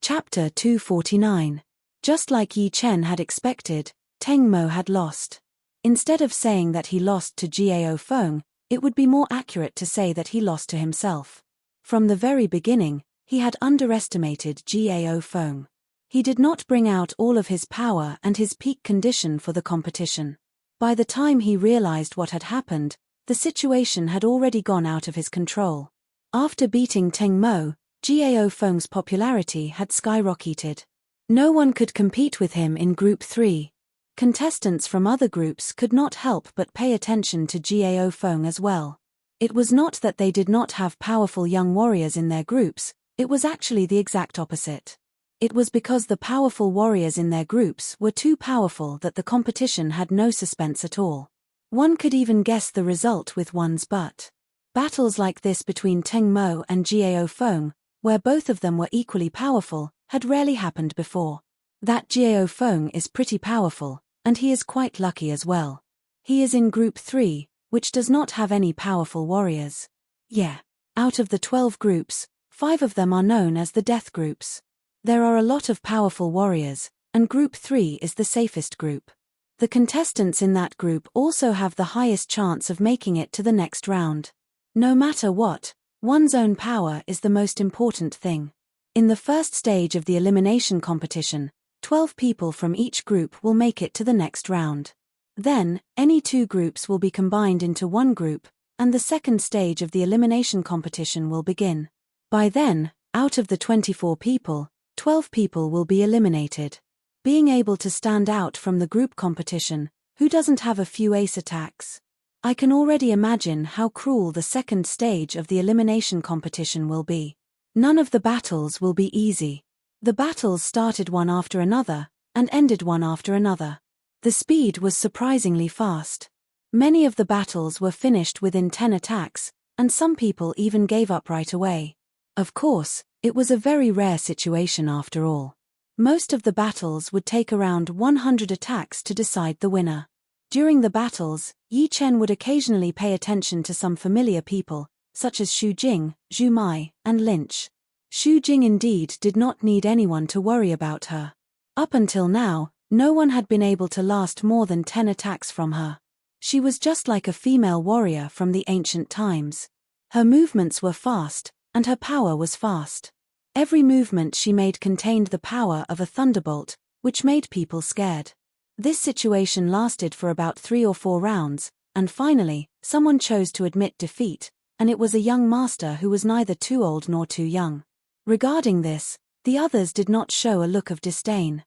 Chapter 249. Just like Yi Chen had expected, Teng Mo had lost. Instead of saying that he lost to Gao Feng, it would be more accurate to say that he lost to himself. From the very beginning, he had underestimated Gao Feng. He did not bring out all of his power and his peak condition for the competition. By the time he realized what had happened, the situation had already gone out of his control. After beating Teng Mo, Gao Feng's popularity had skyrocketed. No one could compete with him in Group 3. Contestants from other groups could not help but pay attention to Gao Feng as well. It was not that they did not have powerful young warriors in their groups, it was actually the exact opposite. It was because the powerful warriors in their groups were too powerful that the competition had no suspense at all. One could even guess the result with one's butt. Battles like this between Teng Mo and Gao Feng, where both of them were equally powerful, had rarely happened before. That Gao Feng is pretty powerful, and he is quite lucky as well. He is in Group 3, which does not have any powerful warriors. Yeah. Out of the 12 groups, 5 of them are known as the death groups. There are a lot of powerful warriors, and Group 3 is the safest group. The contestants in that group also have the highest chance of making it to the next round. No matter what, one's own power is the most important thing. In the first stage of the elimination competition, 12 people from each group will make it to the next round. Then, any 2 groups will be combined into one group, and the second stage of the elimination competition will begin. By then, out of the 24 people, 12 people will be eliminated. Being able to stand out from the group competition, who doesn't have a few ace attacks? I can already imagine how cruel the second stage of the elimination competition will be. None of the battles will be easy. The battles started one after another, and ended one after another. The speed was surprisingly fast. Many of the battles were finished within 10 attacks, and some people even gave up right away. Of course, it was a very rare situation after all. Most of the battles would take around 100 attacks to decide the winner. During the battles, Yi Chen would occasionally pay attention to some familiar people, such as Xu Jing, Zhu Mai, and Lynch. Xu Jing indeed did not need anyone to worry about her. Up until now, no one had been able to last more than 10 attacks from her. She was just like a female warrior from the ancient times. Her movements were fast, and her power was fast. Every movement she made contained the power of a thunderbolt, which made people scared. This situation lasted for about 3 or 4 rounds, and finally, someone chose to admit defeat, and it was a young master who was neither too old nor too young. Regarding this, the others did not show a look of disdain.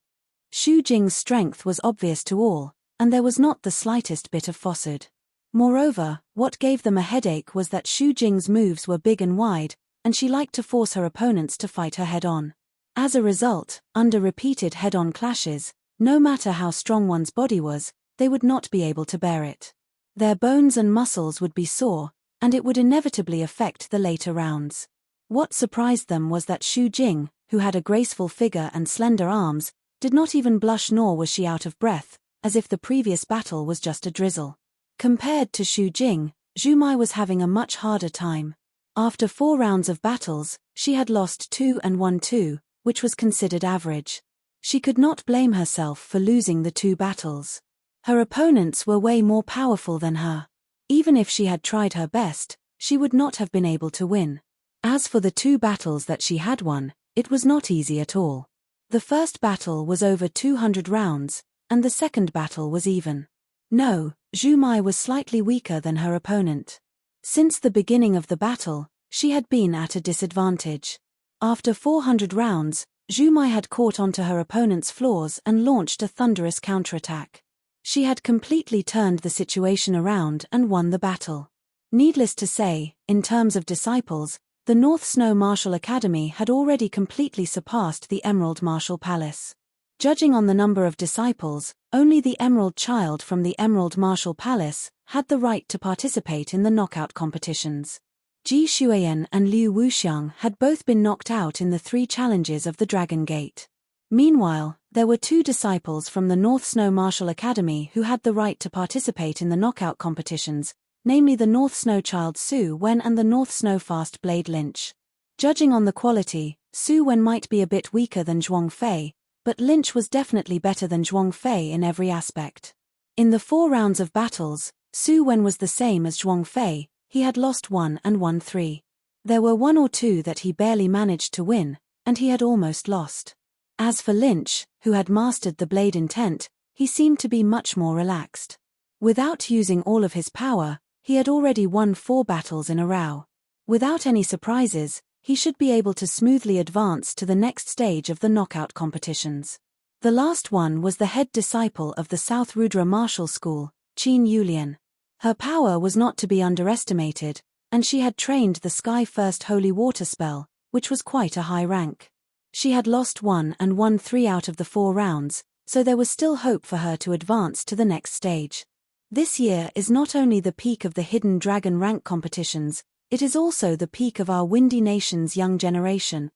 Xu Jing's strength was obvious to all, and there was not the slightest bit of falsehood. Moreover, what gave them a headache was that Xu Jing's moves were big and wide, and she liked to force her opponents to fight her head-on. As a result, under repeated head-on clashes, no matter how strong one's body was, they would not be able to bear it. Their bones and muscles would be sore, and it would inevitably affect the later rounds. What surprised them was that Xu Jing, who had a graceful figure and slender arms, did not even blush, nor was she out of breath, as if the previous battle was just a drizzle. Compared to Xu Jing, Zhu Mai was having a much harder time. After 4 rounds of battles, she had lost 2 and won 2, which was considered average. She could not blame herself for losing the 2 battles. Her opponents were way more powerful than her. Even if she had tried her best, she would not have been able to win. As for the 2 battles that she had won, it was not easy at all. The first battle was over 200 rounds, and the second battle was even. No, Zhu Mai was slightly weaker than her opponent. Since the beginning of the battle, she had been at a disadvantage. After 400 rounds, Zhu Mai had caught onto her opponent's flaws and launched a thunderous counterattack. She had completely turned the situation around and won the battle. Needless to say, in terms of disciples, the North Snow Martial Academy had already completely surpassed the Emerald Martial Palace. Judging on the number of disciples, only the Emerald Child from the Emerald Martial Palace had the right to participate in the knockout competitions. Ji Xueyan and Liu Wuxiang had both been knocked out in the 3 challenges of the Dragon Gate. Meanwhile, there were 2 disciples from the North Snow Martial Academy who had the right to participate in the knockout competitions, namely the North Snow Child Su Wen and the North Snow Fast Blade Lynch. Judging on the quality, Su Wen might be a bit weaker than Zhuang Fei, but Lynch was definitely better than Zhuang Fei in every aspect. In the 4 rounds of battles, Su Wen was the same as Zhuang Fei. He had lost 1 and won 3. There were 1 or 2 that he barely managed to win, and he had almost lost. As for Lynch, who had mastered the blade intent, he seemed to be much more relaxed. Without using all of his power, he had already won 4 battles in a row. Without any surprises, he should be able to smoothly advance to the next stage of the knockout competitions. The last one was the head disciple of the South Rudra Martial School, Qin Yulian. Her power was not to be underestimated, and she had trained the Sky First Holy Water spell, which was quite a high rank. She had lost 1 and won 3 out of the 4 rounds, so there was still hope for her to advance to the next stage. This year is not only the peak of the Hidden Dragon rank competitions, it is also the peak of our Windy Nation's young generation.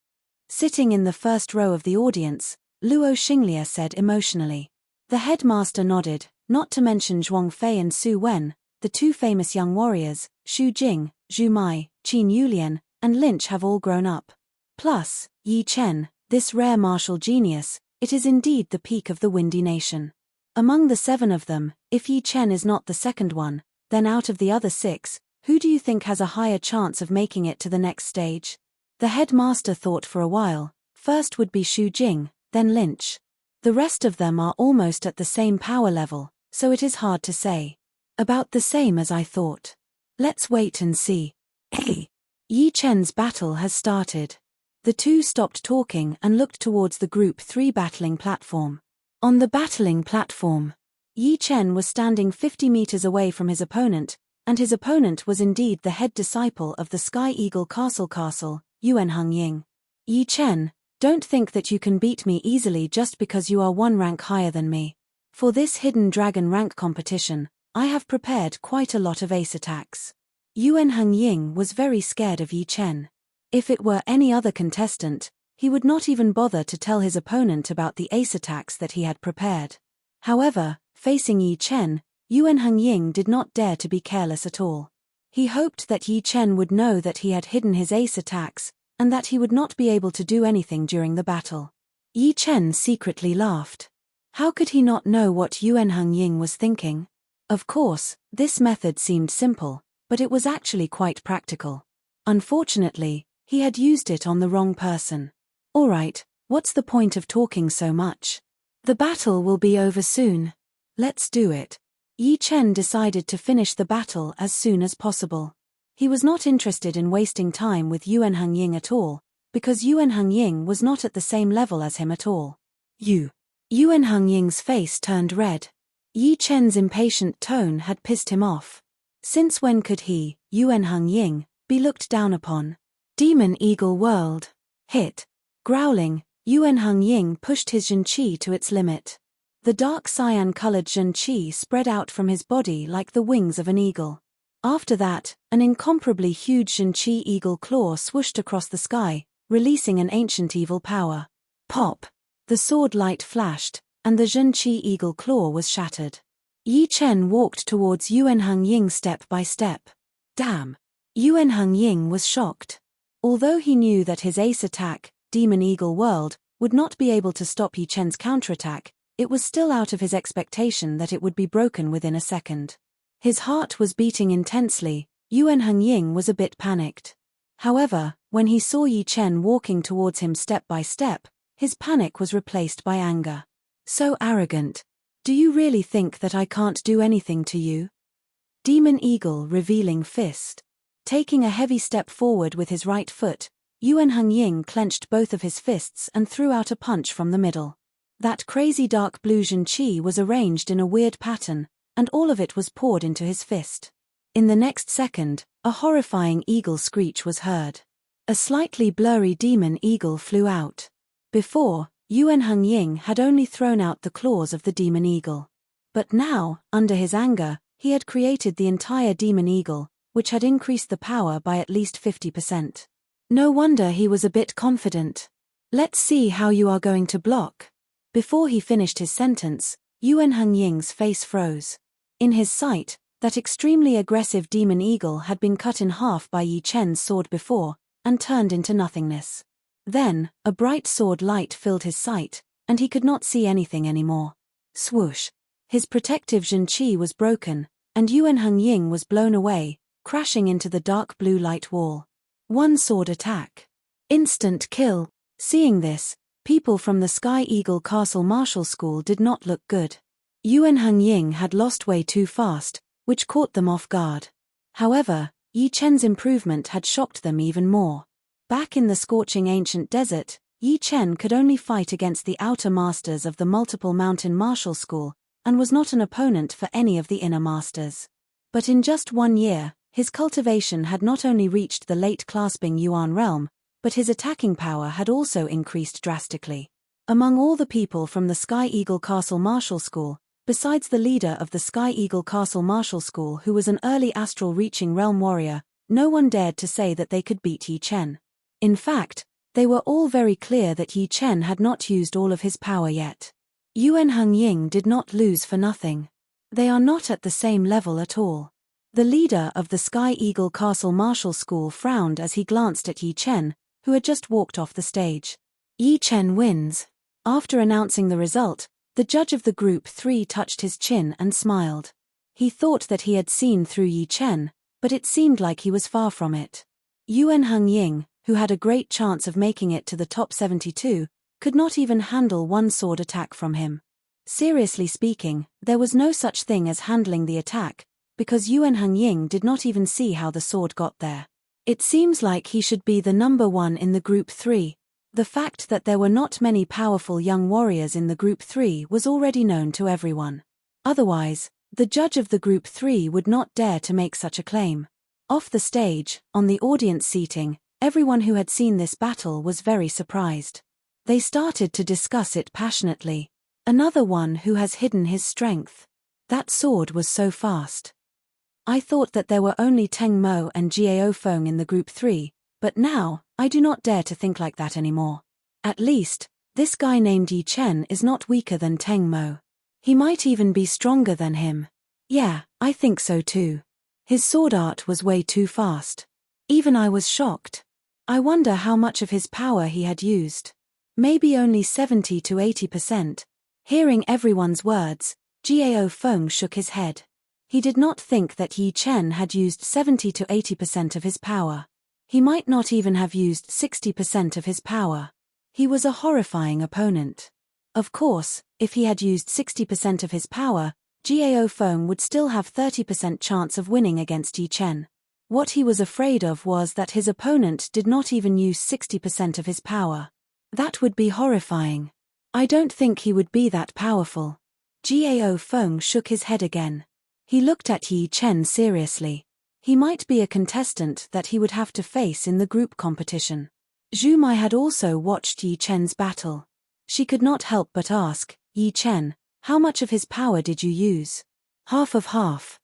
Sitting in the first row of the audience, Luo Xinglia said emotionally. The headmaster nodded, not to mention Zhuang Fei and Su Wen, the 2 famous young warriors, Xu Jing, Zhu Mai, Qin Yulian, and Lynch have all grown up. Plus, Yi Chen, this rare martial genius, it is indeed the peak of the Windy Nation. Among the 7 of them, if Yi Chen is not the second one, then out of the other 6, who do you think has a higher chance of making it to the next stage? The headmaster thought for a while. First would be Xu Jing, then Lynch. The rest of them are almost at the same power level, so it is hard to say. About the same as I thought. Let's wait and see. Hey! Yi Chen's battle has started. The 2 stopped talking and looked towards the Group 3 battling platform. On the battling platform, Yi Chen was standing 50 meters away from his opponent, and his opponent was indeed the head disciple of the Sky Eagle Castle, Yuan Hongying. Yi Chen, don't think that you can beat me easily just because you are 1 rank higher than me. For this Hidden Dragon rank competition, I have prepared quite a lot of ace attacks. Yuan Hongying was very scared of Yi Chen. If it were any other contestant, he would not even bother to tell his opponent about the ace attacks that he had prepared. However, facing Yi Chen, Yuan Hongying did not dare to be careless at all. He hoped that Yi Chen would know that he had hidden his ace attacks, and that he would not be able to do anything during the battle. Yi Chen secretly laughed. How could he not know what Yuan Hongying was thinking? Of course, this method seemed simple, but it was actually quite practical. Unfortunately, he had used it on the wrong person. Alright, what's the point of talking so much? The battle will be over soon. Let's do it. Yi Chen decided to finish the battle as soon as possible. He was not interested in wasting time with Yuan Hongying at all, because Yuan Hongying was not at the same level as him at all. Yuan Hongying's face turned red. Yi Chen's impatient tone had pissed him off. Since when could he, Yuan Hongying, be looked down upon? Demon Eagle World. Hit. Growling, Yuan Hongying pushed his Zhenqi to its limit. The dark cyan-colored Zhenqi spread out from his body like the wings of an eagle. After that, an incomparably huge Zhenqi eagle claw swooshed across the sky, releasing an ancient evil power. Pop! The sword light flashed, and the Zhenqi eagle claw was shattered. Yi Chen walked towards Yuan Hongying step by step. Damn! Yuan Hongying was shocked. Although he knew that his ace attack, Demon Eagle World, would not be able to stop Yi Chen's counterattack, it was still out of his expectation that it would be broken within a second. His heart was beating intensely. Yuan Hongying was a bit panicked. However, when he saw Yi Chen walking towards him step by step, his panic was replaced by anger. So arrogant. Do you really think that I can't do anything to you? Demon Eagle revealing fist. Taking a heavy step forward with his right foot, Yuan Hongying clenched both of his fists and threw out a punch from the middle. That crazy dark blue Zhenqi was arranged in a weird pattern, and all of it was poured into his fist. In the next second, a horrifying eagle screech was heard. A slightly blurry demon eagle flew out. Before, Yuan Hongying had only thrown out the claws of the demon eagle. But now, under his anger, he had created the entire demon eagle, which had increased the power by at least 50%. No wonder he was a bit confident. Let's see how you are going to block. Before he finished his sentence, Yuan Hongying's face froze. In his sight, that extremely aggressive demon eagle had been cut in half by Yi Chen's sword before, and turned into nothingness. Then, a bright sword light filled his sight, and he could not see anything anymore. Swoosh! His protective Zhenqi was broken, and Yuan Hongying was blown away, crashing into the dark blue light wall. One sword attack. Instant kill. Seeing this, people from the Sky Eagle Castle Martial School did not look good. Yuan Hongying had lost way too fast, which caught them off guard. However, Yi Chen's improvement had shocked them even more. Back in the scorching ancient desert, Yi Chen could only fight against the outer masters of the multiple mountain martial school, and was not an opponent for any of the inner masters. But in just 1 year, his cultivation had not only reached the late clasping Yuan realm, but his attacking power had also increased drastically. Among all the people from the Sky Eagle Castle Martial School, besides the leader of the Sky Eagle Castle Martial School who was an early astral-reaching realm warrior, no one dared to say that they could beat Yi Chen. In fact, they were all very clear that Yi Chen had not used all of his power yet. Yuan Hongying did not lose for nothing. They are not at the same level at all. The leader of the Sky Eagle Castle Martial School frowned as he glanced at Yi Chen, who had just walked off the stage. Yi Chen wins. After announcing the result, the judge of the Group 3 touched his chin and smiled. He thought that he had seen through Yi Chen, but it seemed like he was far from it. Yuan Hongying, who had a great chance of making it to the top 72, could not even handle one sword attack from him. Seriously speaking, there was no such thing as handling the attack, because Yuan Hongying did not even see how the sword got there. It seems like he should be the number 1 in the Group 3. The fact that there were not many powerful young warriors in the Group 3 was already known to everyone. Otherwise, the judge of the Group 3 would not dare to make such a claim. Off the stage, on the audience seating, everyone who had seen this battle was very surprised. They started to discuss it passionately. Another one who has hidden his strength. That sword was so fast. I thought that there were only Teng Mo and Jiao Feng in the Group 3, but now, I do not dare to think like that anymore. At least, this guy named Yi Chen is not weaker than Teng Mo. He might even be stronger than him. Yeah, I think so too. His sword art was way too fast. Even I was shocked. I wonder how much of his power he had used. Maybe only 70 to 80%. Hearing everyone's words, Jiao Feng shook his head. He did not think that Yi Chen had used 70 to 80% of his power. He might not even have used 60% of his power. He was a horrifying opponent. Of course, if he had used 60% of his power, Jiao Feng would still have 30% chance of winning against Yi Chen. What he was afraid of was that his opponent did not even use 60% of his power. That would be horrifying. I don't think he would be that powerful. Jiao Feng shook his head again. He looked at Yi Chen seriously. He might be a contestant that he would have to face in the group competition. Zhu Mai had also watched Yi Chen's battle. She could not help but ask, Yi Chen, how much of his power did you use? Half of half.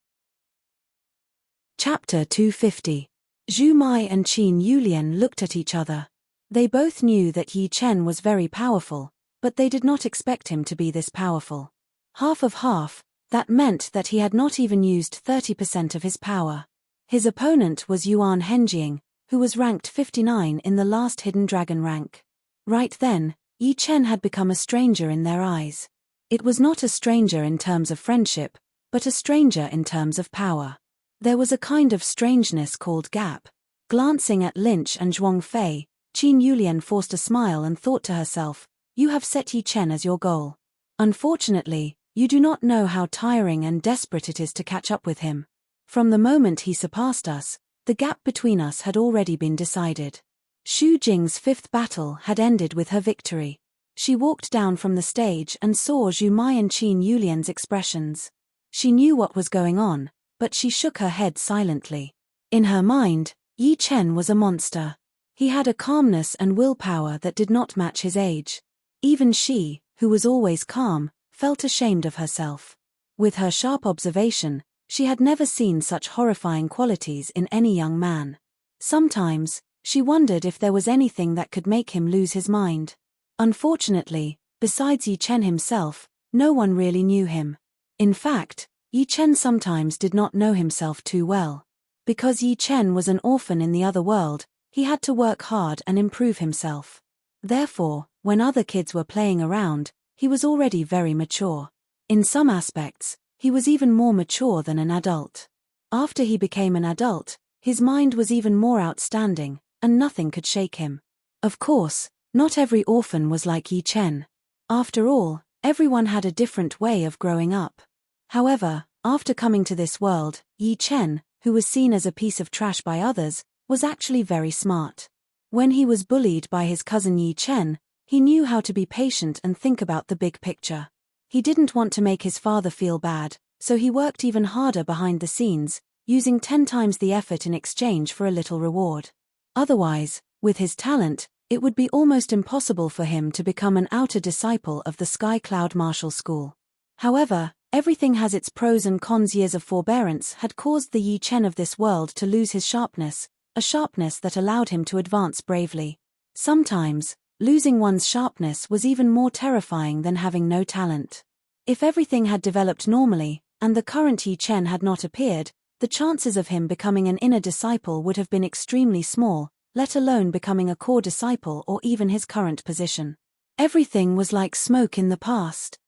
Chapter 250. Zhu Mai and Qin Yulian looked at each other. They both knew that Yi Chen was very powerful, but they did not expect him to be this powerful. Half of half, that meant that he had not even used 30% of his power. His opponent was Yuan Henjing, who was ranked 59 in the last Hidden Dragon rank. Right then, Yi Chen had become a stranger in their eyes. It was not a stranger in terms of friendship, but a stranger in terms of power. There was a kind of strangeness called gap. Glancing at Lynch and Zhuang Fei, Qin Yulian forced a smile and thought to herself, you have set Yi Chen as your goal. Unfortunately, you do not know how tiring and desperate it is to catch up with him. From the moment he surpassed us, the gap between us had already been decided. Xu Jing's 5th battle had ended with her victory. She walked down from the stage and saw Zhu Mai and Qin Yulian's expressions. She knew what was going on, but she shook her head silently. In her mind, Yi Chen was a monster. He had a calmness and willpower that did not match his age. Even she, who was always calm, felt ashamed of herself. With her sharp observation, she had never seen such horrifying qualities in any young man. Sometimes, she wondered if there was anything that could make him lose his mind. Unfortunately, besides Yi Chen himself, no one really knew him. In fact, Yi Chen sometimes did not know himself too well. Because Yi Chen was an orphan in the other world, he had to work hard and improve himself. Therefore, when other kids were playing around, he was already very mature. In some aspects, he was even more mature than an adult. After he became an adult, his mind was even more outstanding, and nothing could shake him. Of course, not every orphan was like Yi Chen. After all, everyone had a different way of growing up. However, after coming to this world, Yi Chen, who was seen as a piece of trash by others, was actually very smart. When he was bullied by his cousin Yi Chen, he knew how to be patient and think about the big picture. He didn't want to make his father feel bad, so he worked even harder behind the scenes, using 10 times the effort in exchange for a little reward. Otherwise, with his talent, it would be almost impossible for him to become an outer disciple of the Sky Cloud Martial School. However, everything has its pros and cons. Years of forbearance had caused the Yi Chen of this world to lose his sharpness, a sharpness that allowed him to advance bravely. Sometimes, losing one's sharpness was even more terrifying than having no talent. If everything had developed normally, and the current Yi Chen had not appeared, the chances of him becoming an inner disciple would have been extremely small, let alone becoming a core disciple or even his current position. Everything was like smoke in the past.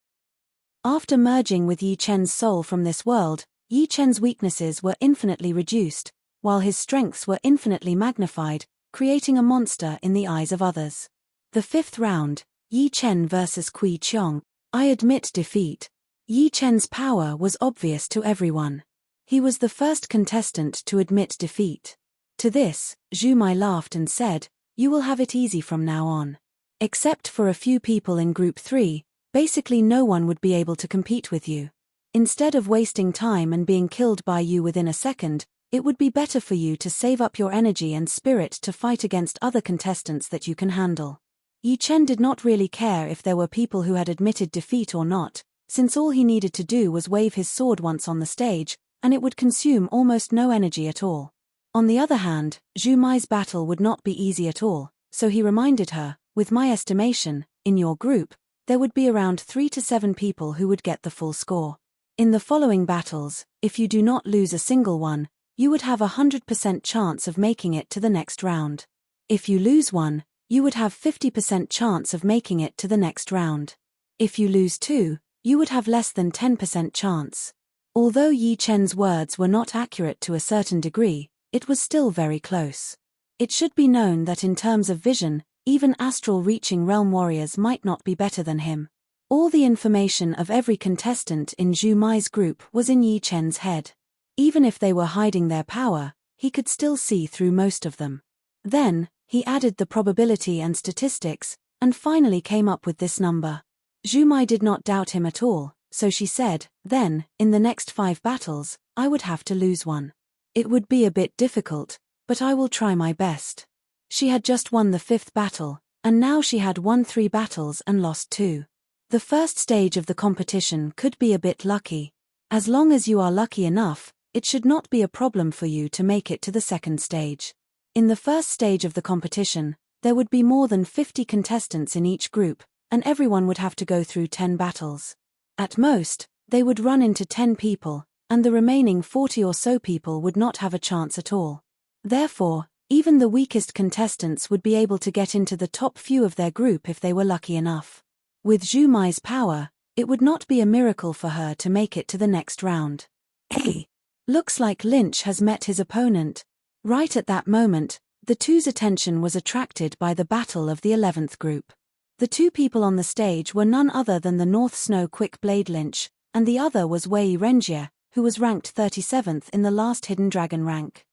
After merging with Yi Chen's soul from this world, Yi Chen's weaknesses were infinitely reduced, while his strengths were infinitely magnified, creating a monster in the eyes of others. The 5th round, Yi Chen vs. Kui Qiong. I admit defeat. Yi Chen's power was obvious to everyone. He was the first contestant to admit defeat. To this, Zhu Mai laughed and said, "You will have it easy from now on. Except for a few people in Group 3, basically no one would be able to compete with you. Instead of wasting time and being killed by you within a second, it would be better for you to save up your energy and spirit to fight against other contestants that you can handle." Yi Chen did not really care if there were people who had admitted defeat or not, since all he needed to do was wave his sword once on the stage, and it would consume almost no energy at all. On the other hand, Zhu Mai's battle would not be easy at all, so he reminded her, "With my estimation, in your group, there would be around 3 to 7 people who would get the full score. In the following battles, if you do not lose a single one, you would have a 100% chance of making it to the next round. If you lose one, you would have 50% chance of making it to the next round. If you lose 2, you would have less than 10% chance." Although Yi Chen's words were not accurate to a certain degree, it was still very close. It should be known that in terms of vision, even astral-reaching realm warriors might not be better than him. All the information of every contestant in Zhu Mai's group was in Yi Chen's head. Even if they were hiding their power, he could still see through most of them. Then, he added the probability and statistics, and finally came up with this number. Zhu Mai did not doubt him at all, so she said, "Then, in the next 5 battles, I would have to lose one. It would be a bit difficult, but I will try my best." She had just won the 5th battle, and now she had won 3 battles and lost 2. The first stage of the competition could be a bit lucky. As long as you are lucky enough, it should not be a problem for you to make it to the second stage. In the first stage of the competition, there would be more than 50 contestants in each group, and everyone would have to go through 10 battles. At most, they would run into 10 people, and the remaining 40 or so people would not have a chance at all. Therefore, even the weakest contestants would be able to get into the top few of their group if they were lucky enough. With Zhu Mai's power, it would not be a miracle for her to make it to the next round. Hey! Looks like Lynch has met his opponent. Right at that moment, the two's attention was attracted by the battle of the 11th group. The 2 people on the stage were none other than the North Snow Quick Blade Lynch, and the other was Wei Renjie, who was ranked 37th in the last Hidden Dragon rank.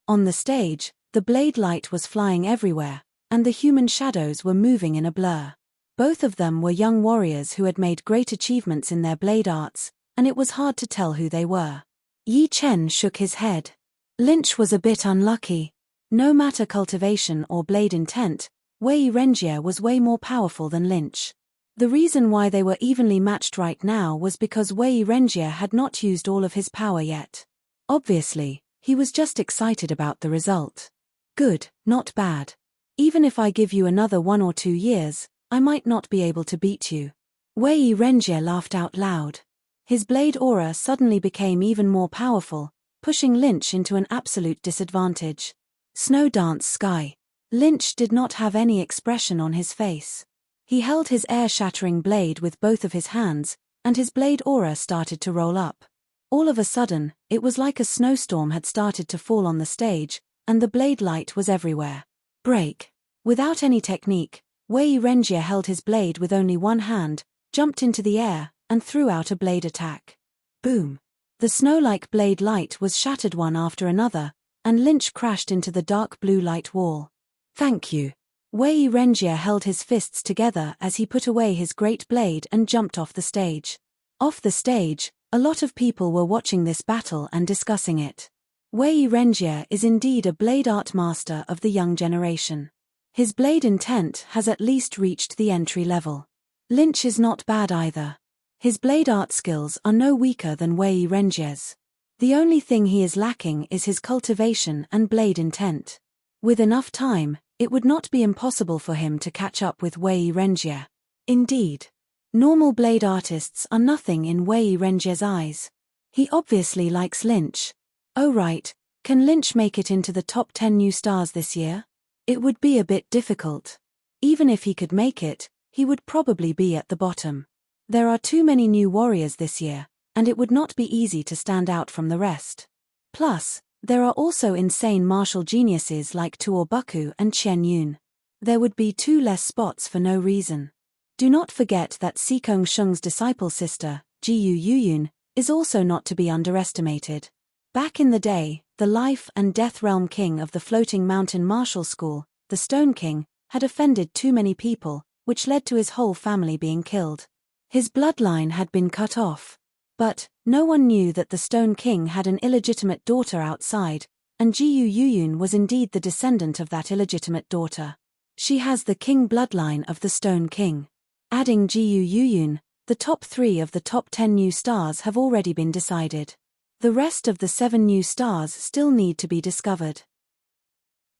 On the stage, the blade light was flying everywhere, and the human shadows were moving in a blur. Both of them were young warriors who had made great achievements in their blade arts, and it was hard to tell who they were. Yi Chen shook his head. Lynch was a bit unlucky. No matter cultivation or blade intent, Wei Renjie was way more powerful than Lynch. The reason why they were evenly matched right now was because Wei Renjie had not used all of his power yet. Obviously, he was just excited about the result. Good, not bad. Even if I give you another 1 or 2 years, I might not be able to beat you. Wei Renjie laughed out loud. His blade aura suddenly became even more powerful, pushing Lynch into an absolute disadvantage. Snow Dance Sky. Lynch did not have any expression on his face. He held his air-shattering blade with both of his hands, and his blade aura started to roll up. All of a sudden, it was like a snowstorm had started to fall on the stage, and the blade light was everywhere. Break. Without any technique, Wei Renjie held his blade with only one hand, jumped into the air, and threw out a blade attack. Boom. The snow-like blade light was shattered one after another, and Lynch crashed into the dark blue light wall. Thank you. Wei Renjie held his fists together as he put away his great blade and jumped off the stage. Off the stage, a lot of people were watching this battle and discussing it. Wei Renjie is indeed a blade art master of the young generation. His blade intent has at least reached the entry level. Lynch is not bad either. His blade art skills are no weaker than Wei Renjie's. The only thing he is lacking is his cultivation and blade intent. With enough time, it would not be impossible for him to catch up with Wei Renjie. Indeed. Normal blade artists are nothing in Wei Renjie's eyes. He obviously likes Lynch. Oh right, can Lynch make it into the top 10 new stars this year? It would be a bit difficult. Even if he could make it, he would probably be at the bottom. There are too many new warriors this year, and it would not be easy to stand out from the rest. Plus, there are also insane martial geniuses like Tuo Buku and Chen Yun. There would be 2 less spots for no reason. Do not forget that Sikong Shung's disciple sister, Jiyu Yuyun, is also not to be underestimated. Back in the day, the life and death realm king of the Floating Mountain Martial School, the Stone King, had offended too many people, which led to his whole family being killed. His bloodline had been cut off. But, no one knew that the Stone King had an illegitimate daughter outside, and Jiyu Yuyun was indeed the descendant of that illegitimate daughter. She has the king bloodline of the Stone King. Adding Jiyu Yuyun, the top 3 of the top 10 new stars have already been decided. The rest of the 7 new stars still need to be discovered.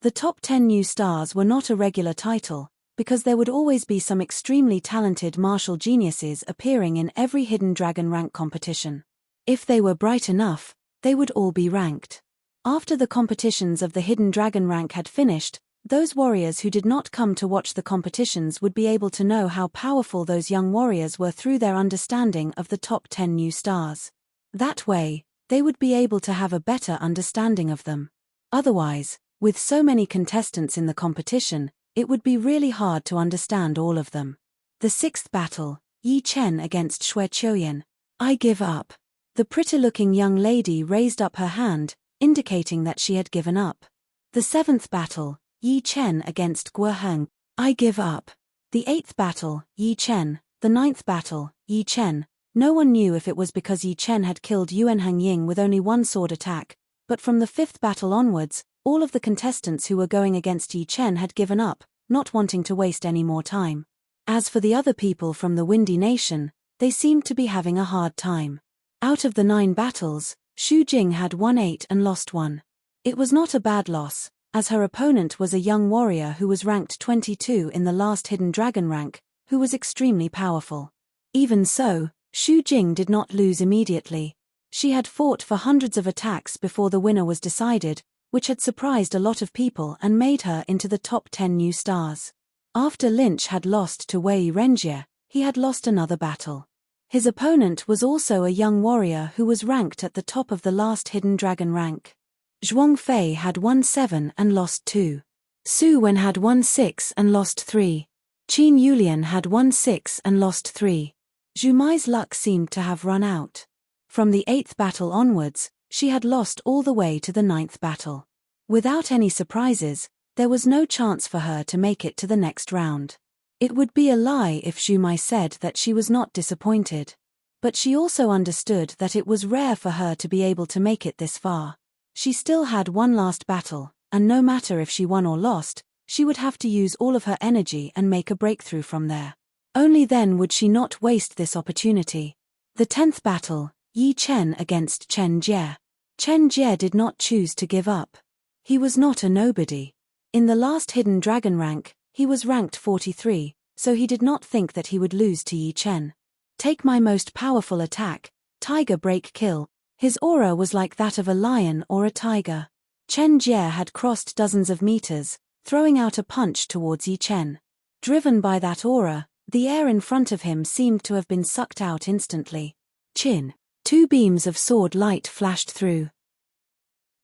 The top 10 new stars were not a regular title, because there would always be some extremely talented martial geniuses appearing in every Hidden Dragon rank competition. If they were bright enough, they would all be ranked. After the competitions of the Hidden Dragon rank had finished, those warriors who did not come to watch the competitions would be able to know how powerful those young warriors were through their understanding of the top 10 new stars. That way, they would be able to have a better understanding of them. Otherwise, with so many contestants in the competition, it would be really hard to understand all of them. The 6th battle, Yi Chen against Xue Qiuyan. I give up. The pretty-looking young lady raised up her hand, indicating that she had given up. The 7th battle, Yi Chen against Guo Heng. I give up. The 8th battle, Yi Chen. The 9th battle, Yi Chen. No one knew if it was because Yi Chen had killed Yuan Heng Ying with only one sword attack, but from the 5th battle onwards, all of the contestants who were going against Yi Chen had given up, not wanting to waste any more time. As for the other people from the Windy Nation, they seemed to be having a hard time. Out of the 9 battles, Xu Jing had won 8 and lost 1. It was not a bad loss, as her opponent was a young warrior who was ranked 22 in the last Hidden Dragon rank, who was extremely powerful. Even so, Xu Jing did not lose immediately. She had fought for hundreds of attacks before the winner was decided, which had surprised a lot of people and made her into the top 10 new stars. After Lynch had lost to Wei Renjie, he had lost another battle. His opponent was also a young warrior who was ranked at the top of the last Hidden Dragon rank. Zhuang Fei had won 7 and lost 2. Su Wen had won 6 and lost 3. Qin Yulian had won 6 and lost 3. Zhu Mai's luck seemed to have run out. From the 8th battle onwards, she had lost all the way to the 9th battle. Without any surprises, there was no chance for her to make it to the next round. It would be a lie if Zhu Mai said that she was not disappointed. But she also understood that it was rare for her to be able to make it this far. She still had one last battle, and no matter if she won or lost, she would have to use all of her energy and make a breakthrough from there. Only then would she not waste this opportunity. The 10th battle, Yi Chen against Chen Jie. Chen Jie did not choose to give up. He was not a nobody. In the last Hidden Dragon rank, he was ranked 43, so he did not think that he would lose to Yi Chen. Take my most powerful attack, Tiger Break Kill. His aura was like that of a lion or a tiger. Chen Jie had crossed dozens of meters, throwing out a punch towards Yi Chen. Driven by that aura, the air in front of him seemed to have been sucked out instantly. Chin. 2 beams of sword light flashed through.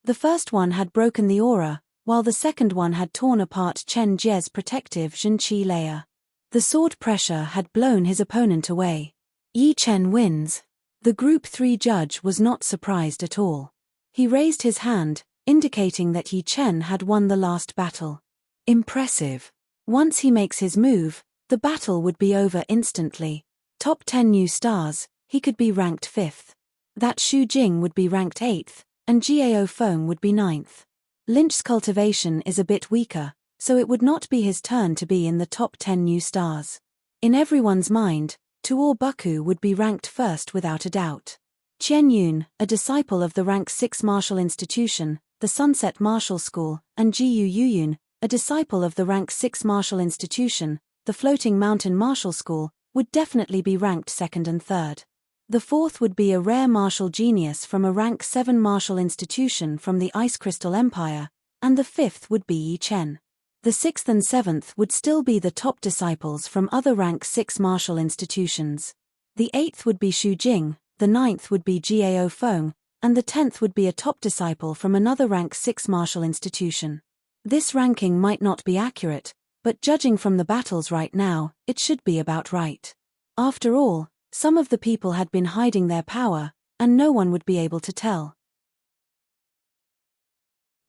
The first one had broken the aura, while the second one had torn apart Chen Jie's protective Zhenqi layer. The sword pressure had blown his opponent away. Yi Chen wins. The Group 3 judge was not surprised at all. He raised his hand, indicating that Yi Chen had won the last battle. Impressive. Once he makes his move, the battle would be over instantly. Top 10 new stars, he could be ranked 5th. That Xu Jing would be ranked 8th, and Gao Feng would be 9th. Lynch's cultivation is a bit weaker, so it would not be his turn to be in the top 10 new stars. In everyone's mind, Tuor Buku would be ranked first without a doubt. Qian Yun, a disciple of the rank 6 martial institution, the Sunset Martial School, and Jiyu Yuyun, a disciple of the rank 6 martial institution, the Floating Mountain Martial School, would definitely be ranked 2nd and 3rd. The 4th would be a rare martial genius from a rank 7 martial institution from the Ice Crystal Empire, and the 5th would be Yi Chen. The 6th and 7th would still be the top disciples from other rank 6 martial institutions. The 8th would be Xu Jing, the 9th would be Gao Feng, and the 10th would be a top disciple from another rank 6 martial institution. This ranking might not be accurate, but judging from the battles right now, it should be about right. After all, some of the people had been hiding their power, and no one would be able to tell.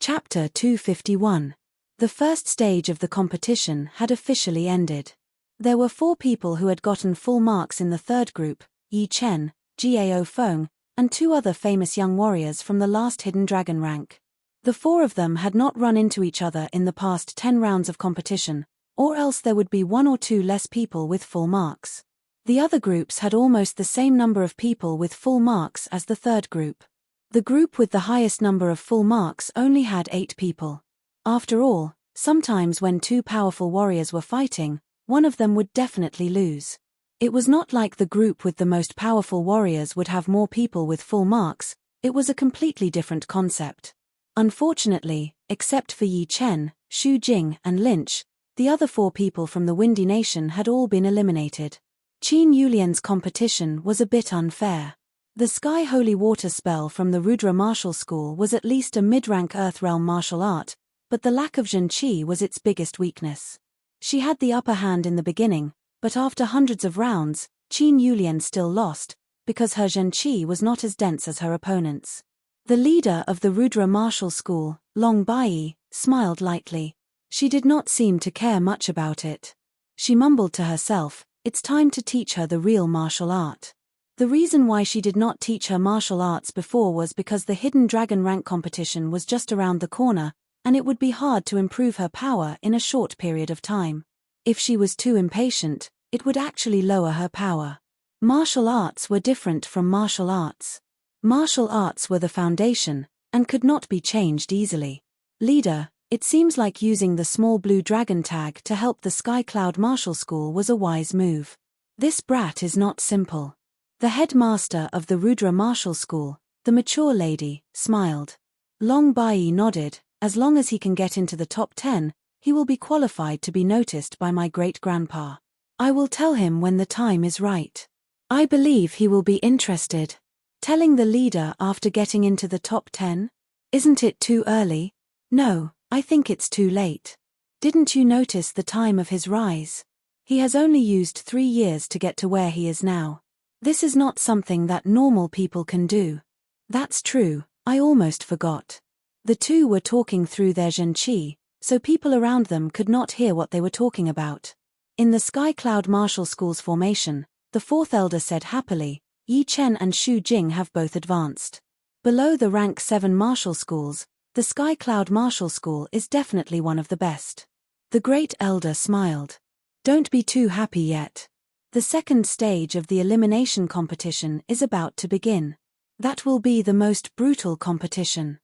Chapter 251. The first stage of the competition had officially ended. There were 4 people who had gotten full marks in the 3rd group, Yi Chen, Gao Feng, and 2 other famous young warriors from the last Hidden Dragon rank. The 4 of them had not run into each other in the past 10 rounds of competition, or else there would be 1 or 2 less people with full marks. The other groups had almost the same number of people with full marks as the 3rd group. The group with the highest number of full marks only had 8 people. After all, sometimes when 2 powerful warriors were fighting, one of them would definitely lose. It was not like the group with the most powerful warriors would have more people with full marks, it was a completely different concept. Unfortunately, except for Yi Chen, Xu Jing, and Lynch, the other 4 people from the Windy Nation had all been eliminated. Qin Yulian's competition was a bit unfair. The Sky Holy Water spell from the Rudra Martial School was at least a mid-rank Earth Realm martial art, but the lack of Zhenqi was its biggest weakness. She had the upper hand in the beginning, but after hundreds of rounds, Qin Yulian still lost, because her Zhenqi was not as dense as her opponent's. The leader of the Rudra Martial School, Long Bai, smiled lightly. She did not seem to care much about it. She mumbled to herself, it's time to teach her the real martial art. The reason why she did not teach her martial arts before was because the Hidden Dragon rank competition was just around the corner, and it would be hard to improve her power in a short period of time. If she was too impatient, it would actually lower her power. Martial arts were different from martial arts. Martial arts were the foundation, and could not be changed easily. Leader, it seems like using the small blue dragon tag to help the Sky Cloud Martial School was a wise move. This brat is not simple. The headmaster of the Rudra Martial School, the mature lady, smiled. Long Bai nodded. As long as he can get into the top 10, he will be qualified to be noticed by my great-grandpa. I will tell him when the time is right. I believe he will be interested. Telling the leader after getting into the top 10? Isn't it too early? No, I think it's too late. Didn't you notice the time of his rise? He has only used 3 years to get to where he is now. This is not something that normal people can do. That's true, I almost forgot. The 2 were talking through their Zhenqi, so people around them could not hear what they were talking about. In the Sky Cloud Martial School's formation, the 4th elder said happily, Yi Chen and Xu Jing have both advanced. Below the rank 7 martial schools, the Sky Cloud Martial School is definitely one of the best. The great elder smiled. Don't be too happy yet. The second stage of the elimination competition is about to begin. That will be the most brutal competition.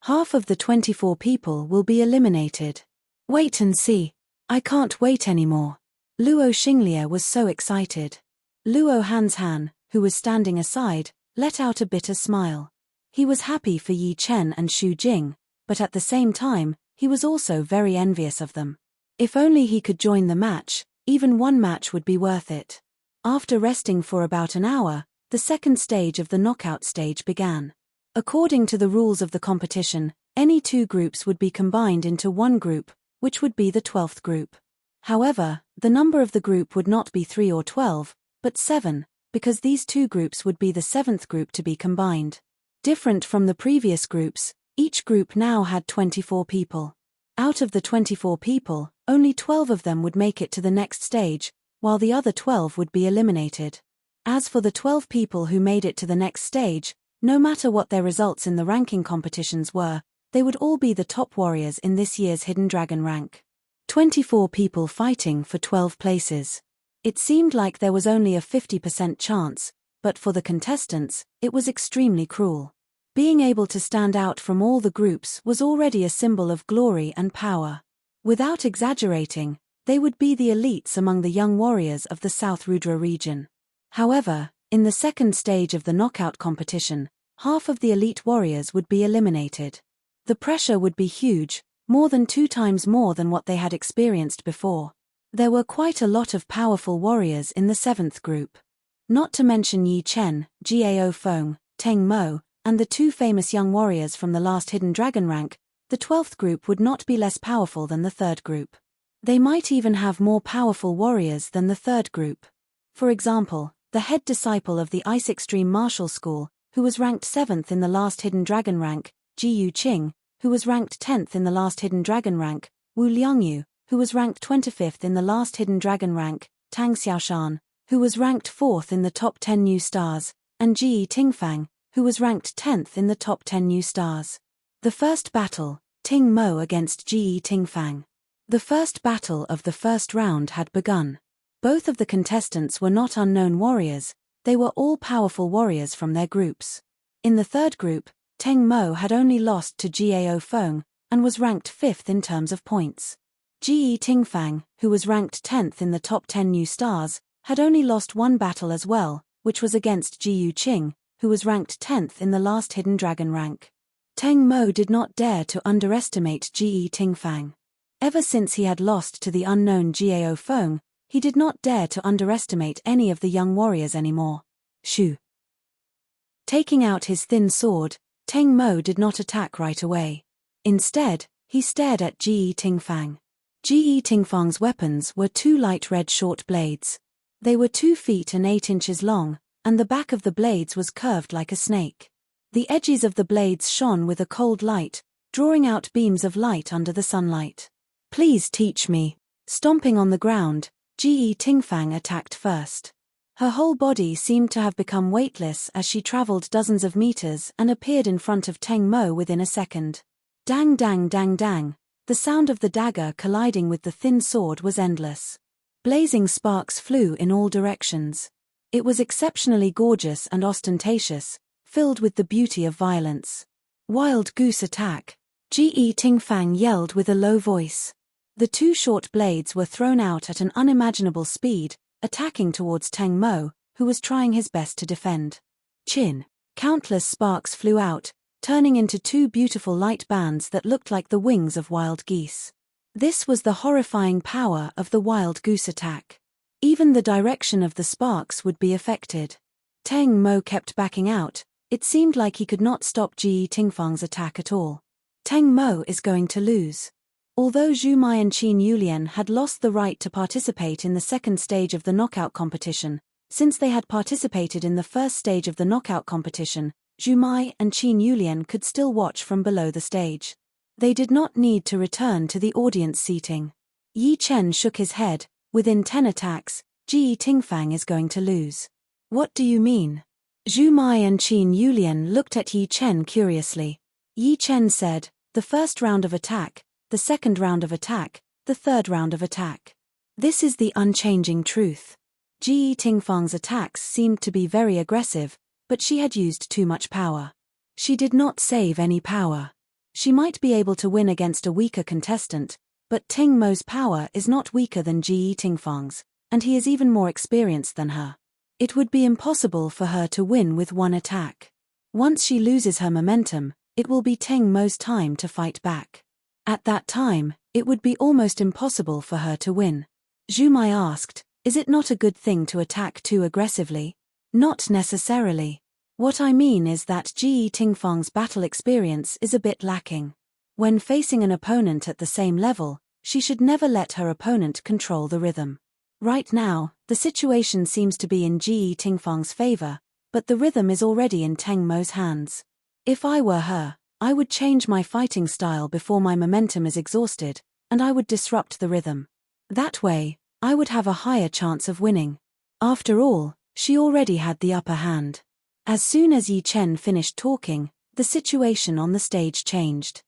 Half of the 24 people will be eliminated. Wait and see. I can't wait anymore. Luo Xinglia was so excited. Luo Hanshan, who was standing aside, let out a bitter smile. He was happy for Yi Chen and Xu Jing, but at the same time, he was also very envious of them. If only he could join the match, even one match would be worth it. After resting for about an hour, the second stage of the knockout stage began. According to the rules of the competition, any two groups would be combined into one group, which would be the 12th group. However, the number of the group would not be 3 or 12, but 7, because these two groups would be the 7th group to be combined. Different from the previous groups, each group now had 24 people. Out of the 24 people, only 12 of them would make it to the next stage, while the other 12 would be eliminated. As for the 12 people who made it to the next stage, no matter what their results in the ranking competitions were, they would all be the top warriors in this year's Hidden Dragon rank. 24 people fighting for 12 places. It seemed like there was only a 50% chance, but for the contestants, it was extremely cruel. Being able to stand out from all the groups was already a symbol of glory and power. Without exaggerating, they would be the elites among the young warriors of the South Rudra region. However, in the second stage of the knockout competition, half of the elite warriors would be eliminated. The pressure would be huge, more than 2 times more than what they had experienced before. There were quite a lot of powerful warriors in the 7th group. Not to mention Yi Chen, Gao Feng, Teng Mo, and the 2 famous young warriors from the last Hidden Dragon rank, the 12th group would not be less powerful than the 3rd group. They might even have more powerful warriors than the 3rd group. For example, the head disciple of the Ice Extreme Martial School, who was ranked 7th in the last Hidden Dragon rank, Ji Yu Qing, who was ranked 10th in the last Hidden Dragon rank, Wu Liangyu, who was ranked 25th in the last Hidden Dragon rank, Tang Xiaoshan, who was ranked 4th in the top 10 new stars, and Ji Tingfang, who was ranked 10th in the top 10 new stars. The first battle, Ting Mo against Ji Tingfang. The first battle of the first round had begun. Both of the contestants were not unknown warriors, they were all powerful warriors from their groups. In the 3rd group, Teng Mo had only lost to Gao Feng, and was ranked 5th in terms of points. Ji Tingfang, who was ranked 10th in the top 10 new stars, had only lost one battle as well, which was against Ji Yu Qing, who was ranked 10th in the last Hidden Dragon rank. Teng Mo did not dare to underestimate Ji Tingfang. Ever since he had lost to the unknown Gao Feng, he did not dare to underestimate any of the young warriors anymore. Shoo! Taking out his thin sword, Teng Mo did not attack right away. Instead, he stared at Ji Tingfang. Ji Tingfang's weapons were 2 light red short blades. They were 2 feet and 8 inches long, and the back of the blades was curved like a snake. The edges of the blades shone with a cold light, drawing out beams of light under the sunlight. Please teach me. Stomping on the ground, Ji Tingfang attacked first. Her whole body seemed to have become weightless as she traveled dozens of meters and appeared in front of Teng Mo within a second. Dang dang dang dang, the sound of the dagger colliding with the thin sword was endless. Blazing sparks flew in all directions. It was exceptionally gorgeous and ostentatious, filled with the beauty of violence. Wild goose attack. Ji Tingfang yelled with a low voice. The 2 short blades were thrown out at an unimaginable speed, attacking towards Teng Mo, who was trying his best to defend. Chin. Countless sparks flew out, turning into 2 beautiful light bands that looked like the wings of wild geese. This was the horrifying power of the wild goose attack. Even the direction of the sparks would be affected. Teng Mo kept backing out, it seemed like he could not stop Ji Tingfang's attack at all. Teng Mo is going to lose. Although Zhu Mai and Qin Yulian had lost the right to participate in the second stage of the knockout competition, since they had participated in the first stage of the knockout competition, Zhu Mai and Qin Yulian could still watch from below the stage. They did not need to return to the audience seating. Yi Chen shook his head. Within 10 attacks, Ji Tingfang is going to lose. What do you mean? Zhu Mai and Qin Yulian looked at Yi Chen curiously. Yi Chen said, the first round of attack, the second round of attack, the third round of attack. This is the unchanging truth. Ji Tingfang's attacks seemed to be very aggressive, but she had used too much power. She did not save any power. She might be able to win against a weaker contestant, but Teng Mo's power is not weaker than Ji Tingfang's, and he is even more experienced than her. It would be impossible for her to win with one attack. Once she loses her momentum, it will be Teng Mo's time to fight back. At that time, it would be almost impossible for her to win. Zhu Mai asked, "Is it not a good thing to attack too aggressively?" "Not necessarily. What I mean is that Ji Tingfang's battle experience is a bit lacking. When facing an opponent at the same level, she should never let her opponent control the rhythm. Right now, the situation seems to be in Ji Tingfang's favor, but the rhythm is already in Teng Mo's hands. If I were her, I would change my fighting style before my momentum is exhausted, and I would disrupt the rhythm. That way, I would have a higher chance of winning. After all, she already had the upper hand." As soon as Yi Chen finished talking, the situation on the stage changed.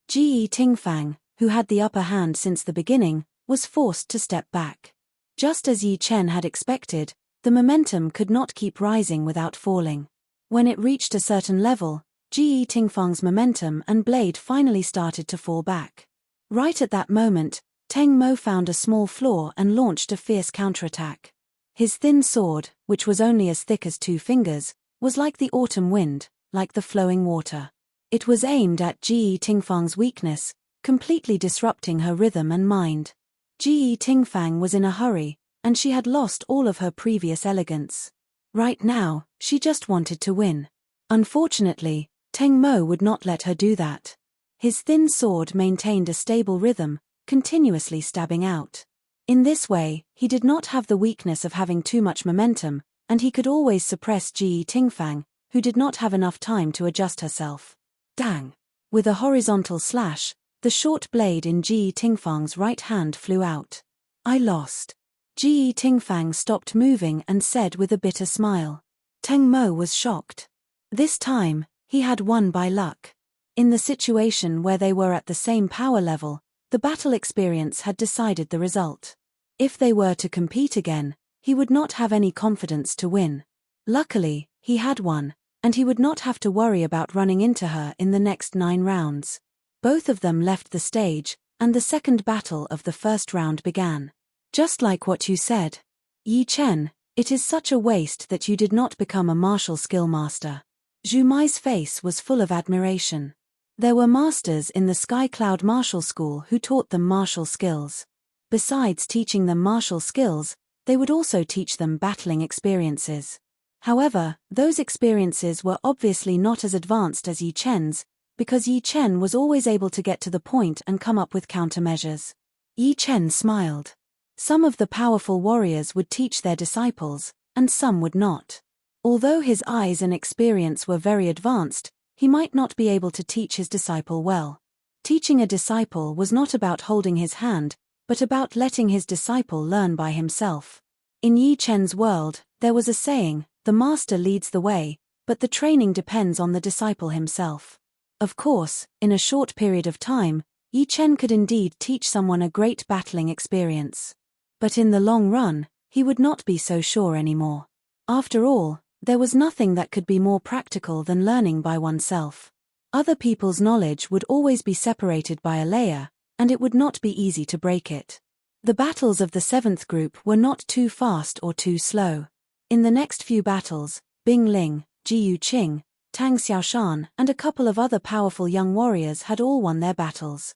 Ji Tingfang, who had the upper hand since the beginning, was forced to step back. Just as Yi Chen had expected, the momentum could not keep rising without falling. When it reached a certain level, Ji Tingfang's momentum and blade finally started to fall back. Right at that moment, Teng Mo found a small flaw and launched a fierce counterattack. His thin sword, which was only as thick as 2 fingers, was like the autumn wind, like the flowing water. It was aimed at Ji Tingfang's weakness, completely disrupting her rhythm and mind. Ji Tingfang was in a hurry, and she had lost all of her previous elegance. Right now, she just wanted to win. Unfortunately, Teng Mo would not let her do that. His thin sword maintained a stable rhythm, continuously stabbing out. In this way, he did not have the weakness of having too much momentum, and he could always suppress Ji Tingfang, who did not have enough time to adjust herself. Dang! With a horizontal slash, the short blade in Ji Tingfang's right hand flew out. "I lost." Ji Tingfang stopped moving and said with a bitter smile. Teng Mo was shocked. This time, he had won by luck. In the situation where they were at the same power level, the battle experience had decided the result. If they were to compete again, he would not have any confidence to win. Luckily, he had won, and he would not have to worry about running into her in the next 9 rounds. Both of them left the stage, and the second battle of the first round began. "Just like what you said. Yi Chen, it is such a waste that you did not become a martial skill master." Zhu Mai's face was full of admiration. There were masters in the Sky Cloud Martial School who taught them martial skills. Besides teaching them martial skills, they would also teach them battling experiences. However, those experiences were obviously not as advanced as Yi Chen's, because Yi Chen was always able to get to the point and come up with countermeasures. Yi Chen smiled. Some of the powerful warriors would teach their disciples, and some would not. Although his eyes and experience were very advanced, he might not be able to teach his disciple well. Teaching a disciple was not about holding his hand, but about letting his disciple learn by himself. In Yi Chen's world, there was a saying, "The master leads the way, but the training depends on the disciple himself." Of course, in a short period of time, Yi Chen could indeed teach someone a great battling experience. But in the long run, he would not be so sure anymore. After all, there was nothing that could be more practical than learning by oneself. Other people's knowledge would always be separated by a layer, and it would not be easy to break it. The battles of the 7th group were not too fast or too slow. In the next few battles, Bing Ling, Ji Yuqing, Tang Xiaoshan and a couple of other powerful young warriors had all won their battles.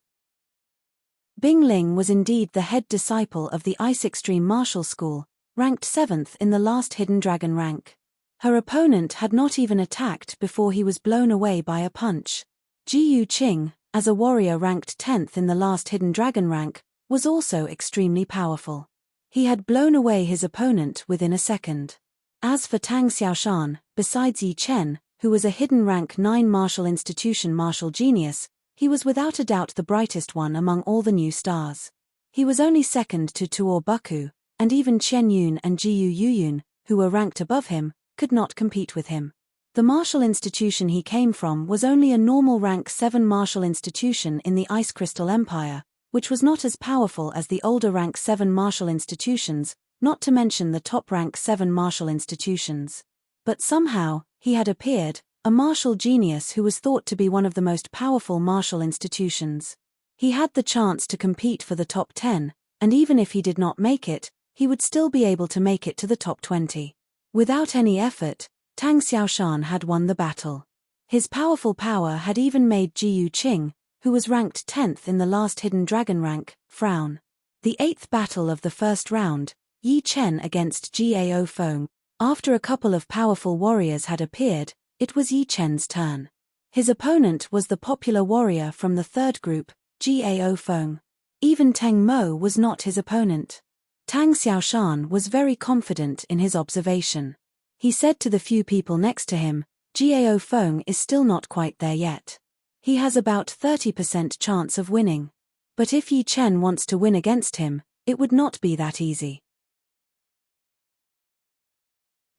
Bing Ling was indeed the head disciple of the Ice Extreme Martial School, ranked 7th in the last Hidden Dragon rank. Her opponent had not even attacked before he was blown away by a punch. Ji Yuqing, as a warrior ranked 10th in the last Hidden Dragon rank, was also extremely powerful. He had blown away his opponent within a second. As for Tang Xiaoshan, besides Yi Chen, who was a hidden rank 9 martial institution martial genius, he was without a doubt the brightest one among all the new stars. He was only second to Tuor Buku, and even Chen Yun and Jiu Yuyun, who were ranked above him, could not compete with him. The martial institution he came from was only a normal rank 7 martial institution in the Ice Crystal Empire, which was not as powerful as the older rank 7 martial institutions, not to mention the top rank 7 martial institutions. But somehow, he had appeared, a martial genius who was thought to be one of the most powerful martial institutions. He had the chance to compete for the top 10, and even if he did not make it, he would still be able to make it to the top 20. Without any effort, Tang Xiaoshan had won the battle. His powerful power had even made Ji Yuqing, who was ranked 10th in the last hidden dragon rank, frown. The 8th battle of the first round, Yi Chen against Gao Feng. After a couple of powerful warriors had appeared, it was Yi Chen's turn. His opponent was the popular warrior from the third group, Gao Feng. Even Teng Mo was not his opponent. Tang Xiaoshan was very confident in his observation. He said to the few people next to him, Gao Feng is still not quite there yet. He has about 30% chance of winning. But if Yi Chen wants to win against him, it would not be that easy.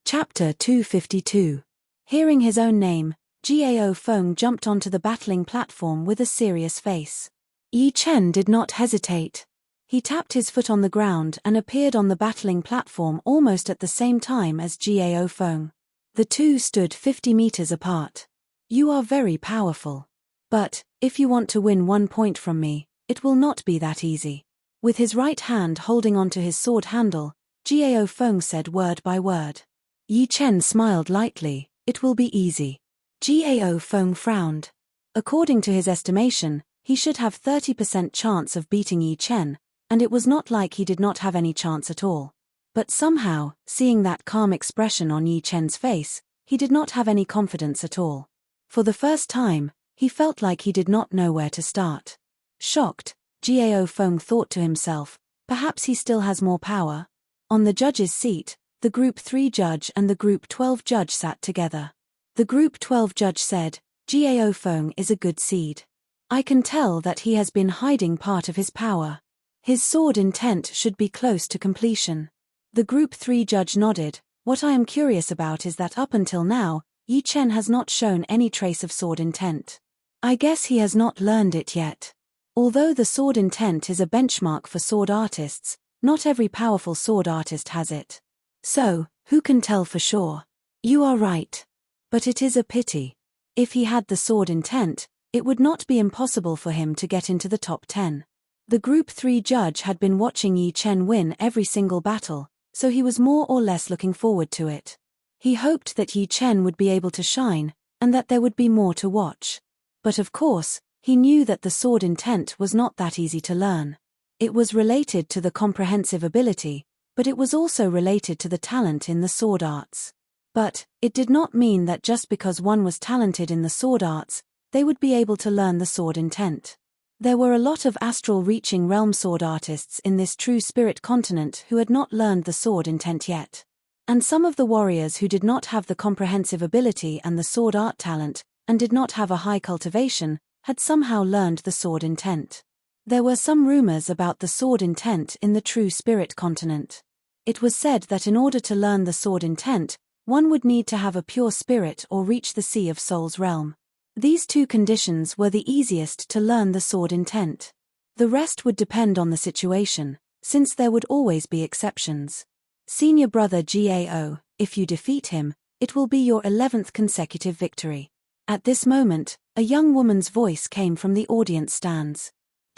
Chapter 252. Hearing his own name, Gao Feng jumped onto the battling platform with a serious face. Yi Chen did not hesitate. He tapped his foot on the ground and appeared on the battling platform almost at the same time as Gao Feng. The two stood 50 meters apart. You are very powerful. But, if you want to win 1 point from me, it will not be that easy. With his right hand holding onto his sword handle, Gao Feng said word by word. Yi Chen smiled lightly. It will be easy. Gao Feng frowned. According to his estimation, he should have 30% chance of beating Yi Chen, and it was not like he did not have any chance at all. But somehow, seeing that calm expression on Yi Chen's face, he did not have any confidence at all. For the first time, he felt like he did not know where to start. Shocked, Gao Feng thought to himself, perhaps he still has more power. On the judge's seat, the Group 3 judge and the Group 12 judge sat together. The Group 12 judge said, Gao Feng is a good seed. I can tell that he has been hiding part of his power. His sword intent should be close to completion. The Group 3 judge nodded. What I am curious about is that up until now, Yi Chen has not shown any trace of sword intent. I guess he has not learned it yet. Although the sword intent is a benchmark for sword artists, not every powerful sword artist has it. So, who can tell for sure? You are right. But it is a pity. If he had the sword intent, it would not be impossible for him to get into the top 10. The Group 3 judge had been watching Yi Chen win every single battle, so he was more or less looking forward to it. He hoped that Yi Chen would be able to shine, and that there would be more to watch. But of course, he knew that the sword intent was not that easy to learn. It was related to the comprehensive ability, but it was also related to the talent in the sword arts. But, it did not mean that just because one was talented in the sword arts, they would be able to learn the sword intent. There were a lot of astral-reaching realm sword artists in this true spirit continent who had not learned the sword intent yet. And some of the warriors who did not have the comprehensive ability and the sword art talent, and did not have a high cultivation, had somehow learned the sword intent. There were some rumors about the sword intent in the true spirit continent. It was said that in order to learn the sword intent, one would need to have a pure spirit or reach the Sea of Souls realm. These two conditions were the easiest to learn the sword intent. The rest would depend on the situation, since there would always be exceptions. Senior brother Gao, if you defeat him, it will be your 11th consecutive victory. At this moment, a young woman's voice came from the audience stands.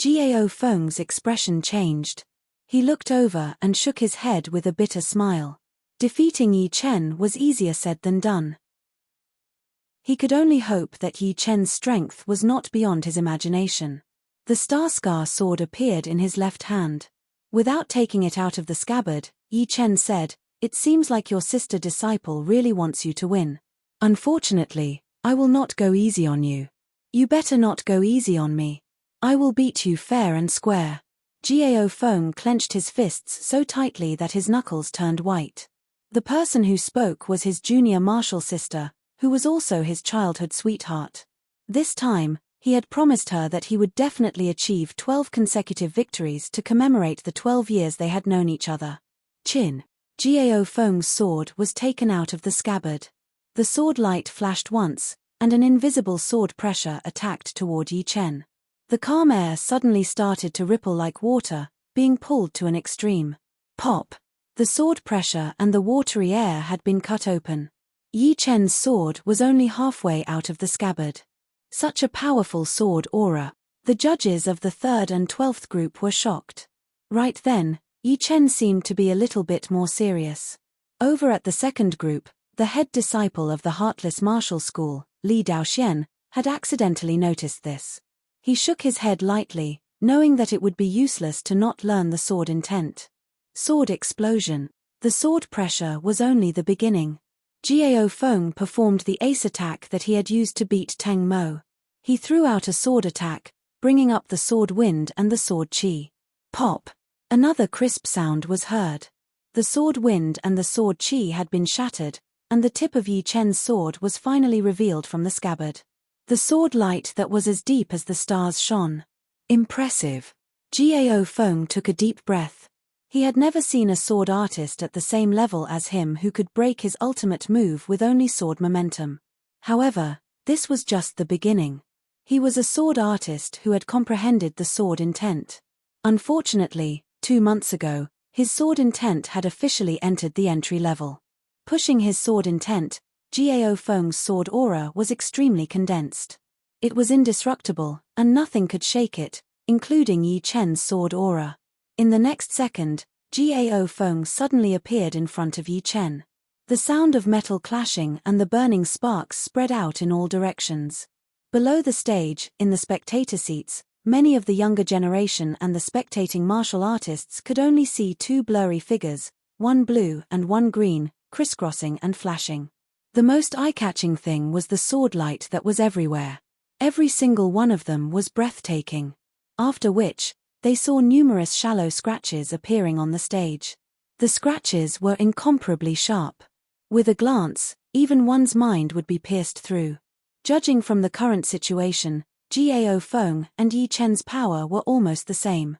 Gao Feng's expression changed. He looked over and shook his head with a bitter smile. Defeating Yi Chen was easier said than done. He could only hope that Yi Chen's strength was not beyond his imagination. The Starscar sword appeared in his left hand. Without taking it out of the scabbard, Yi Chen said, "It seems like your sister disciple really wants you to win. Unfortunately, I will not go easy on you. You better not go easy on me. I will beat you fair and square." Gao Feng clenched his fists so tightly that his knuckles turned white. The person who spoke was his junior martial sister, who was also his childhood sweetheart. This time, he had promised her that he would definitely achieve 12 consecutive victories to commemorate the 12 years they had known each other. Chin. Gao Feng's sword was taken out of the scabbard. The sword light flashed once, and an invisible sword pressure attacked toward Yi Chen. The calm air suddenly started to ripple like water, being pulled to an extreme. Pop! The sword pressure and the watery air had been cut open. Yi Chen's sword was only halfway out of the scabbard. Such a powerful sword aura. The judges of the 3rd and 12th group were shocked. Right then, Yi Chen seemed to be a little bit more serious. Over at the 2nd group, the head disciple of the Heartless Martial School, Li Daoxian, had accidentally noticed this. He shook his head lightly, knowing that it would be useless to not learn the sword intent. Sword explosion. The sword pressure was only the beginning. Gao Feng performed the ace attack that he had used to beat Teng Mo. He threw out a sword attack, bringing up the sword wind and the sword qi. Pop! Another crisp sound was heard. The sword wind and the sword qi had been shattered, and the tip of Yi Chen's sword was finally revealed from the scabbard. The sword light that was as deep as the stars shone. Impressive. Gao Feng took a deep breath. He had never seen a sword artist at the same level as him who could break his ultimate move with only sword momentum. However, this was just the beginning. He was a sword artist who had comprehended the sword intent. Unfortunately, 2 months ago, his sword intent had officially entered the entry level. Pushing his sword intent, Gao Feng's sword aura was extremely condensed. It was indestructible, and nothing could shake it, including Yi Chen's sword aura. In the next second, Gao Feng suddenly appeared in front of Yi Chen. The sound of metal clashing and the burning sparks spread out in all directions. Below the stage, in the spectator seats, many of the younger generation and the spectating martial artists could only see 2 blurry figures, one blue and one green, crisscrossing and flashing. The most eye-catching thing was the sword light that was everywhere. Every single one of them was breathtaking. After which, they saw numerous shallow scratches appearing on the stage. The scratches were incomparably sharp. With a glance, even one's mind would be pierced through. Judging from the current situation, Gao Feng and Yi Chen's power were almost the same.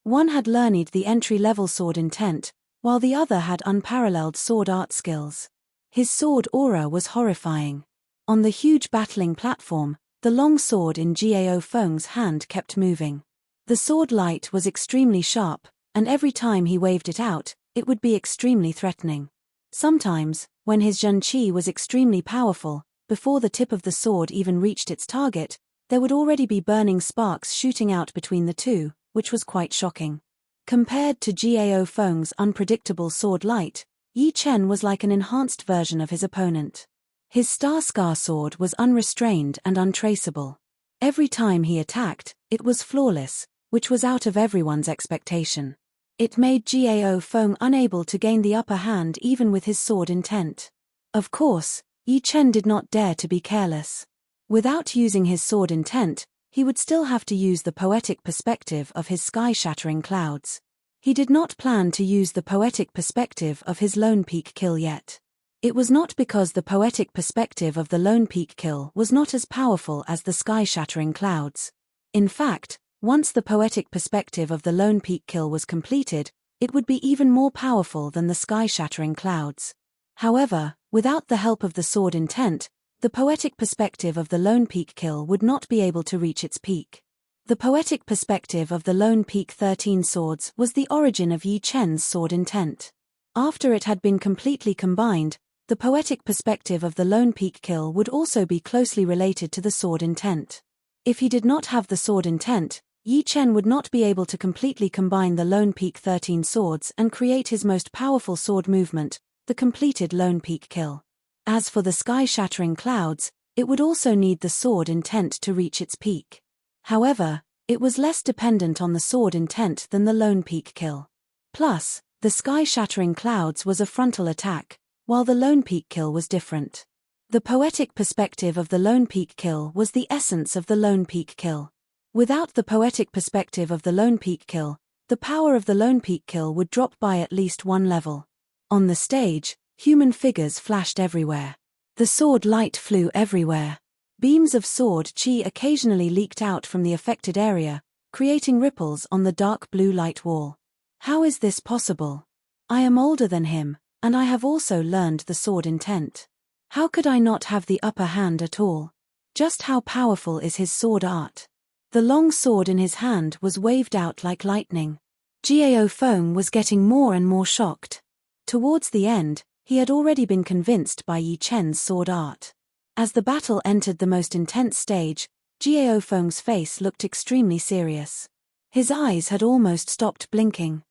One had learned the entry-level sword intent, while the other had unparalleled sword art skills. His sword aura was horrifying. On the huge battling platform, the long sword in Gao Feng's hand kept moving. The sword light was extremely sharp, and every time he waved it out, it would be extremely threatening. Sometimes, when his Zhen Qi was extremely powerful, before the tip of the sword even reached its target, there would already be burning sparks shooting out between the two, which was quite shocking. Compared to Gao Feng's unpredictable sword light, Yi Chen was like an enhanced version of his opponent. His Star Scar sword was unrestrained and untraceable. Every time he attacked, it was flawless, which was out of everyone's expectation. It made Gao Feng unable to gain the upper hand even with his sword intent. Of course, Yi Chen did not dare to be careless. Without using his sword intent, he would still have to use the poetic perspective of his sky-shattering clouds. He did not plan to use the poetic perspective of his Lone Peak kill yet. It was not because the poetic perspective of the Lone Peak kill was not as powerful as the sky-shattering clouds. In fact, once the poetic perspective of the Lone Peak kill was completed, it would be even more powerful than the sky-shattering clouds. However, without the help of the sword intent, the poetic perspective of the Lone Peak kill would not be able to reach its peak. The poetic perspective of the Lone Peak 13 swords was the origin of Yi Chen's sword intent. After it had been completely combined, the poetic perspective of the Lone Peak kill would also be closely related to the sword intent. If he did not have the sword intent, Yi Chen would not be able to completely combine the Lone Peak 13 swords and create his most powerful sword movement, the completed Lone Peak kill. As for the sky-shattering clouds, it would also need the sword intent to reach its peak. However, it was less dependent on the sword intent than the Lone Peak kill. Plus, the sky-shattering clouds was a frontal attack, while the Lone Peak kill was different. The poetic perspective of the Lone Peak kill was the essence of the Lone Peak kill. Without the poetic perspective of the Lone Peak kill, the power of the Lone Peak kill would drop by at least one level. On the stage, human figures flashed everywhere. The sword light flew everywhere. Beams of sword qi occasionally leaked out from the affected area, creating ripples on the dark blue light wall. How is this possible? I am older than him, and I have also learned the sword intent. How could I not have the upper hand at all? Just how powerful is his sword art? The long sword in his hand was waved out like lightning. Gao Feng was getting more and more shocked. Towards the end, he had already been convinced by Yi Chen's sword art. As the battle entered the most intense stage, Gao Feng's face looked extremely serious. His eyes had almost stopped blinking.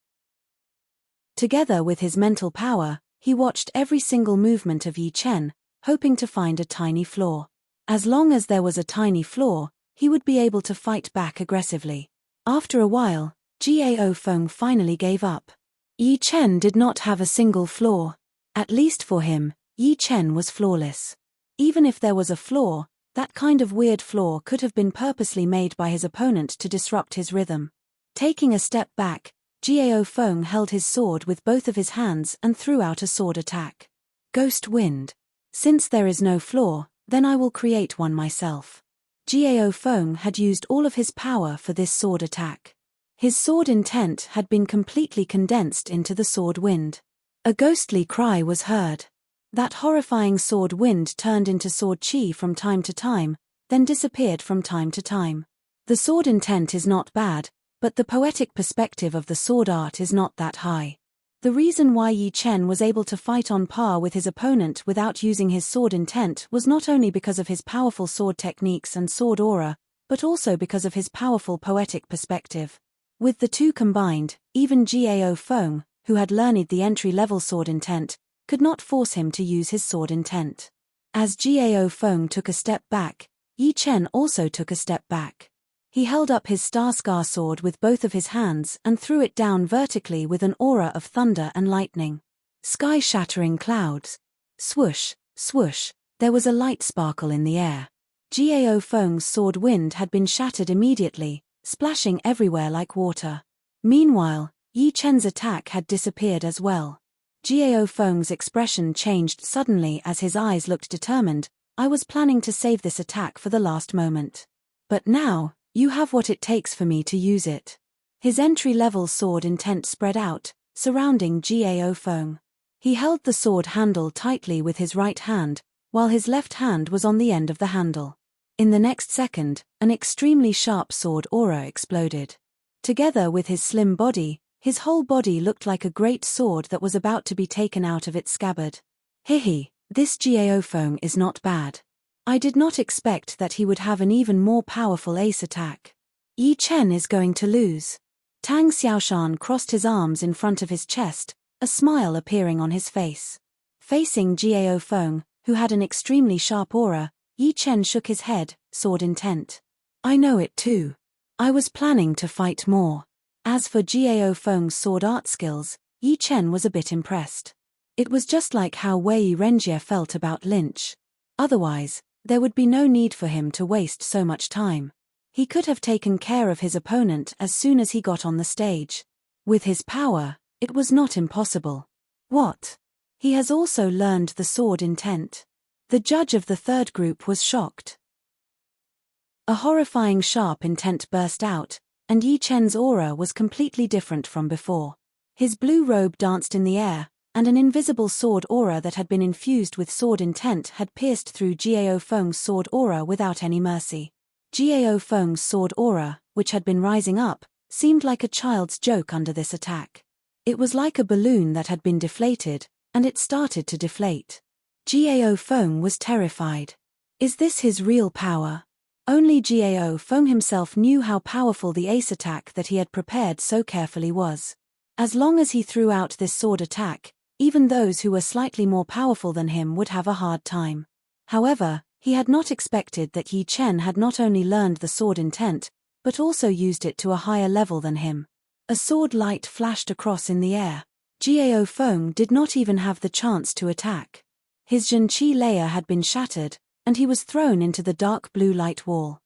Together with his mental power, he watched every single movement of Yi Chen, hoping to find a tiny flaw. As long as there was a tiny flaw, he would be able to fight back aggressively. After a while, Gao Feng finally gave up. Yi Chen did not have a single flaw. At least for him, Yi Chen was flawless. Even if there was a flaw, that kind of weird flaw could have been purposely made by his opponent to disrupt his rhythm. Taking a step back, Gao Feng held his sword with both of his hands and threw out a sword attack. Ghost Wind. Since there is no flaw, then I will create one myself. Gao Feng had used all of his power for this sword attack. His sword intent had been completely condensed into the sword wind. A ghostly cry was heard. That horrifying sword wind turned into sword chi from time to time, then disappeared from time to time. The sword intent is not bad, but the poetic perspective of the sword art is not that high. The reason why Yi Chen was able to fight on par with his opponent without using his sword intent was not only because of his powerful sword techniques and sword aura, but also because of his powerful poetic perspective. With the two combined, even Gao Feng, who had learned the entry-level sword intent, could not force him to use his sword intent. As Gao Feng took a step back, Yi Chen also took a step back. He held up his Star sword with both of his hands and threw it down vertically with an aura of thunder and lightning. Sky-shattering clouds. Swoosh, swoosh, there was a light sparkle in the air. Gao Feng's sword wind had been shattered immediately, splashing everywhere like water. Meanwhile, Yi Chen's attack had disappeared as well. Gao Feng's expression changed suddenly as his eyes looked determined. I was planning to save this attack for the last moment. But now, you have what it takes for me to use it. His entry-level sword intent spread out, surrounding Gao Feng. He held the sword handle tightly with his right hand, while his left hand was on the end of the handle. In the next second, an extremely sharp sword aura exploded. Together with his slim body, his whole body looked like a great sword that was about to be taken out of its scabbard. Hihi, this Gao Feng is not bad. I did not expect that he would have an even more powerful ace attack. Yi Chen is going to lose. Tang Xiaoshan crossed his arms in front of his chest, a smile appearing on his face. Facing Gao Feng, who had an extremely sharp aura, Yi Chen shook his head, sword intent. I know it too. I was planning to fight more. As for Gao Feng's sword art skills, Yi Chen was a bit impressed. It was just like how Wei Renjie felt about Lynch. Otherwise, there would be no need for him to waste so much time. He could have taken care of his opponent as soon as he got on the stage. With his power, it was not impossible. What? He has also learned the sword intent. The judge of the third group was shocked. A horrifying sharp intent burst out, and Yi Chen's aura was completely different from before. His blue robe danced in the air, and an invisible sword aura that had been infused with sword intent had pierced through Gao Feng's sword aura without any mercy. Gao Feng's sword aura, which had been rising up, seemed like a child's joke under this attack. It was like a balloon that had been deflated, and it started to deflate. Gao Feng was terrified. Is this his real power? Only Gao Feng himself knew how powerful the ace attack that he had prepared so carefully was. As long as he threw out this sword attack, even those who were slightly more powerful than him would have a hard time. However, he had not expected that Yi Chen had not only learned the sword intent, but also used it to a higher level than him. A sword light flashed across in the air. Gao Feng did not even have the chance to attack. His Zhenqi layer had been shattered, and he was thrown into the dark blue light wall.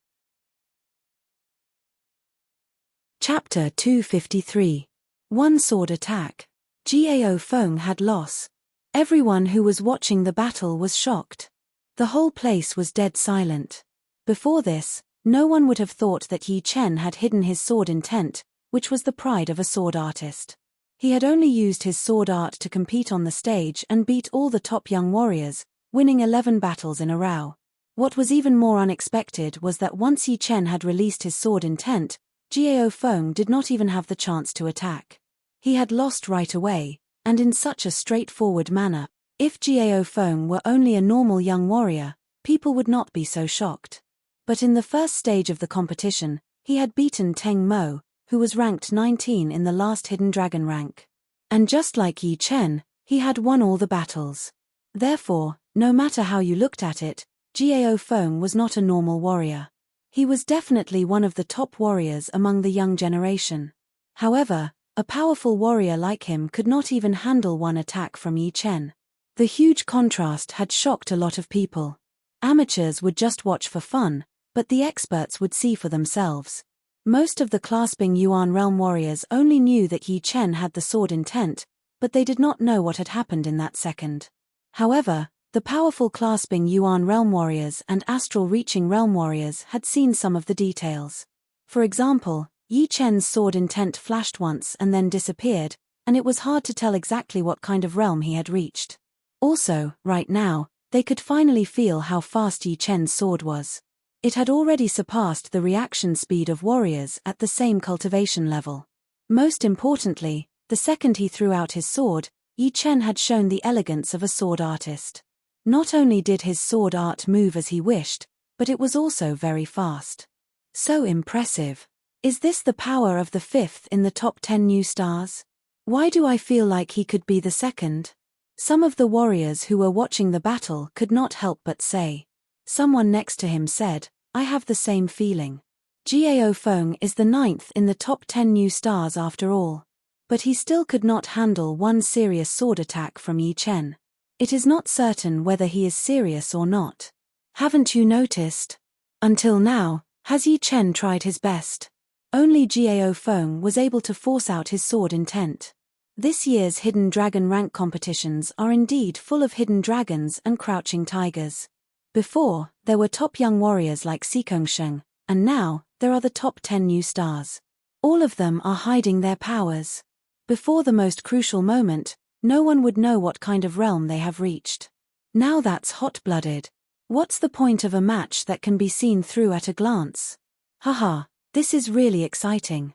Chapter 253. One sword attack. Gao Feng had lost. Everyone who was watching the battle was shocked. The whole place was dead silent. Before this, no one would have thought that Yi Chen had hidden his sword intent, which was the pride of a sword artist. He had only used his sword art to compete on the stage and beat all the top young warriors, winning 11 battles in a row. What was even more unexpected was that once Yi Chen had released his sword intent, Gao Feng did not even have the chance to attack. He had lost right away, and in such a straightforward manner. If Gao Feng were only a normal young warrior, people would not be so shocked. But in the first stage of the competition, he had beaten Teng Mo, who was ranked 19 in the last Hidden Dragon rank. And just like Yi Chen, he had won all the battles. Therefore, no matter how you looked at it, Gao Feng was not a normal warrior. He was definitely one of the top warriors among the young generation. However, a powerful warrior like him could not even handle one attack from Yi Chen. The huge contrast had shocked a lot of people. Amateurs would just watch for fun, but the experts would see for themselves. Most of the clasping Yuan realm warriors only knew that Yi Chen had the sword intent, but they did not know what had happened in that second. However, the powerful clasping Yuan realm warriors and astral reaching realm warriors had seen some of the details. For example, Yi Chen's sword intent flashed once and then disappeared, and it was hard to tell exactly what kind of realm he had reached. Also, right now, they could finally feel how fast Yi Chen's sword was. It had already surpassed the reaction speed of warriors at the same cultivation level. Most importantly, the second he threw out his sword, Yi Chen had shown the elegance of a sword artist. Not only did his sword art move as he wished, but it was also very fast. So impressive. Is this the power of the fifth in the top 10 new stars? Why do I feel like he could be the second? Some of the warriors who were watching the battle could not help but say. Someone next to him said, I have the same feeling. Gao Feng is the ninth in the top 10 new stars after all. But he still could not handle one serious sword attack from Yi Chen. It is not certain whether he is serious or not. Haven't you noticed? Until now, has Yi Chen tried his best? Only Gao Feng was able to force out his sword intent. This year's Hidden Dragon rank competitions are indeed full of hidden dragons and crouching tigers. Before, there were top young warriors like Sheng, and now, there are the top 10 new stars. All of them are hiding their powers. Before the most crucial moment, no one would know what kind of realm they have reached. Now that's hot-blooded. What's the point of a match that can be seen through at a glance? Haha, this is really exciting.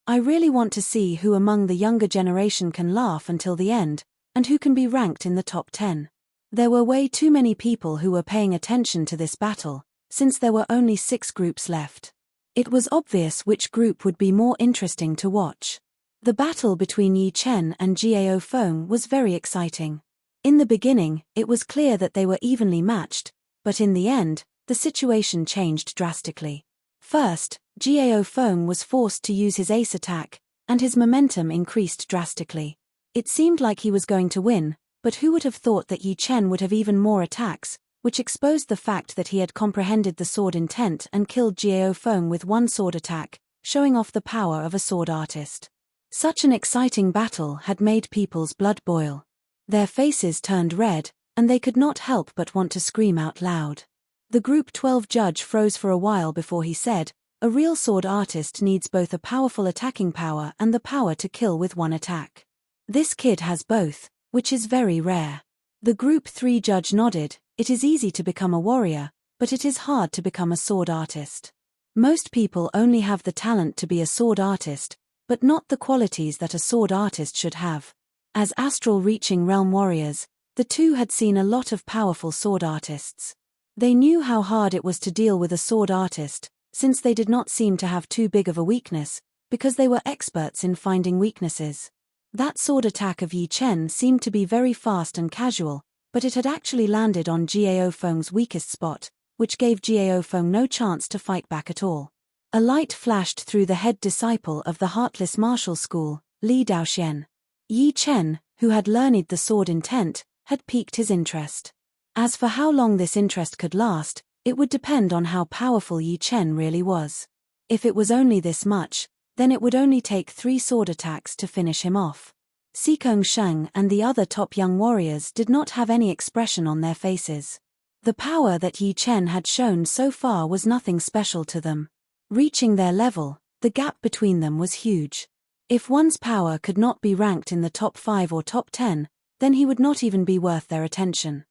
I really want to see who among the younger generation can laugh until the end, and who can be ranked in the top 10. There were way too many people who were paying attention to this battle, since there were only 6 groups left. It was obvious which group would be more interesting to watch. The battle between Yi Chen and Gao Feng was very exciting. In the beginning, it was clear that they were evenly matched, but in the end, the situation changed drastically. First, Gao Feng was forced to use his ace attack, and his momentum increased drastically. It seemed like he was going to win, but who would have thought that Yi Chen would have even more attacks, which exposed the fact that he had comprehended the sword intent and killed Gao Feng with one sword attack, showing off the power of a sword artist. Such an exciting battle had made people's blood boil. Their faces turned red, and they could not help but want to scream out loud. The Group 12 judge froze for a while before he said, a real sword artist needs both a powerful attacking power and the power to kill with one attack. This kid has both, which is very rare. The Group 3 judge nodded, it is easy to become a warrior, but it is hard to become a sword artist. Most people only have the talent to be a sword artist, but not the qualities that a sword artist should have. As astral reaching realm warriors, the two had seen a lot of powerful sword artists. They knew how hard it was to deal with a sword artist, since they did not seem to have too big of a weakness, because they were experts in finding weaknesses. That sword attack of Yi Chen seemed to be very fast and casual, but it had actually landed on Gao Feng's weakest spot, which gave Gao Feng no chance to fight back at all. A light flashed through the head disciple of the Heartless Martial School, Li Daoxian. Yi Chen, who had learned the sword intent, had piqued his interest. As for how long this interest could last, it would depend on how powerful Yi Chen really was. If it was only this much, then it would only take 3 sword attacks to finish him off. Sheng and the other top young warriors did not have any expression on their faces. The power that Yi Chen had shown so far was nothing special to them. Reaching their level, the gap between them was huge. If one's power could not be ranked in the top 5 or top 10, then he would not even be worth their attention.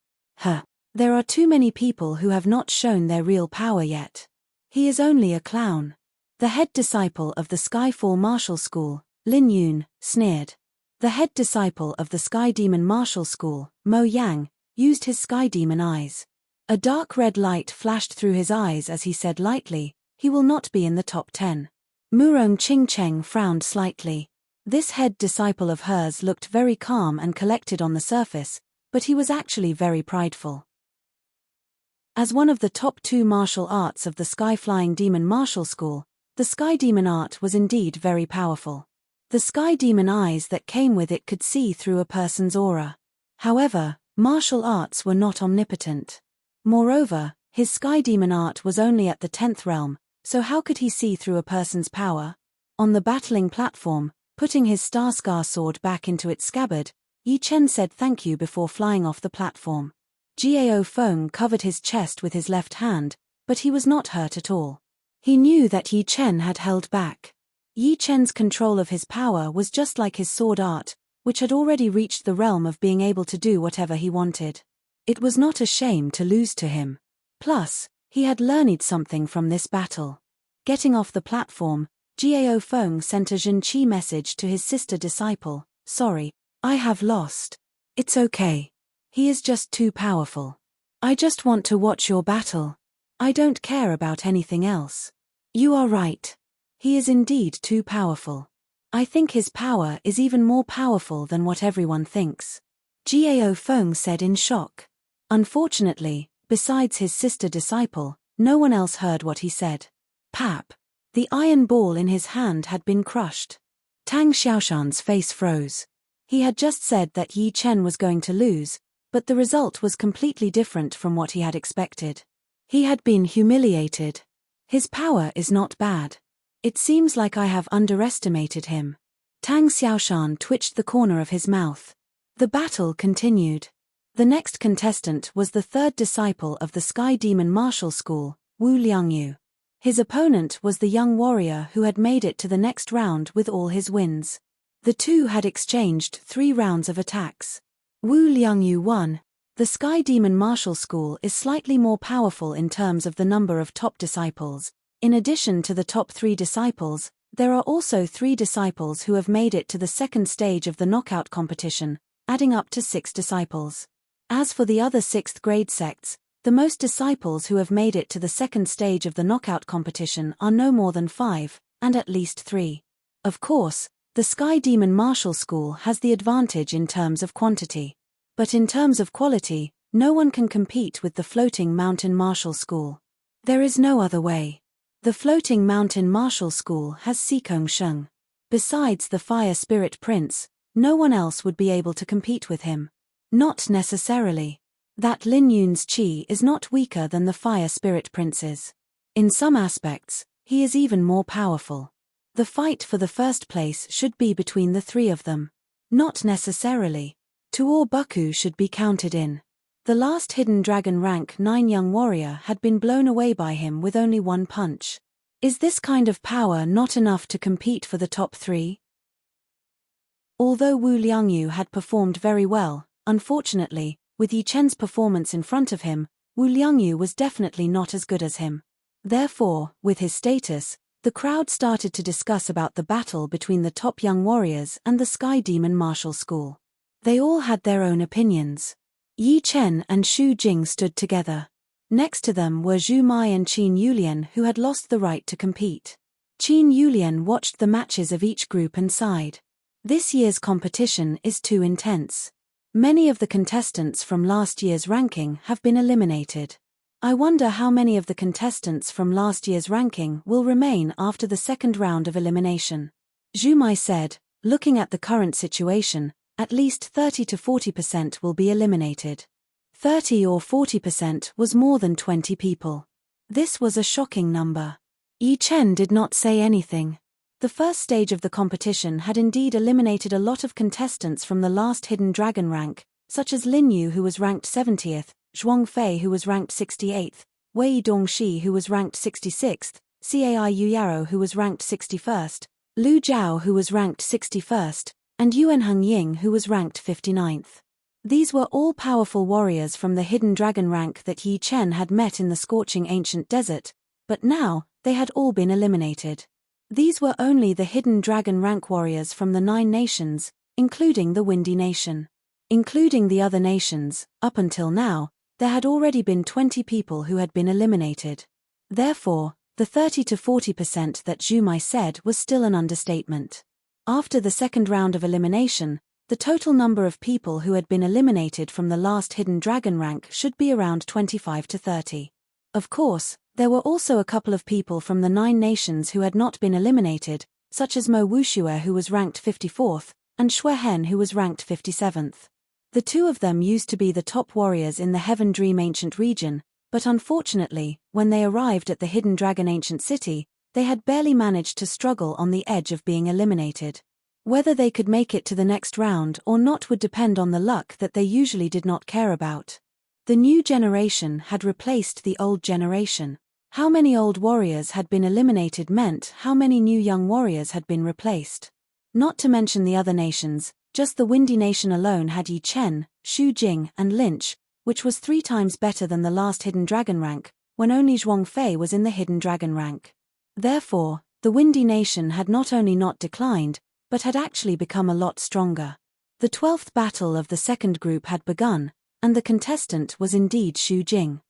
There are too many people who have not shown their real power yet. He is only a clown. The head disciple of the Skyfall Martial School, Lin Yun, sneered. The head disciple of the Sky Demon Martial School, Mo Yang, used his Sky Demon eyes. A dark red light flashed through his eyes as he said lightly, he will not be in the top 10. Murong Qingcheng frowned slightly. This head disciple of hers looked very calm and collected on the surface, but he was actually very prideful. As one of the top 2 martial arts of the Sky-Flying Demon Martial School, the Sky Demon art was indeed very powerful. The Sky Demon eyes that came with it could see through a person's aura. However, martial arts were not omnipotent. Moreover, his Sky Demon art was only at the 10th realm, so how could he see through a person's power? On the battling platform, putting his Starscar sword back into its scabbard, Yi Chen said thank you before flying off the platform. Gao Feng covered his chest with his left hand, but he was not hurt at all. He knew that Yi Chen had held back. Yi Chen's control of his power was just like his sword art, which had already reached the realm of being able to do whatever he wanted. It was not a shame to lose to him. Plus, he had learned something from this battle. Getting off the platform, Gao Feng sent a Zhenqi message to his sister disciple, "Sorry, I have lost. It's okay. He is just too powerful. I just want to watch your battle. I don't care about anything else." "You are right. He is indeed too powerful. I think his power is even more powerful than what everyone thinks," Gao Feng said in shock. Unfortunately, besides his sister disciple, no one else heard what he said. Pap! The iron ball in his hand had been crushed. Tang Xiaoshan's face froze. He had just said that Yi Chen was going to lose, but the result was completely different from what he had expected. He had been humiliated. His power is not bad. It seems like I have underestimated him. Tang Xiaoshan twitched the corner of his mouth. The battle continued. The next contestant was the 3rd disciple of the Sky Demon Martial School, Wu Liangyu. His opponent was the young warrior who had made it to the next round with all his wins. The two had exchanged 3 rounds of attacks. Wu Liangyu won. The Sky Demon Martial School is slightly more powerful in terms of the number of top disciples. In addition to the top 3 disciples, there are also 3 disciples who have made it to the 2nd stage of the knockout competition, adding up to 6 disciples. As for the other 6th grade sects, the most disciples who have made it to the 2nd stage of the knockout competition are no more than 5, and at least 3. Of course, the Sky Demon Martial School has the advantage in terms of quantity. But in terms of quality, no one can compete with the Floating Mountain Martial School. There is no other way. The Floating Mountain Martial School has Sikong Sheng. Besides the Fire Spirit Prince, no one else would be able to compete with him. Not necessarily. That Lin Yun's chi is not weaker than the Fire Spirit Prince's. In some aspects, he is even more powerful. The fight for the first place should be between the 3 of them. Not necessarily. Tuor Buku should be counted in. The last Hidden Dragon rank 9 young warrior had been blown away by him with only 1 punch. Is this kind of power not enough to compete for the top 3? Although Wu Liangyu had performed very well, unfortunately, with Yi Chen's performance in front of him, Wu Liangyu was definitely not as good as him. Therefore, with his status, the crowd started to discuss about the battle between the top young warriors and the Sky Demon Martial School. They all had their own opinions. Yi Chen and Xu Jing stood together. Next to them were Zhu Mai and Qin Yulian, who had lost the right to compete. Qin Yulian watched the matches of each group and sighed. This year's competition is too intense. Many of the contestants from last year's ranking have been eliminated. I wonder how many of the contestants from last year's ranking will remain after the 2nd round of elimination. Zhu Mai said, looking at the current situation, at least 30 to 40% will be eliminated. 30 or 40% was more than 20 people. This was a shocking number. Yi Chen did not say anything. The first stage of the competition had indeed eliminated a lot of contestants from the last Hidden Dragon rank, such as Lin Yu who was ranked 70th, Zhuang Fei who was ranked 68th, Wei Dongxi who was ranked 66th, Cai Yuyaro who was ranked 61st, Lu Zhao who was ranked 61st, and Yuanheng Ying who was ranked 59th. These were all powerful warriors from the Hidden Dragon rank that Yi Chen had met in the scorching ancient desert, but now, they had all been eliminated. These were only the Hidden Dragon rank warriors from the 9 nations, including the Windy Nation. Including the other nations, up until now, there had already been 20 people who had been eliminated. Therefore, the 30 to 40% that Zhu Mai said was still an understatement. After the 2nd round of elimination, The total number of people who had been eliminated from the last hidden dragon rank should be around 25 to 30. Of course, there were also a couple of people from the 9 nations who had not been eliminated, such as Mo Wuxue, who was ranked 54th, and Xue Hen, who was ranked 57th. The two of them used to be the top warriors in the Heaven Dream Ancient region, but unfortunately, when they arrived at the Hidden Dragon Ancient City, they had barely managed to struggle on the edge of being eliminated. Whether they could make it to the next round or not would depend on the luck that they usually did not care about. The new generation had replaced the old generation. How many old warriors had been eliminated meant how many new young warriors had been replaced. Not to mention the other nations, just the Windy Nation alone had Yi Chen, Xu Jing, and Lynch, which was 3 times better than the last Hidden Dragon rank, when only Zhuang Fei was in the Hidden Dragon rank. Therefore, the Windy Nation had not only not declined, but had actually become a lot stronger. The 12th battle of the second group had begun, and the contestant was indeed Xu Jing.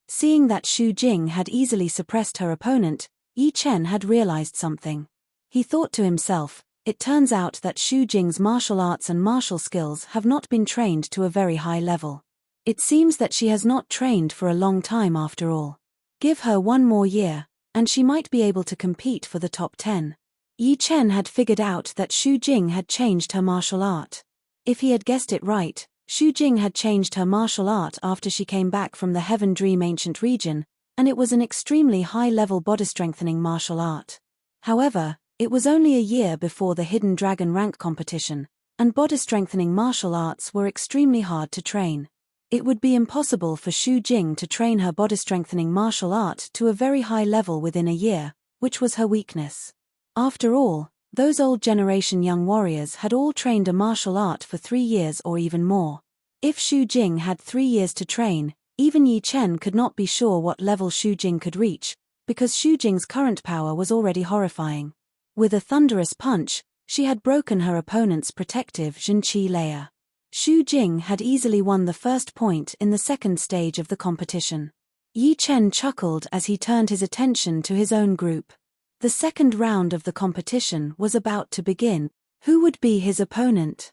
Seeing that Xu Jing had easily suppressed her opponent, Yi Chen had realized something. He thought to himself, it turns out that Xu Jing's martial arts and martial skills have not been trained to a very high level. It seems that she has not trained for a long time after all. Give her 1 more year, and she might be able to compete for the top 10. Yi Chen had figured out that Xu Jing had changed her martial art. If he had guessed it right, Xu Jing had changed her martial art after she came back from the Heaven Dream Ancient region, and it was an extremely high-level body-strengthening martial art. However, it was only a year before the Hidden Dragon rank competition, and body-strengthening martial arts were extremely hard to train. It would be impossible for Xu Jing to train her body-strengthening martial art to a very high level within a year, which was her weakness. After all, those old generation young warriors had all trained a martial art for 3 years or even more. If Xu Jing had 3 years to train, even Yi Chen could not be sure what level Xu Jing could reach, because Xu Jing's current power was already horrifying. With a thunderous punch, she had broken her opponent's protective Zhenqi layer. Xu Jing had easily won the first point in the second stage of the competition. Yi Chen chuckled as he turned his attention to his own group. The second round of the competition was about to begin. Who would be his opponent?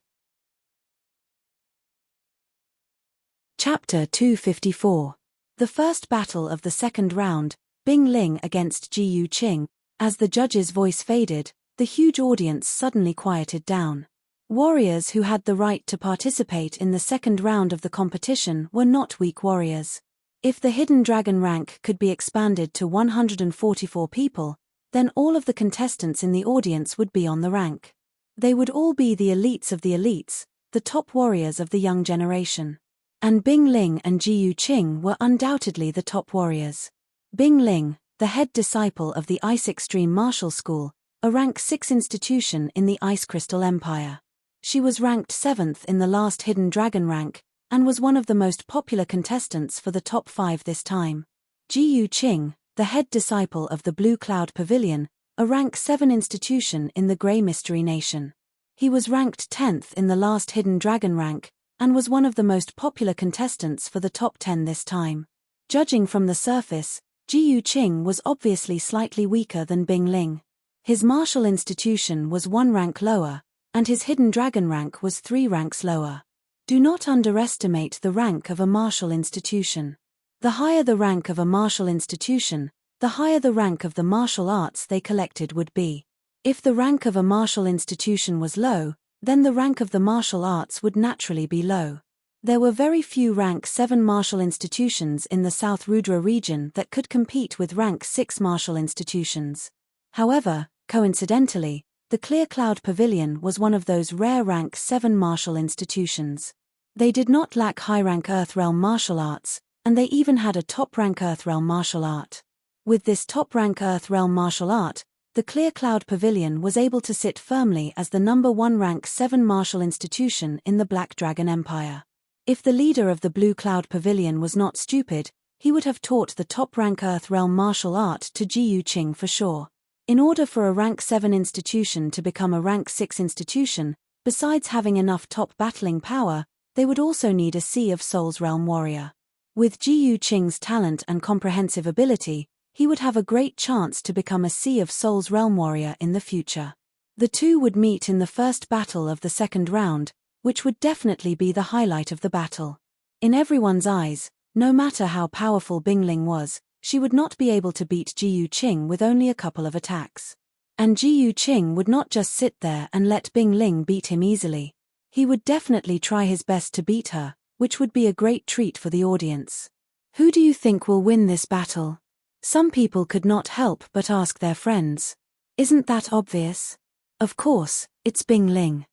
Chapter 254. The first battle of the second round, Bing Ling against Ji Yu Qing. As the judge's voice faded, the huge audience suddenly quieted down. Warriors who had the right to participate in the second round of the competition were not weak warriors. If the Hidden Dragon rank could be expanded to 144 people, then all of the contestants in the audience would be on the rank. They would all be the elites of the elites, the top warriors of the young generation. And Bing Ling and Ji Yu Qing were undoubtedly the top warriors. Bing Ling, the head disciple of the Ice Extreme Martial School, a rank 6 institution in the Ice Crystal Empire. She was ranked 7th in the last Hidden Dragon rank, and was one of the most popular contestants for the top 5 this time. Ji Yu Qing, the head disciple of the Blue Cloud Pavilion, a rank 7 institution in the Grey Mystery Nation. He was ranked 10th in the last Hidden Dragon rank, and was one of the most popular contestants for the top 10 this time. Judging from the surface, Ji Yu Qing was obviously slightly weaker than Bing Ling. His martial institution was 1 rank lower, and his Hidden Dragon rank was 3 ranks lower. Do not underestimate the rank of a martial institution. The higher the rank of a martial institution, the higher the rank of the martial arts they collected would be. If the rank of a martial institution was low, then the rank of the martial arts would naturally be low. There were very few rank 7 martial institutions in the South Rudra region that could compete with rank 6 martial institutions. However, coincidentally, the Clear Cloud Pavilion was one of those rare rank 7 martial institutions. They did not lack high-rank Earthrealm martial arts, and they even had a top-rank Earthrealm martial art. With this top-rank Earthrealm martial art, the Clear Cloud Pavilion was able to sit firmly as the number 1 rank 7 martial institution in the Black Dragon Empire. If the leader of the Blue Cloud Pavilion was not stupid, he would have taught the top-rank Earthrealm martial art to Ji Yu Qing for sure. In order for a rank 7 institution to become a rank 6 institution, besides having enough top battling power, they would also need a Sea of Souls Realm warrior. With Ji Yu Qing's talent and comprehensive ability, he would have a great chance to become a Sea of Souls Realm warrior in the future. The two would meet in the first battle of the second round, which would definitely be the highlight of the battle. In everyone's eyes, no matter how powerful Bingling was, she would not be able to beat Ji Yuqing with only a couple of attacks. And Ji Yuqing would not just sit there and let Bingling beat him easily. He would definitely try his best to beat her, which would be a great treat for the audience. Who do you think will win this battle? Some people could not help but ask their friends. Isn't that obvious? Of course, it's Bingling.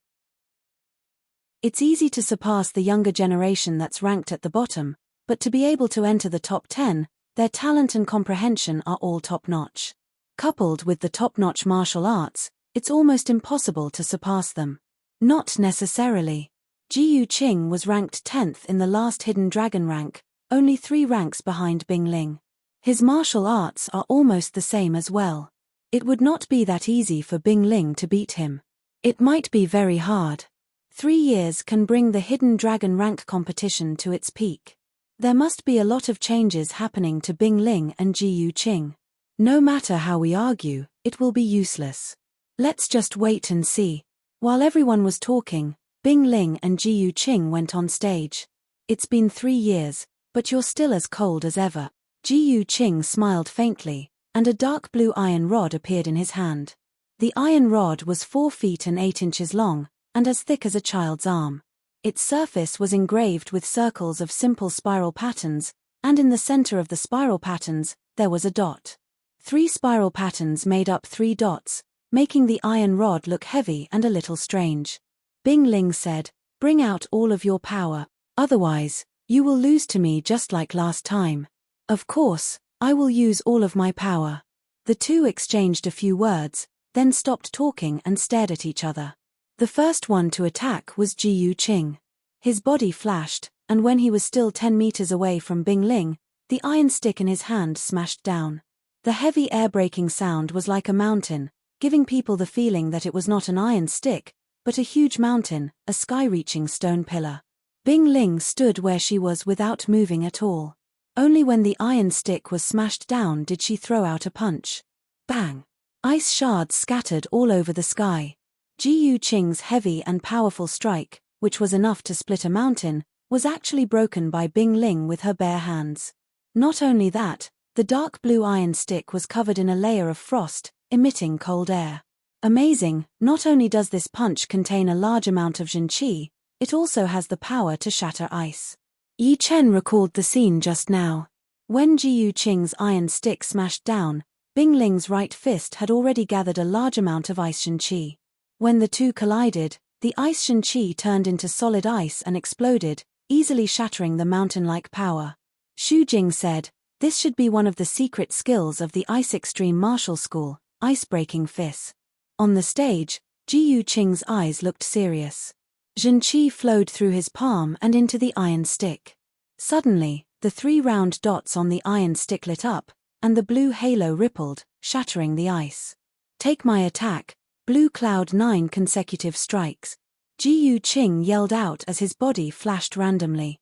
It's easy to surpass the younger generation that's ranked at the bottom, but to be able to enter the top 10, their talent and comprehension are all top-notch. Coupled with the top-notch martial arts, it's almost impossible to surpass them. Not necessarily. Ji Yuqing was ranked 10th in the last Hidden Dragon rank, only 3 ranks behind Bingling. His martial arts are almost the same as well. It would not be that easy for Bingling to beat him. It might be very hard. 3 years can bring the Hidden Dragon rank competition to its peak. There must be a lot of changes happening to Bingling and Ji Yuqing. No matter how we argue, it will be useless. Let's just wait and see. While everyone was talking, Bingling and Ji Yuqing went on stage. It's been 3 years, but you're still as cold as ever. Ji Yuqing smiled faintly, and a dark blue iron rod appeared in his hand. The iron rod was 4 feet and 8 inches long, and as thick as a child's arm. Its surface was engraved with circles of simple spiral patterns, and in the center of the spiral patterns, there was a dot. 3 spiral patterns made up 3 dots, making the iron rod look heavy and a little strange. Bingling said, "Bring out all of your power, otherwise, you will lose to me just like last time." "Of course, I will use all of my power." The two exchanged a few words, then stopped talking and stared at each other. The first one to attack was Ji Yuqing. His body flashed, and when he was still 10 meters away from Bingling, the iron stick in his hand smashed down. The heavy air-breaking sound was like a mountain, giving people the feeling that it was not an iron stick, but a huge mountain, a sky-reaching stone pillar. Bingling stood where she was without moving at all. Only when the iron stick was smashed down did she throw out a punch. Bang! Ice shards scattered all over the sky. Ji Yuqing's heavy and powerful strike, which was enough to split a mountain, was actually broken by Bingling with her bare hands. Not only that, the dark blue iron stick was covered in a layer of frost, emitting cold air. Amazing, not only does this punch contain a large amount of Jin Qi, it also has the power to shatter ice. Yi Chen recalled the scene just now. When Ji Yuqing's iron stick smashed down, Bingling's right fist had already gathered a large amount of ice Jin Qi. When the two collided, the ice Jin Qi turned into solid ice and exploded, easily shattering the mountain-like power. Xu Jing said, "This should be one of the secret skills of the Ice Extreme Martial School, ice-breaking fists." On the stage, Ji Yuqing's eyes looked serious. Jin Qi flowed through his palm and into the iron stick. Suddenly, the 3 round dots on the iron stick lit up, and the blue halo rippled, shattering the ice. "Take my attack, Blue Cloud 9 consecutive strikes." Ji Yuqing yelled out as his body flashed randomly.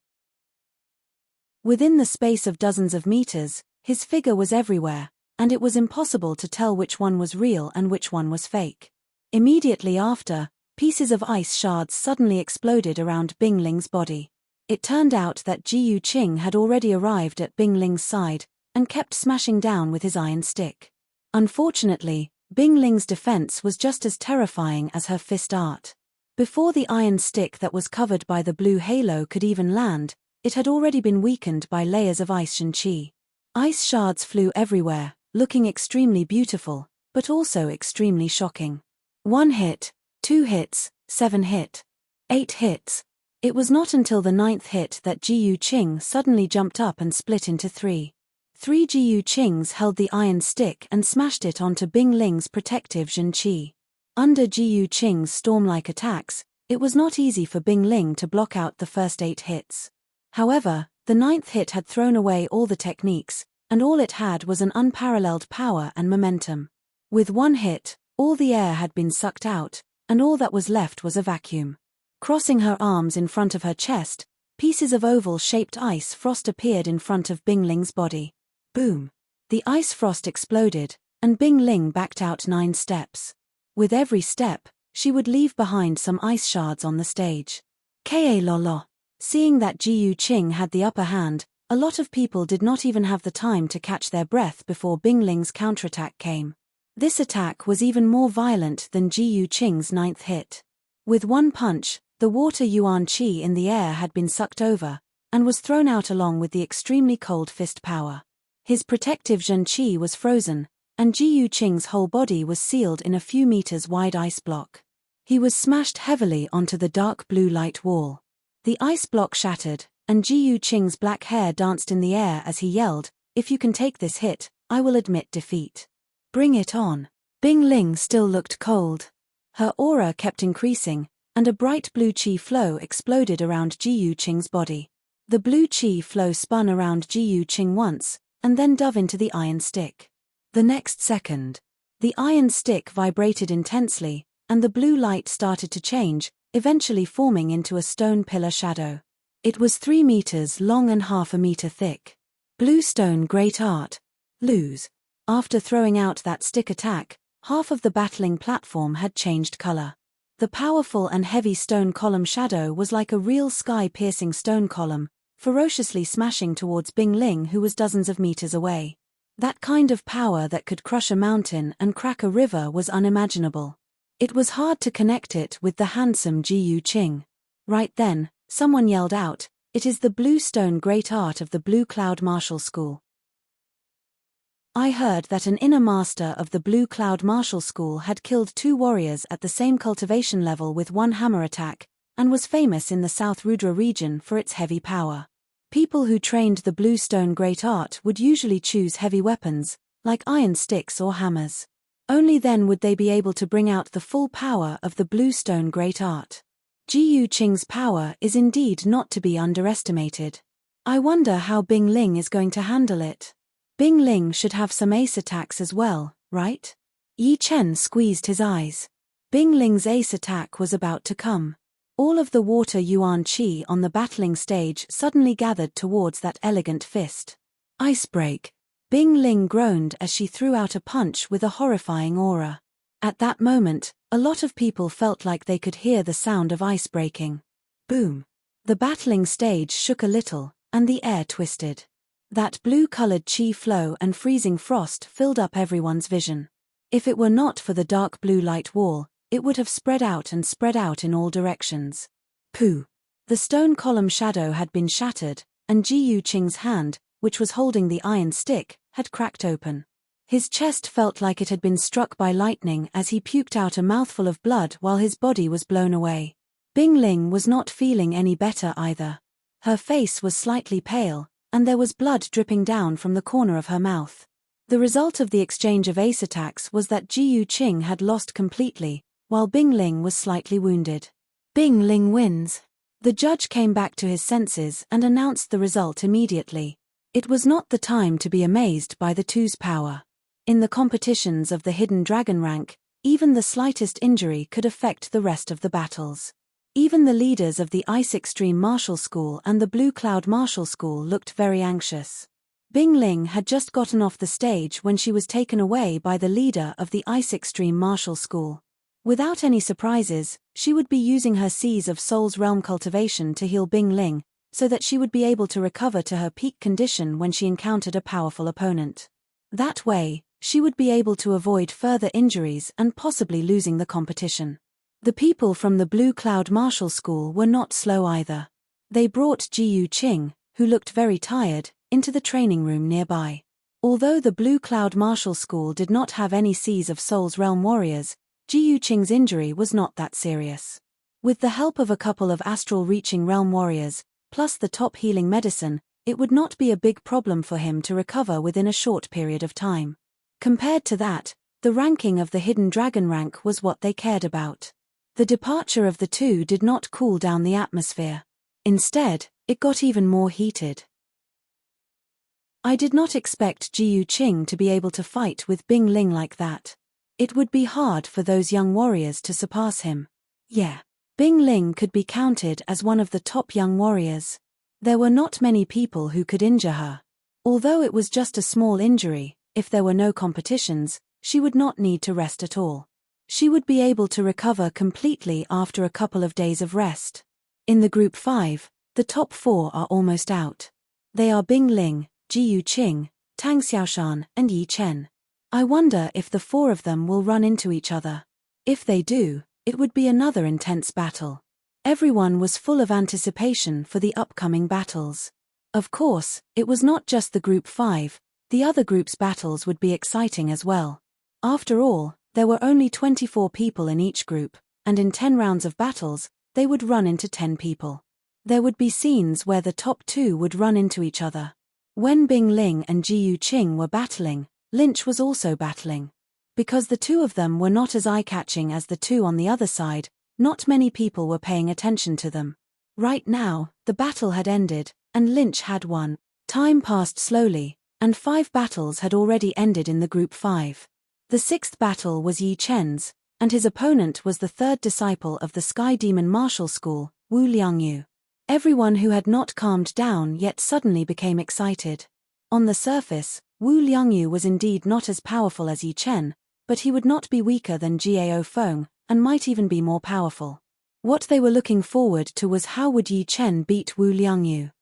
Within the space of dozens of meters, his figure was everywhere, and it was impossible to tell which one was real and which one was fake. Immediately after, pieces of ice shards suddenly exploded around Bingling's body. It turned out that Ji Yuqing had already arrived at Bingling's side, and kept smashing down with his iron stick. Unfortunately, Bingling's defense was just as terrifying as her fist art. Before the iron stick that was covered by the blue halo could even land, it had already been weakened by layers of ice Jin Qi. Ice shards flew everywhere, looking extremely beautiful, but also extremely shocking. 1 hit, 2 hits, 7 hit, 8 hits. It was not until the 9th hit that Ji Yuqing suddenly jumped up and split into 3. 3 Ji Yuqings held the iron stick and smashed it onto Bingling's protective Jin Qi. Under Ji Yuqing's storm-like attacks, it was not easy for Bingling to block out the first 8 hits. However, the 9th hit had thrown away all the techniques, and all it had was an unparalleled power and momentum. With 1 hit, all the air had been sucked out, and all that was left was a vacuum. Crossing her arms in front of her chest, pieces of oval-shaped ice frost appeared in front of Bingling's body. Boom! The ice frost exploded, and Bingling backed out 9 steps. With every step, she would leave behind some ice shards on the stage. Ka-la-la. Seeing that Ji Yuqing had the upper hand, a lot of people did not even have the time to catch their breath before Bing Ling's counterattack came. This attack was even more violent than Ji Yuqing's 9th hit. With one punch, the water yuan qi in the air had been sucked over, and was thrown out along with the extremely cold fist power. His protective zhen qi was frozen, and Ji Yuqing's whole body was sealed in a few meters wide ice block. He was smashed heavily onto the dark blue light wall. The ice block shattered, and Ji Yuqing's black hair danced in the air as he yelled, "If you can take this hit, I will admit defeat. Bring it on." Bing Ling still looked cold. Her aura kept increasing, and a bright blue qi flow exploded around Ji Yuqing's body. The blue qi flow spun around Ji Yuqing once, and then dove into the iron stick. The next second, the iron stick vibrated intensely, and the blue light started to change, eventually forming into a stone pillar shadow. It was 3 meters long and half a meter thick. Bluestone Great Art. Lose. After throwing out that stick attack, half of the battling platform had changed color. The powerful and heavy stone column shadow was like a real sky-piercing stone column, ferociously smashing towards Bing Ling, who was dozens of meters away. That kind of power that could crush a mountain and crack a river was unimaginable. It was hard to connect it with the handsome Ji Yuqing. Right then, someone yelled out, "It is the Bluestone Great Art of the Blue Cloud Martial School." I heard that an inner master of the Blue Cloud Martial School had killed 2 warriors at the same cultivation level with one hammer attack, and was famous in the South Rudra region for its heavy power. People who trained the Bluestone Great Art would usually choose heavy weapons, like iron sticks or hammers. Only then would they be able to bring out the full power of the Bluestone Great Art. Ji Yuqing's power is indeed not to be underestimated. I wonder how Bing Ling is going to handle it. Bing Ling should have some ace attacks as well, right? Yi Chen squeezed his eyes. Bing Ling's ace attack was about to come. All of the water yuan qi on the battling stage suddenly gathered towards that elegant fist. Ice break. Bing Ling groaned as she threw out a punch with a horrifying aura. At that moment, a lot of people felt like they could hear the sound of ice breaking. Boom. The battling stage shook a little, and the air twisted. That blue-colored qi flow and freezing frost filled up everyone's vision. If it were not for the dark blue light wall, it would have spread out in all directions. Pooh. The stone column shadow had been shattered, and Ji Yuqing's hand, which was holding the iron stick, had cracked open. His chest felt like it had been struck by lightning as he puked out a mouthful of blood while his body was blown away. Bing Ling was not feeling any better either. Her face was slightly pale, and there was blood dripping down from the corner of her mouth. The result of the exchange of ace attacks was that Ji Yuqing had lost completely, while Bing Ling was slightly wounded. Bing Ling wins. The judge came back to his senses and announced the result immediately. It was not the time to be amazed by the two's power. In the competitions of the Hidden Dragon rank, even the slightest injury could affect the rest of the battles. Even the leaders of the Ice Extreme Martial School and the Blue Cloud Martial School looked very anxious. Bing Ling had just gotten off the stage when she was taken away by the leader of the Ice Extreme Martial School. Without any surprises, she would be using her Seas of Soul's Realm cultivation to heal Bing Ling, so that she would be able to recover to her peak condition when she encountered a powerful opponent. That way, she would be able to avoid further injuries and possibly losing the competition. The people from the Blue Cloud Martial School were not slow either. They brought Ji Yuqing, who looked very tired, into the training room nearby. Although the Blue Cloud Martial School did not have any Seas of Soul's Realm warriors, Ji Yuqing's injury was not that serious. With the help of a couple of astral-reaching realm warriors, plus the top healing medicine, it would not be a big problem for him to recover within a short period of time. Compared to that, the ranking of the Hidden Dragon rank was what they cared about. The departure of the two did not cool down the atmosphere. Instead, it got even more heated. I did not expect Ji Yuqing to be able to fight with Bing Ling like that. It would be hard for those young warriors to surpass him. Yeah. Bing Ling could be counted as one of the top young warriors. There were not many people who could injure her. Although it was just a small injury, if there were no competitions, she would not need to rest at all. She would be able to recover completely after a couple of days of rest. In the Group 5, the top 4 are almost out. They are Bing Ling, Jiyu Qing, Tang Xiaoshan, and Yi Chen. I wonder if the 4 of them will run into each other. If they do, it would be another intense battle. Everyone was full of anticipation for the upcoming battles. Of course, it was not just the Group 5, the other groups' battles would be exciting as well. After all, there were only 24 people in each group, and in 10 rounds of battles, they would run into 10 people. There would be scenes where the top 2 would run into each other. When Bing Ling and Jiyu Qing were battling, Lynch was also battling. Because the 2 of them were not as eye-catching as the 2 on the other side, not many people were paying attention to them. Right now, the battle had ended, and Lynch had won. Time passed slowly, and 5 battles had already ended in the Group 5. The 6th battle was Yi Chen's, and his opponent was the 3rd disciple of the Sky Demon Martial School, Wu Liangyu. Everyone who had not calmed down yet suddenly became excited. On the surface, Wu Liangyu was indeed not as powerful as Yi Chen, but he would not be weaker than Jiao Feng, and might even be more powerful. What they were looking forward to was how would Yi Chen beat Wu Liangyu.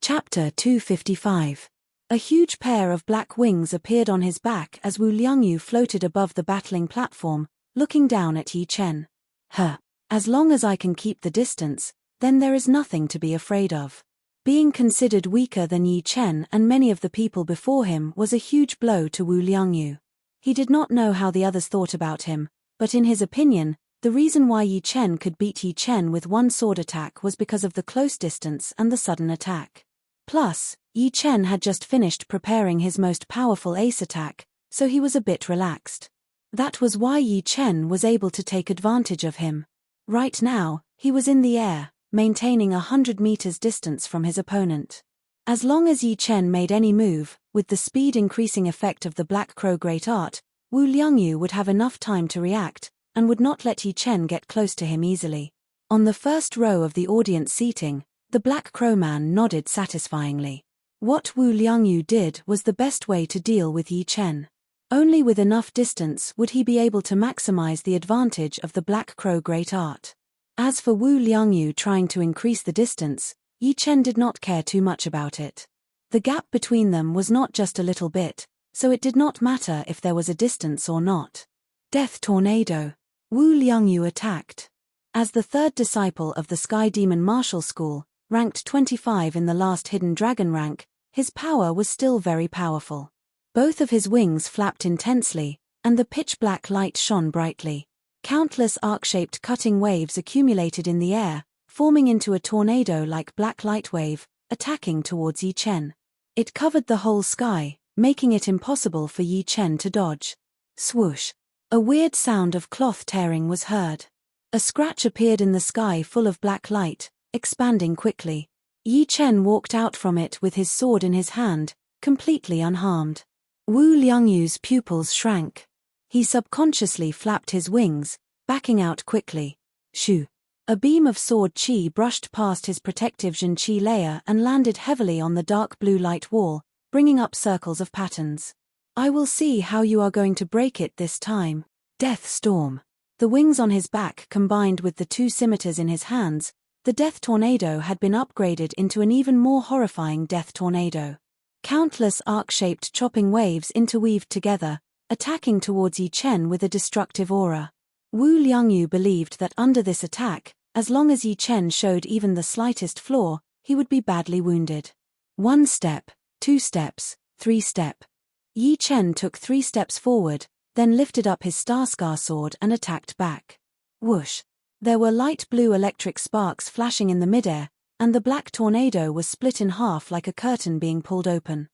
Chapter 255. A huge pair of black wings appeared on his back as Wu Liangyu floated above the battling platform, looking down at Yi Chen. As long as I can keep the distance, then there is nothing to be afraid of. Being considered weaker than Yi Chen and many of the people before him was a huge blow to Wu Liangyu. He did not know how the others thought about him, but in his opinion, the reason why Yi Chen could beat Yi Chen with one sword attack was because of the close distance and the sudden attack. Plus, Yi Chen had just finished preparing his most powerful ace attack, so he was a bit relaxed. That was why Yi Chen was able to take advantage of him. Right now, he was in the air, maintaining 100 meters distance from his opponent. As long as Yi Chen made any move, with the speed-increasing effect of the Black Crow Great Art, Wu Liangyu would have enough time to react, and would not let Yi Chen get close to him easily. On the first row of the audience seating, the Black Crow Man nodded satisfyingly. What Wu Liangyu did was the best way to deal with Yi Chen. Only with enough distance would he be able to maximize the advantage of the Black Crow Great Art. As for Wu Liangyu trying to increase the distance, Yi Chen did not care too much about it. The gap between them was not just a little bit, so it did not matter if there was a distance or not. Death Tornado. Wu Liangyu attacked. As the 3rd disciple of the Sky Demon Martial School, ranked 25 in the last Hidden Dragon rank, his power was still very powerful. Both of his wings flapped intensely, and the pitch-black light shone brightly. Countless arc-shaped cutting waves accumulated in the air, forming into a tornado-like black light wave, attacking towards Yi Chen. It covered the whole sky, making it impossible for Yi Chen to dodge. Swoosh! A weird sound of cloth tearing was heard. A scratch appeared in the sky full of black light, expanding quickly. Yi Chen walked out from it with his sword in his hand, completely unharmed. Wu Liangyu's pupils shrank. He subconsciously flapped his wings, backing out quickly. Shoo! A beam of sword chi brushed past his protective Zhen Qi layer and landed heavily on the dark blue light wall, bringing up circles of patterns. I will see how you are going to break it this time. Death Storm. The wings on his back combined with the 2 scimitars in his hands, the Death Tornado had been upgraded into an even more horrifying Death Tornado. Countless arc-shaped chopping waves interweaved together, attacking towards Yi Chen with a destructive aura. Wu Liangyu believed that under this attack, as long as Yi Chen showed even the slightest flaw, he would be badly wounded. 1 step, 2 steps, 3 step. Yi Chen took 3 steps forward, then lifted up his Starscar sword and attacked back. Whoosh! There were light blue electric sparks flashing in the midair, and the black tornado was split in half like a curtain being pulled open.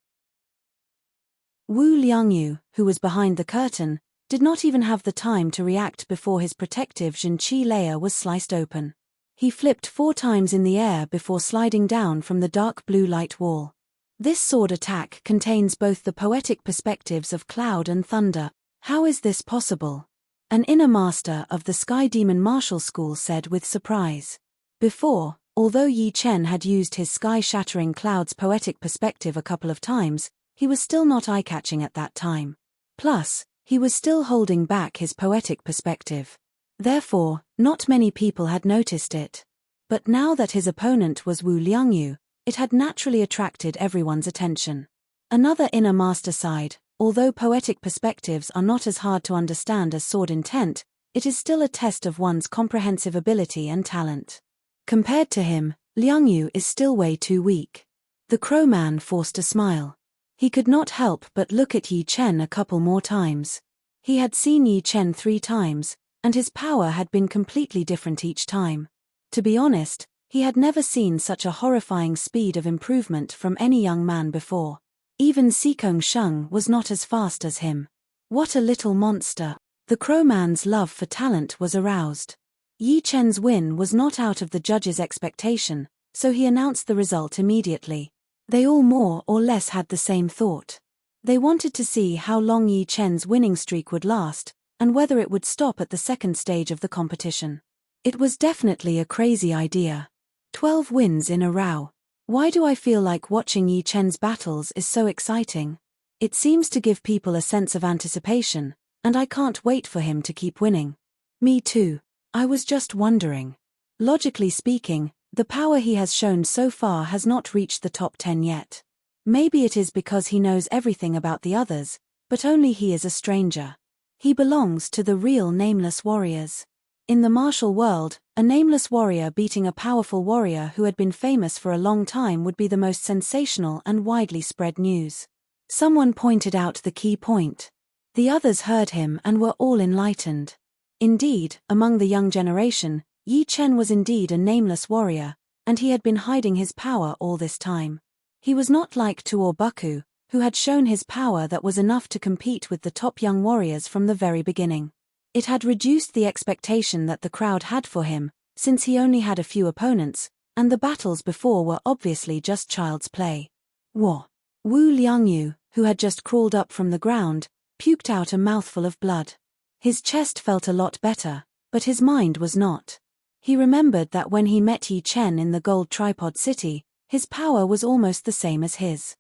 Wu Liangyu, who was behind the curtain, did not even have the time to react before his protective Zhen Qi layer was sliced open. He flipped 4 times in the air before sliding down from the dark blue light wall. This sword attack contains both the poetic perspectives of cloud and thunder. How is this possible? An inner master of the Sky Demon Martial School said with surprise. Before, although Yi Chen had used his sky-shattering cloud's poetic perspective a couple of times, he was still not eye-catching at that time. Plus, he was still holding back his poetic perspective. Therefore, not many people had noticed it. But now that his opponent was Wu Liangyu, it had naturally attracted everyone's attention. Another inner master side, although poetic perspectives are not as hard to understand as sword intent, it is still a test of one's comprehensive ability and talent. Compared to him, Liangyu is still way too weak. The Crow Man forced a smile. He could not help but look at Yi Chen a couple more times. He had seen Yi Chen 3 times, and his power had been completely different each time. To be honest, he had never seen such a horrifying speed of improvement from any young man before. Even Xikong Sheng was not as fast as him. What a little monster! The Crow Man's love for talent was aroused. Yi Chen's win was not out of the judge's expectation, so he announced the result immediately. They all more or less had the same thought. They wanted to see how long Yi Chen's winning streak would last, and whether it would stop at the second stage of the competition. It was definitely a crazy idea. 12 wins in a row. Why do I feel like watching Yi Chen's battles is so exciting? It seems to give people a sense of anticipation, and I can't wait for him to keep winning. Me too. I was just wondering. Logically speaking, the power he has shown so far has not reached the top 10 yet. Maybe it is because he knows everything about the others, but only he is a stranger. He belongs to the real nameless warriors. In the martial world, a nameless warrior beating a powerful warrior who had been famous for a long time would be the most sensational and widely spread news. Someone pointed out the key point. The others heard him and were all enlightened. Indeed, among the young generation, Yi Chen was indeed a nameless warrior, and he had been hiding his power all this time. He was not like Tuo Buku, who had shown his power that was enough to compete with the top young warriors from the very beginning. It had reduced the expectation that the crowd had for him, since he only had a few opponents, and the battles before were obviously just child's play. Wu Liangyu, who had just crawled up from the ground, puked out a mouthful of blood. His chest felt a lot better, but his mind was not. He remembered that when he met Yi Chen in the Gold Tripod City, his power was almost the same as his.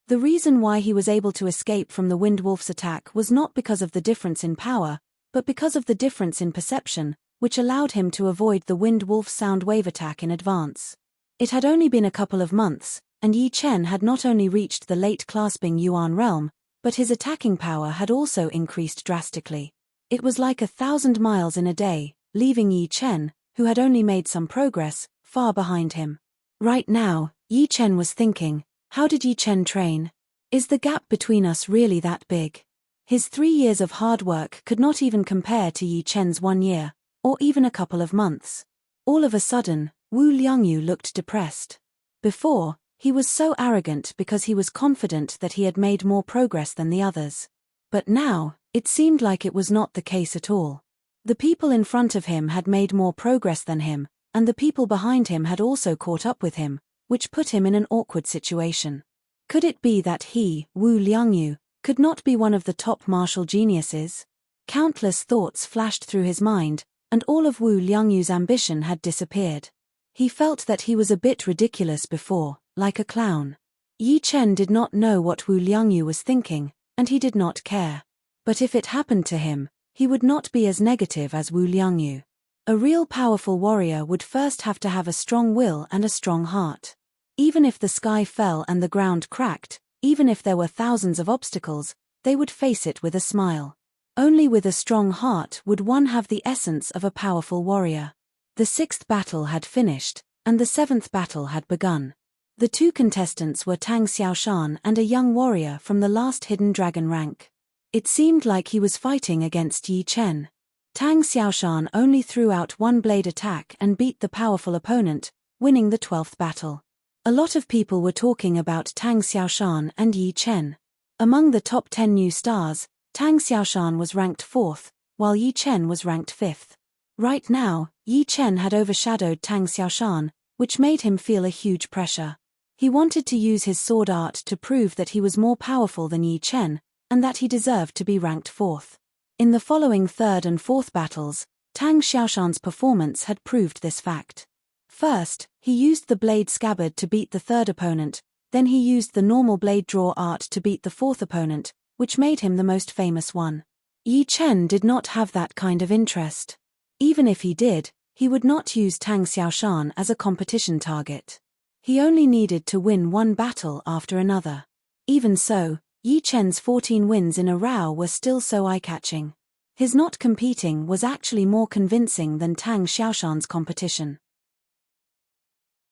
The reason why he was able to escape from the Wind Wolf's attack was not because of the difference in power, but because of the difference in perception, which allowed him to avoid the Wind Wolf's sound wave attack in advance. It had only been a couple of months, and Yi Chen had not only reached the late clasping Yuan realm, but his attacking power had also increased drastically. It was like 1,000 miles in a day, leaving Yi Chen, who had only made some progress, far behind him. Right now, Yi Chen was thinking, how did Yi Chen train? Is the gap between us really that big? His 3 years of hard work could not even compare to Yi Chen's 1 year, or even a couple of months. All of a sudden, Wu Liangyu looked depressed. Before, he was so arrogant because he was confident that he had made more progress than the others. But now, it seemed like it was not the case at all. The people in front of him had made more progress than him, and the people behind him had also caught up with him, which put him in an awkward situation. Could it be that he, Wu Liangyu, could not be one of the top martial geniuses? Countless thoughts flashed through his mind, and all of Wu Liangyu's ambition had disappeared. He felt that he was a bit ridiculous before, like a clown. Yi Chen did not know what Wu Liangyu was thinking, and he did not care. But if it happened to him, he would not be as negative as Wu Liangyu. A real powerful warrior would first have to have a strong will and a strong heart. Even if the sky fell and the ground cracked, even if there were thousands of obstacles, they would face it with a smile. Only with a strong heart would one have the essence of a powerful warrior. The 6th battle had finished, and the 7th battle had begun. The 2 contestants were Tang Xiaoshan and a young warrior from the last hidden dragon rank. It seemed like he was fighting against Yi Chen. Tang Xiaoshan only threw out 1 blade attack and beat the powerful opponent, winning the 12th battle. A lot of people were talking about Tang Xiaoshan and Yi Chen. Among the top 10 new stars, Tang Xiaoshan was ranked 4th, while Yi Chen was ranked 5th. Right now, Yi Chen had overshadowed Tang Xiaoshan, which made him feel a huge pressure. He wanted to use his sword art to prove that he was more powerful than Yi Chen, and that he deserved to be ranked 4th. In the following 3rd and 4th battles, Tang Xiaoshan's performance had proved this fact. First, he used the blade scabbard to beat the 3rd opponent, then he used the normal blade draw art to beat the 4th opponent, which made him the most famous one. Yi Chen did not have that kind of interest. Even if he did, he would not use Tang Xiaoshan as a competition target. He only needed to win one battle after another. Even so, Yi Chen's 14 wins in a row were still so eye-catching. His not competing was actually more convincing than Tang Xiaoshan's competition.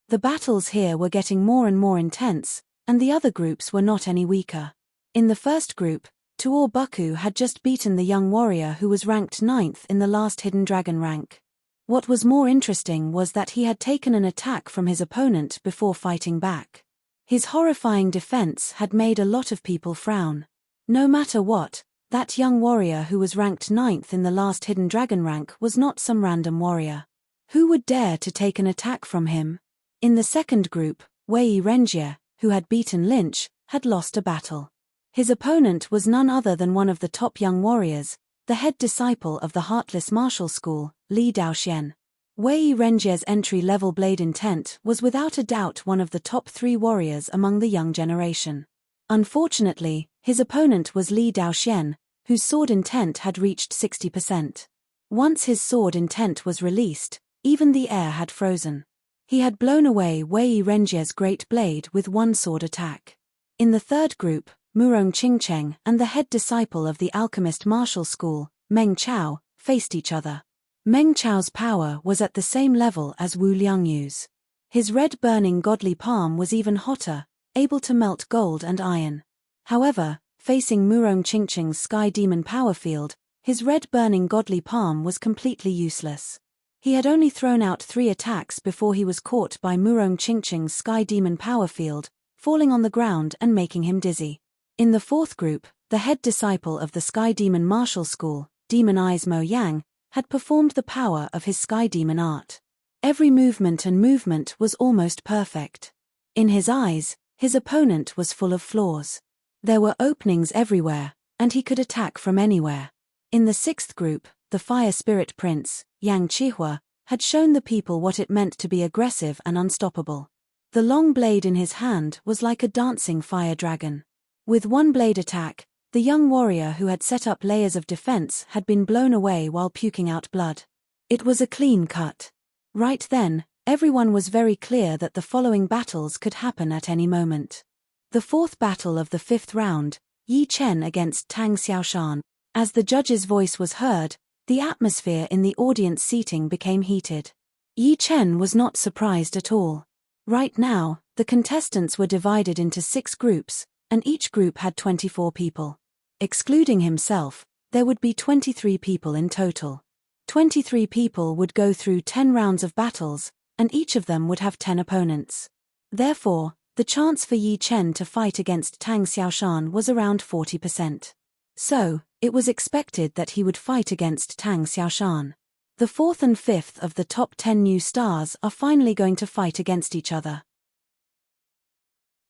The battles here were getting more and more intense, and the other groups were not any weaker. In the first group, Tuor Buku had just beaten the young warrior who was ranked 9th in the last Hidden Dragon rank. What was more interesting was that he had taken an attack from his opponent before fighting back. His horrifying defense had made a lot of people frown. No matter what, that young warrior who was ranked 9th in the last Hidden Dragon rank was not some random warrior. Who would dare to take an attack from him? In the second group, Wei Renjie, who had beaten Lynch, had lost a battle. His opponent was none other than one of the top young warriors, the head disciple of the Heartless Martial School, Li Daoxian. Wei Renjie's entry-level blade intent was without a doubt one of the top 3 warriors among the young generation. Unfortunately, his opponent was Li Daoxian, whose sword intent had reached 60%. Once his sword intent was released, even the air had frozen. He had blown away Wei Renjie's great blade with one sword attack. In the third group, Murong Qingcheng and the head disciple of the Alchemist Martial School, Meng Chao, faced each other. Meng Chao's power was at the same level as Wu Liangyu's. His red-burning godly palm was even hotter, able to melt gold and iron. However, facing Murong Qingcheng's Sky Demon power field, his red-burning godly palm was completely useless. He had only thrown out 3 attacks before he was caught by Murong Qingcheng's Sky Demon power field, falling on the ground and making him dizzy. In the fourth group, the head disciple of the Sky Demon Martial School, Demon Eyes Mo Yang, had performed the power of his Sky Demon art. Every movement was almost perfect. In his eyes, his opponent was full of flaws. There were openings everywhere, and he could attack from anywhere. In the sixth group, the Fire Spirit Prince, Yang Qihua, had shown the people what it meant to be aggressive and unstoppable. The long blade in his hand was like a dancing fire dragon. With one blade attack, the young warrior who had set up layers of defense had been blown away while puking out blood. It was a clean cut. Right then, everyone was very clear that the following battles could happen at any moment. The fourth battle of the 5th round, Yi Chen against Tang Xiaoshan. As the judge's voice was heard, the atmosphere in the audience seating became heated. Yi Chen was not surprised at all. Right now, the contestants were divided into 6 groups, and each group had 24 people. Excluding himself, there would be 23 people in total. 23 people would go through 10 rounds of battles, and each of them would have 10 opponents. Therefore, the chance for Yi Chen to fight against Tang Xiaoshan was around 40%. So, it was expected that he would fight against Tang Xiaoshan. The 4th and 5th of the top 10 new stars are finally going to fight against each other.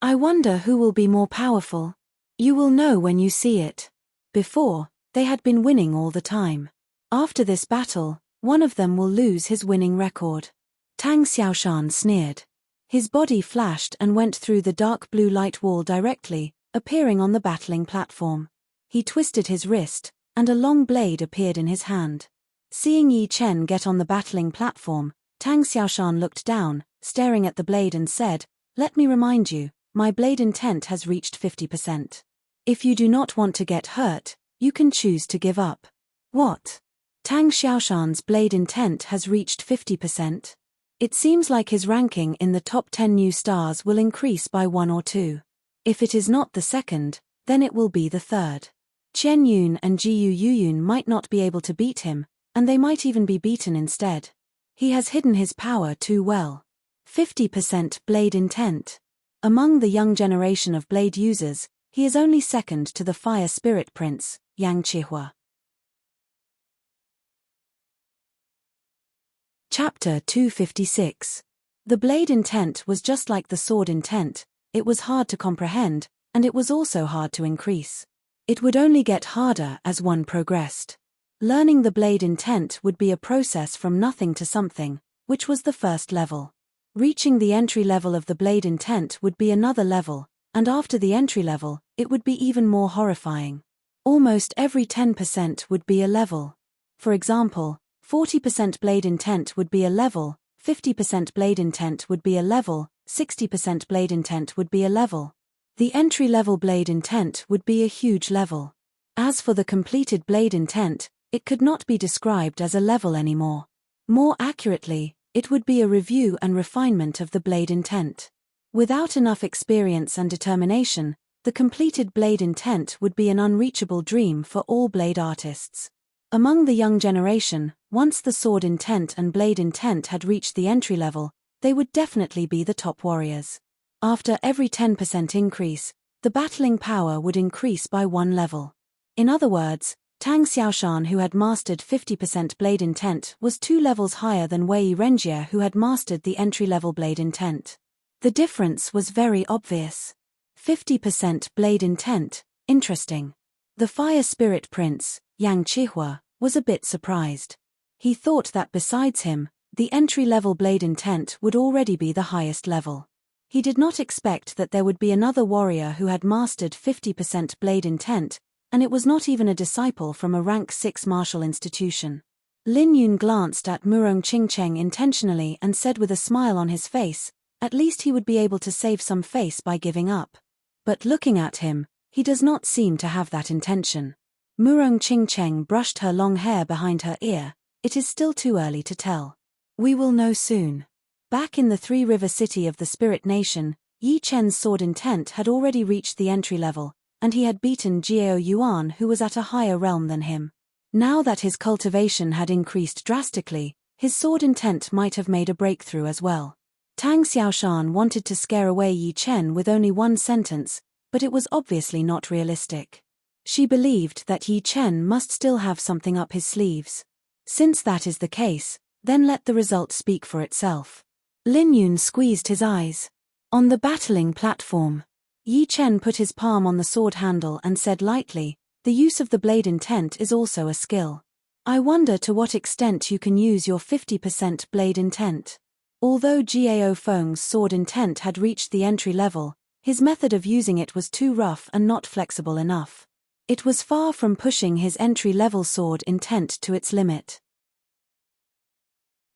I wonder who will be more powerful. You will know when you see it. Before, they had been winning all the time. After this battle, one of them will lose his winning record. Tang Xiaoshan sneered. His body flashed and went through the dark blue light wall directly, appearing on the battling platform. He twisted his wrist, and a long blade appeared in his hand. Seeing Yi Chen get on the battling platform, Tang Xiaoshan looked down, staring at the blade and said, "Let me remind you, my blade intent has reached 50%. If you do not want to get hurt, you can choose to give up." What? Tang Xiaoshan's blade intent has reached 50%? It seems like his ranking in the top 10 new stars will increase by 1 or 2. If it is not the second, then it will be the third. Chen Yun and Jiu Yuyun might not be able to beat him, and they might even be beaten instead. He has hidden his power too well. 50% blade intent. Among the young generation of blade users, he is only second to the Fire Spirit Prince, Yang Qihua. Chapter 256. The blade intent was just like the sword intent, it was hard to comprehend, and it was also hard to increase. It would only get harder as one progressed. Learning the blade intent would be a process from nothing to something, which was the first level. Reaching the entry level of the blade intent would be another level, and after the entry level, it would be even more horrifying. Almost every 10% would be a level. For example, 40% blade intent would be a level, 50% blade intent would be a level, 60% blade intent would be a level. The entry-level blade intent would be a huge level. As for the completed blade intent, it could not be described as a level anymore. More accurately, it would be a review and refinement of the blade intent. Without enough experience and determination, the completed blade intent would be an unreachable dream for all blade artists. Among the young generation, once the sword intent and blade intent had reached the entry level, they would definitely be the top warriors. After every 10% increase, the battling power would increase by 1 level. In other words, Tang Xiaoshan, who had mastered 50% blade intent, was 2 levels higher than Wei Renjie, who had mastered the entry-level blade intent. The difference was very obvious. 50% blade intent, interesting. The Fire Spirit Prince, Yang Qihua, was a bit surprised. He thought that besides him, the entry-level blade intent would already be the highest level. He did not expect that there would be another warrior who had mastered 50% blade intent, and it was not even a disciple from a rank 6 martial institution. Lin Yun glanced at Murong Qingcheng intentionally and said with a smile on his face, at least he would be able to save some face by giving up. But looking at him, he does not seem to have that intention. Murong Qingcheng brushed her long hair behind her ear. It is still too early to tell. We will know soon. Back in the Three-River City of the Spirit Nation, Yi Chen's sword intent had already reached the entry level, and he had beaten Jiao Yuan, who was at a higher realm than him. Now that his cultivation had increased drastically, his sword intent might have made a breakthrough as well. Tang Xiaoshan wanted to scare away Yi Chen with only one sentence, but it was obviously not realistic. She believed that Yi Chen must still have something up his sleeves. Since that is the case, then let the result speak for itself. Lin Yun squeezed his eyes. On the battling platform, Yi Chen put his palm on the sword handle and said lightly, "The use of the blade intent is also a skill. I wonder to what extent you can use your 50% blade intent." Although Jiao Feng's sword intent had reached the entry level, his method of using it was too rough and not flexible enough. It was far from pushing his entry-level sword intent to its limit.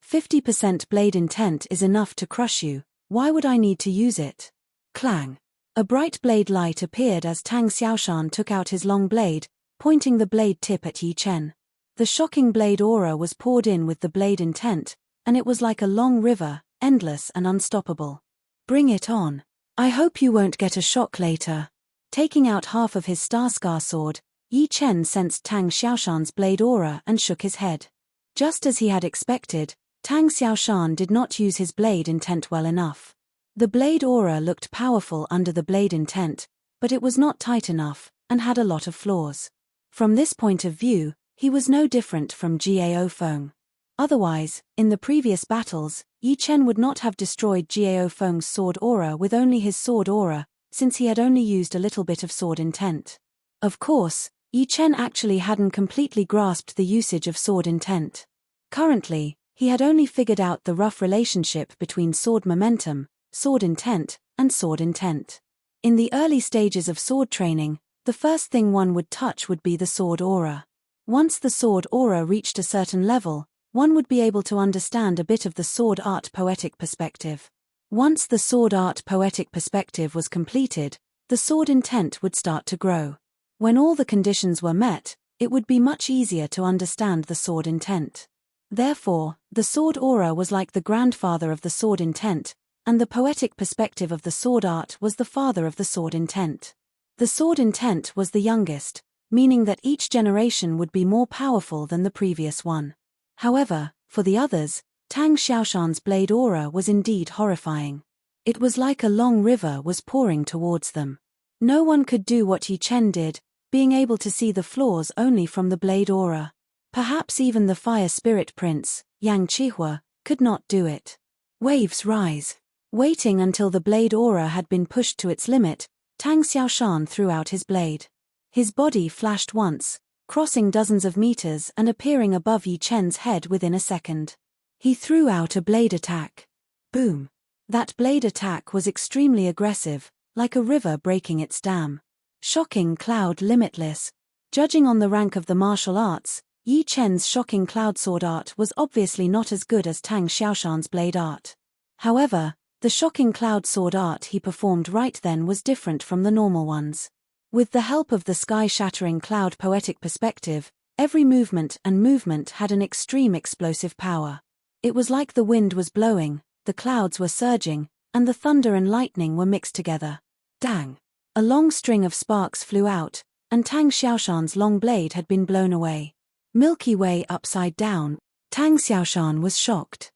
50% blade intent is enough to crush you. Why would I need to use it? Clang. A bright blade light appeared as Tang Xiaoshan took out his long blade, pointing the blade tip at Yi Chen. The shocking blade aura was poured in with the blade intent, and it was like a long river, endless and unstoppable. Bring it on. I hope you won't get a shock later. Taking out half of his Starscar sword, Yi Chen sensed Tang Xiaoshan's blade aura and shook his head. Just as he had expected, Tang Xiaoshan did not use his blade intent well enough. The blade aura looked powerful under the blade intent, but it was not tight enough, and had a lot of flaws. From this point of view, he was no different from Jiao Feng. Otherwise, in the previous battles, Yi Chen would not have destroyed Jiao Feng's sword aura with only his sword aura, since he had only used a little bit of sword intent. Of course, Yi Chen actually hadn't completely grasped the usage of sword intent. Currently, he had only figured out the rough relationship between sword momentum, sword intent, and sword intent. In the early stages of sword training, the first thing one would touch would be the sword aura. Once the sword aura reached a certain level, one would be able to understand a bit of the sword art poetic perspective. Once the sword art poetic perspective was completed, the sword intent would start to grow. When all the conditions were met, it would be much easier to understand the sword intent. Therefore, the sword aura was like the grandfather of the sword intent, and the poetic perspective of the sword art was the father of the sword intent. The sword intent was the youngest, meaning that each generation would be more powerful than the previous one. However, for the others, Tang Xiaoshan's blade aura was indeed horrifying. It was like a long river was pouring towards them. No one could do what Yi Chen did, being able to see the flaws only from the blade aura. Perhaps even the Fire Spirit Prince, Yang Qihua, could not do it. Waves rise. Waiting until the blade aura had been pushed to its limit, Tang Xiaoshan threw out his blade. His body flashed once, crossing dozens of meters and appearing above Yi Chen's head within a second. He threw out a blade attack. Boom. That blade attack was extremely aggressive, like a river breaking its dam. Shocking cloud limitless. Judging on the rank of the martial arts, Yi Chen's shocking cloud sword art was obviously not as good as Tang Xiaoshan's blade art. However, the shocking cloud sword art he performed right then was different from the normal ones. With the help of the sky-shattering cloud poetic perspective, every movement had an extreme explosive power. It was like the wind was blowing, the clouds were surging, and the thunder and lightning were mixed together. Dang! A long string of sparks flew out, and Tang Xiaoshan's long blade had been blown away. Milky Way upside down. Tang Xiaoshan was shocked.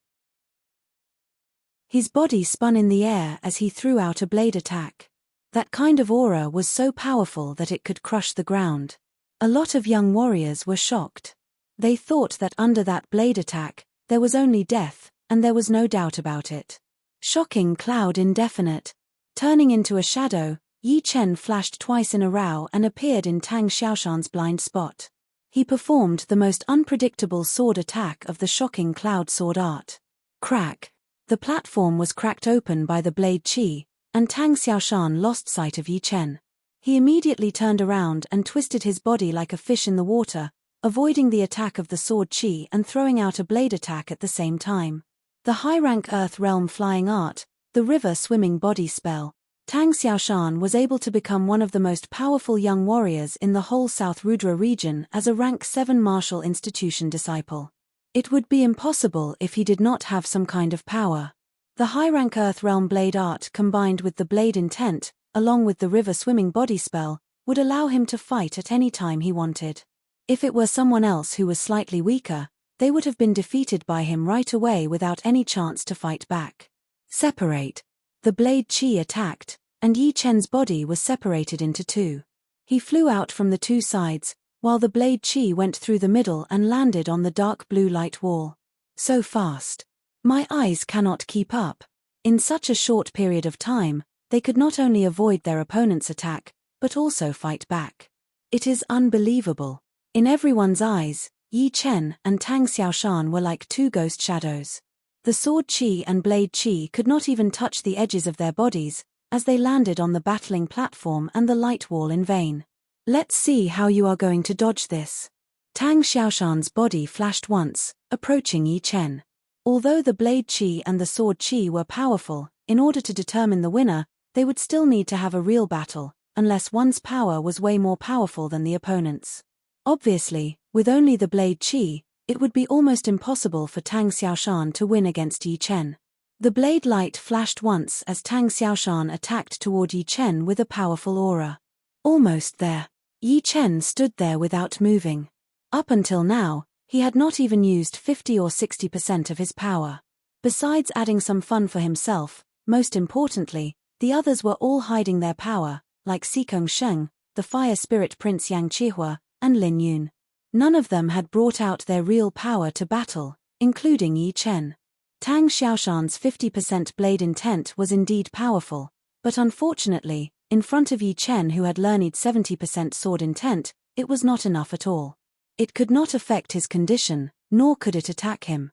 His body spun in the air as he threw out a blade attack. That kind of aura was so powerful that it could crush the ground. A lot of young warriors were shocked. They thought that under that blade attack, there was only death, and there was no doubt about it. Shocking cloud indefinite. Turning into a shadow, Yi Chen flashed twice in a row and appeared in Tang Xiaoshan's blind spot. He performed the most unpredictable sword attack of the shocking cloud sword art. Crack! The platform was cracked open by the blade chi, and Tang Xiaoshan lost sight of Yi Chen. He immediately turned around and twisted his body like a fish in the water, avoiding the attack of the sword chi and throwing out a blade attack at the same time. The high-rank Earth Realm flying art, the river swimming body spell. Tang Xiaoshan was able to become one of the most powerful young warriors in the whole South Rudra region as a rank 7 martial institution disciple. It would be impossible if he did not have some kind of power. The high-rank Earth Realm blade art combined with the blade intent, along with the river swimming body spell, would allow him to fight at any time he wanted. If it were someone else who was slightly weaker, they would have been defeated by him right away without any chance to fight back. Separate. The blade chi attacked, and Yi Chen's body was separated into two. He flew out from the two sides, while the blade chi went through the middle and landed on the dark blue light wall. So fast. My eyes cannot keep up. In such a short period of time, they could not only avoid their opponent's attack, but also fight back. It is unbelievable. In everyone's eyes, Yi Chen and Tang Xiaoshan were like two ghost shadows. The sword chi and blade chi could not even touch the edges of their bodies, as they landed on the battling platform and the light wall in vain. Let's see how you are going to dodge this. Tang Xiaoshan's body flashed once, approaching Yi Chen. Although the blade chi and the sword chi were powerful, in order to determine the winner, they would still need to have a real battle, unless one's power was way more powerful than the opponent's. Obviously, with only the blade chi, it would be almost impossible for Tang Xiaoshan to win against Yi Chen. The blade light flashed once as Tang Xiaoshan attacked toward Yi Chen with a powerful aura. Almost there. Yi Chen stood there without moving. Up until now, he had not even used 50 or 60% of his power. Besides adding some fun for himself, most importantly, the others were all hiding their power, like Xikong Sheng, the fire spirit prince Yang Qihua, and Lin Yun. None of them had brought out their real power to battle, including Yi Chen. Tang Xiaoshan's 50% blade intent was indeed powerful, but unfortunately, in front of Yi Chen who had learned 70% sword intent, it was not enough at all. It could not affect his condition, nor could it attack him.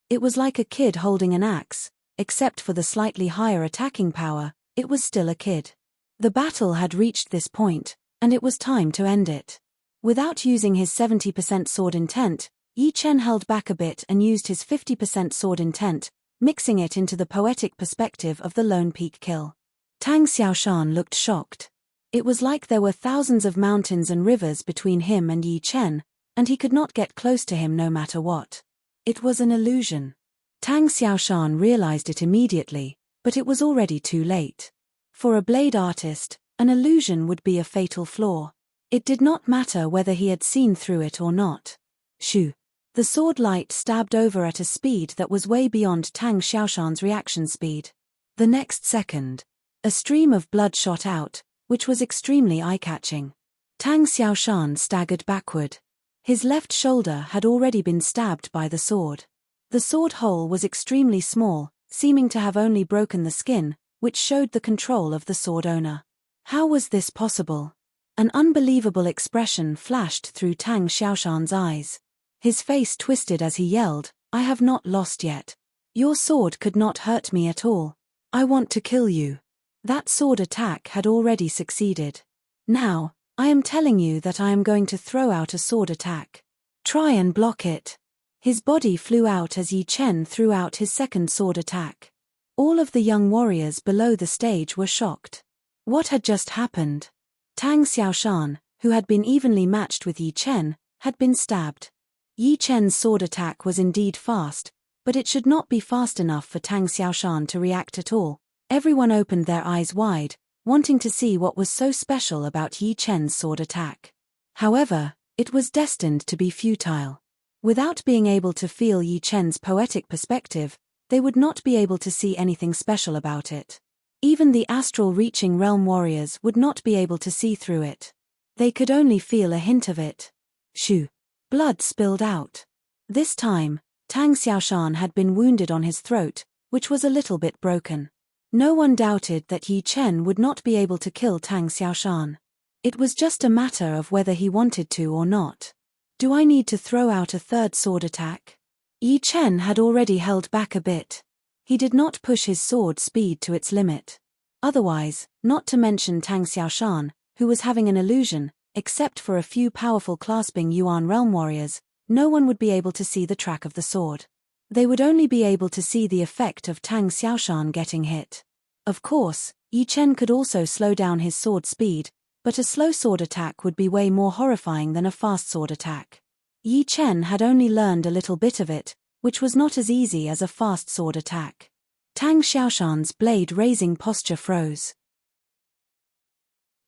It was like a kid holding an axe, except for the slightly higher attacking power, it was still a kid. The battle had reached this point, and it was time to end it. Without using his 70% sword intent, Yi Chen held back a bit and used his 50% sword intent, mixing it into the poetic perspective of the Lone Peak kill. Tang Xiaoshan looked shocked. It was like there were thousands of mountains and rivers between him and Yi Chen, and he could not get close to him no matter what. It was an illusion. Tang Xiaoshan realized it immediately, but it was already too late. For a blade artist, an illusion would be a fatal flaw. It did not matter whether he had seen through it or not. Shoo! The sword light stabbed over at a speed that was way beyond Tang Xiaoshan's reaction speed. The next second, a stream of blood shot out, which was extremely eye-catching. Tang Xiaoshan staggered backward. His left shoulder had already been stabbed by the sword. The sword hole was extremely small, seeming to have only broken the skin, which showed the control of the sword owner. How was this possible? An unbelievable expression flashed through Tang Xiaoshan's eyes. His face twisted as he yelled, "I have not lost yet. Your sword could not hurt me at all. I want to kill you." That sword attack had already succeeded. Now, I am telling you that I am going to throw out a sword attack. Try and block it. His body flew out as Yi Chen threw out his second sword attack. All of the young warriors below the stage were shocked. What had just happened? Tang Xiaoshan, who had been evenly matched with Yi Chen, had been stabbed. Yi Chen's sword attack was indeed fast, but it should not be fast enough for Tang Xiaoshan to react at all. Everyone opened their eyes wide, wanting to see what was so special about Yi Chen's sword attack. However, it was destined to be futile. Without being able to feel Yi Chen's poetic perspective, they would not be able to see anything special about it. Even the astral-reaching realm warriors would not be able to see through it. They could only feel a hint of it. Shoo! Blood spilled out. This time, Tang Xiaoshan had been wounded on his throat, which was a little bit broken. No one doubted that Yi Chen would not be able to kill Tang Xiaoshan. It was just a matter of whether he wanted to or not. Do I need to throw out a third sword attack? Yi Chen had already held back a bit. He did not push his sword speed to its limit. Otherwise, not to mention Tang Xiaoshan, who was having an illusion, except for a few powerful clasping Yuan realm warriors, no one would be able to see the track of the sword. They would only be able to see the effect of Tang Xiaoshan getting hit. Of course, Yi Chen could also slow down his sword speed, but a slow sword attack would be way more horrifying than a fast sword attack. Yi Chen had only learned a little bit of it, which was not as easy as a fast sword attack. Tang Xiaoshan's blade-raising posture froze.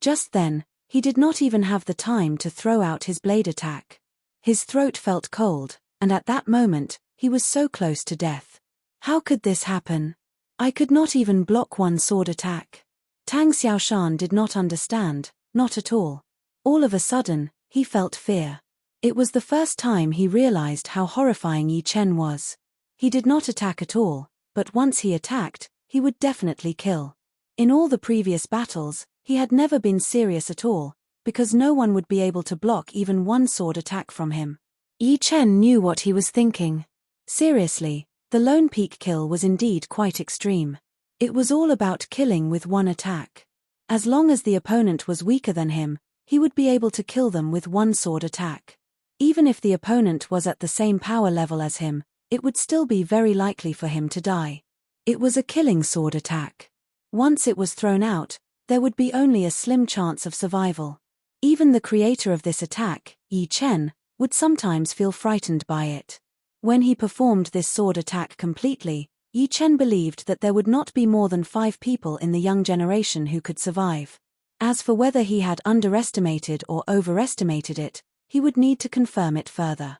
Just then, he did not even have the time to throw out his blade attack. His throat felt cold, and at that moment, he was so close to death. How could this happen? I could not even block one sword attack. Tang Xiaoshan did not understand, not at all. All of a sudden, he felt fear. It was the first time he realized how horrifying Yi Chen was. He did not attack at all, but once he attacked, he would definitely kill. In all the previous battles, he had never been serious at all, because no one would be able to block even one sword attack from him. Yi Chen knew what he was thinking. Seriously, the lone peak kill was indeed quite extreme. It was all about killing with one attack. As long as the opponent was weaker than him, he would be able to kill them with one sword attack. Even if the opponent was at the same power level as him, it would still be very likely for him to die. It was a killing sword attack. Once it was thrown out, there would be only a slim chance of survival. Even the creator of this attack, Yi Chen, would sometimes feel frightened by it. When he performed this sword attack completely, Yi Chen believed that there would not be more than 5 people in the young generation who could survive. As for whether he had underestimated or overestimated it, he would need to confirm it further.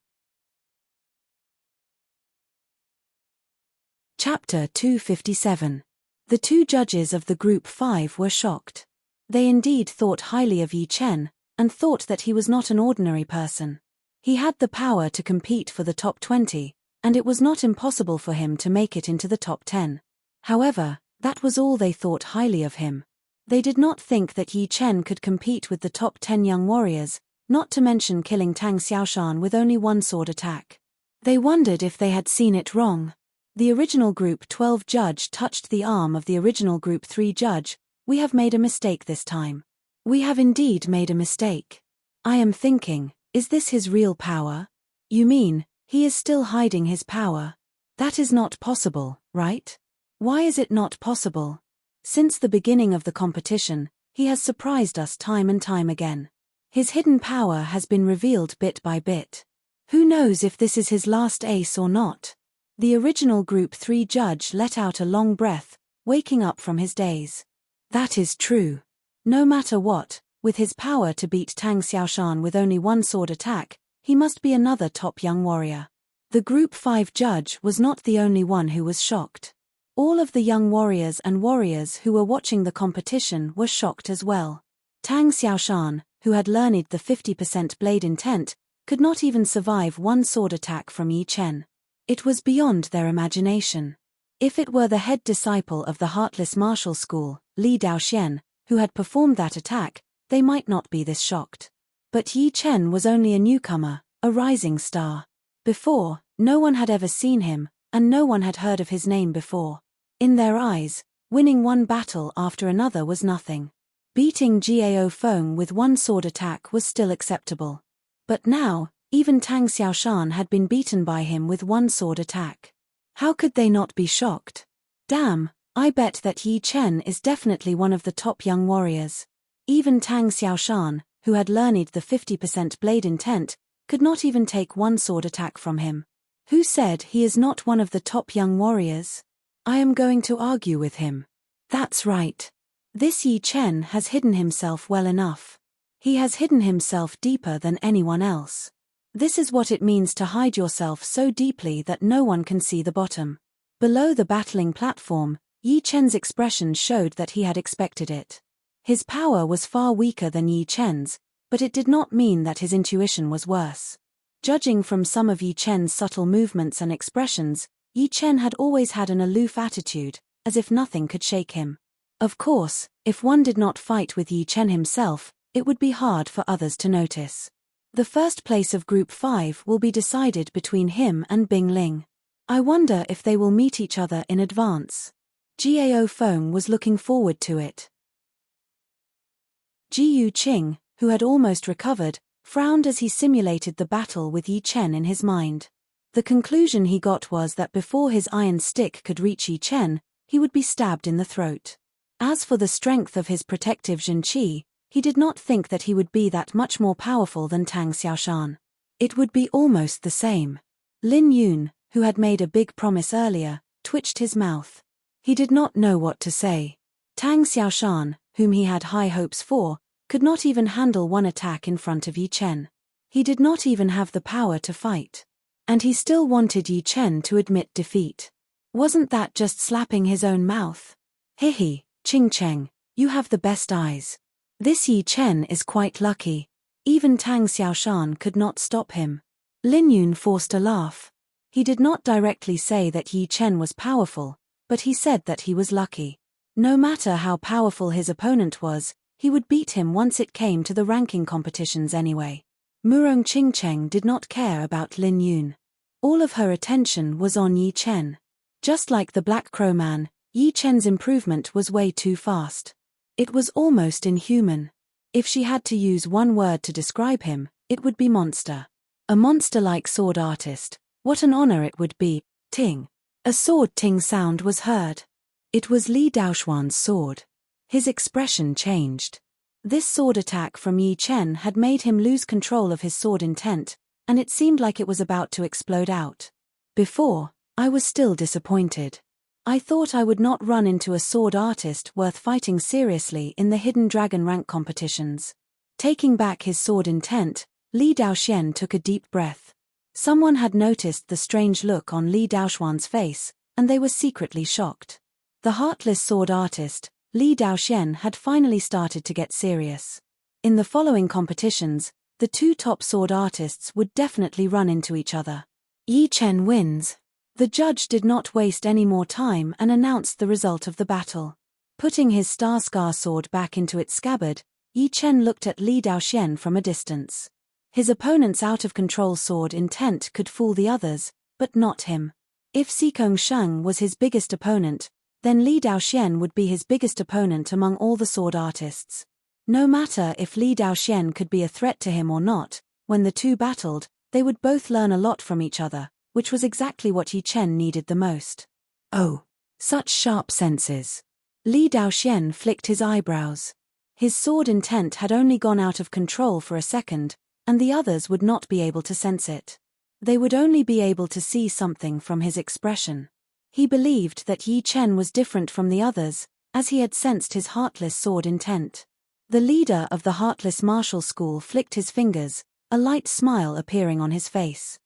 Chapter 257. The 2 judges of the Group 5 were shocked. They indeed thought highly of Yi Chen, and thought that he was not an ordinary person. He had the power to compete for the top 20, and it was not impossible for him to make it into the top 10. However, that was all they thought highly of him. They did not think that Yi Chen could compete with the top 10 young warriors, not to mention killing Tang Xiaoshan with only one sword attack. They wondered if they had seen it wrong. The original Group 12 judge touched the arm of the original Group 3 judge. We have made a mistake this time. We have indeed made a mistake. I am thinking, is this his real power? You mean, he is still hiding his power? That is not possible, right? Why is it not possible? Since the beginning of the competition, he has surprised us time and time again. His hidden power has been revealed bit by bit. Who knows if this is his last ace or not? The original Group 3 judge let out a long breath, waking up from his daze. That is true. No matter what, with his power to beat Tang Xiaoshan with only one sword attack, he must be another top young warrior. The Group 5 judge was not the only one who was shocked. All of the young warriors and warriors who were watching the competition were shocked as well. Tang Xiaoshan, who had learned the 50% blade intent, could not even survive one sword attack from Yi Chen. It was beyond their imagination. If it were the head disciple of the Heartless Martial School, Li Daoxian, who had performed that attack, they might not be this shocked. But Yi Chen was only a newcomer, a rising star. Before, no one had ever seen him, and no one had heard of his name before. In their eyes, winning one battle after another was nothing. Beating Gao Feng with one sword attack was still acceptable. But now, even Tang Xiaoshan had been beaten by him with one sword attack. How could they not be shocked? Damn, I bet that Yi Chen is definitely one of the top young warriors. Even Tang Xiaoshan, who had learned the 50% blade intent, could not even take one sword attack from him. Who said he is not one of the top young warriors? I am going to argue with him. That's right. This Yi Chen has hidden himself well enough. He has hidden himself deeper than anyone else. This is what it means to hide yourself so deeply that no one can see the bottom. Below the battling platform, Yi Chen's expression showed that he had expected it. His power was far weaker than Yi Chen's, but it did not mean that his intuition was worse. Judging from some of Yi Chen's subtle movements and expressions, Yi Chen had always had an aloof attitude, as if nothing could shake him. Of course, if one did not fight with Yi Chen himself, it would be hard for others to notice. The first place of Group 5 will be decided between him and Bing Ling. I wonder if they will meet each other in advance. Gao Feng was looking forward to it. Ji Yuqing, who had almost recovered, frowned as he simulated the battle with Yi Chen in his mind. The conclusion he got was that before his iron stick could reach Yi Chen, he would be stabbed in the throat. As for the strength of his protective Zhenqi, he did not think that he would be that much more powerful than Tang Xiaoshan. It would be almost the same. Lin Yun, who had made a big promise earlier, twitched his mouth. He did not know what to say. Tang Xiaoshan, whom he had high hopes for, could not even handle one attack in front of Yi Chen. He did not even have the power to fight. And he still wanted Yi Chen to admit defeat. Wasn't that just slapping his own mouth? Hihi, Ching Cheng, you have the best eyes. This Yi Chen is quite lucky. Even Tang Xiaoshan could not stop him. Lin Yun forced a laugh. He did not directly say that Yi Chen was powerful, but he said that he was lucky. No matter how powerful his opponent was, he would beat him once it came to the ranking competitions anyway. Murong Qingcheng did not care about Lin Yun. All of her attention was on Yi Chen. Just like the Black Crow Man, Yi Chen's improvement was way too fast. It was almost inhuman. If she had to use one word to describe him, it would be monster. A monster-like sword artist. What an honor it would be. Ting. A sword ting sound was heard. It was Li Daoxuan's sword. His expression changed. This sword attack from Yi Chen had made him lose control of his sword intent, and it seemed like it was about to explode out. Before, I was still disappointed. I thought I would not run into a sword artist worth fighting seriously in the Hidden Dragon rank competitions. Taking back his sword intent, Li Daoxian took a deep breath. Someone had noticed the strange look on Li Daoxuan's face, and they were secretly shocked. The heartless sword artist, Li Daoxian, had finally started to get serious. In the following competitions, the two top sword artists would definitely run into each other. Yi Chen wins. The judge did not waste any more time and announced the result of the battle. Putting his Star Scar sword back into its scabbard, Yi Chen looked at Li Daoxian from a distance. His opponent's out-of-control sword intent could fool the others, but not him. If Xikong Sheng was his biggest opponent, then Li Daoxian would be his biggest opponent among all the sword artists. No matter if Li Daoxian could be a threat to him or not, when the two battled, they would both learn a lot from each other, which was exactly what Yi Chen needed the most. Oh, such sharp senses. Li Daoxian flicked his eyebrows. His sword intent had only gone out of control for a second, and the others would not be able to sense it. They would only be able to see something from his expression. He believed that Yi Chen was different from the others, as he had sensed his heartless sword intent. The leader of the Heartless Martial School flicked his fingers, a light smile appearing on his face.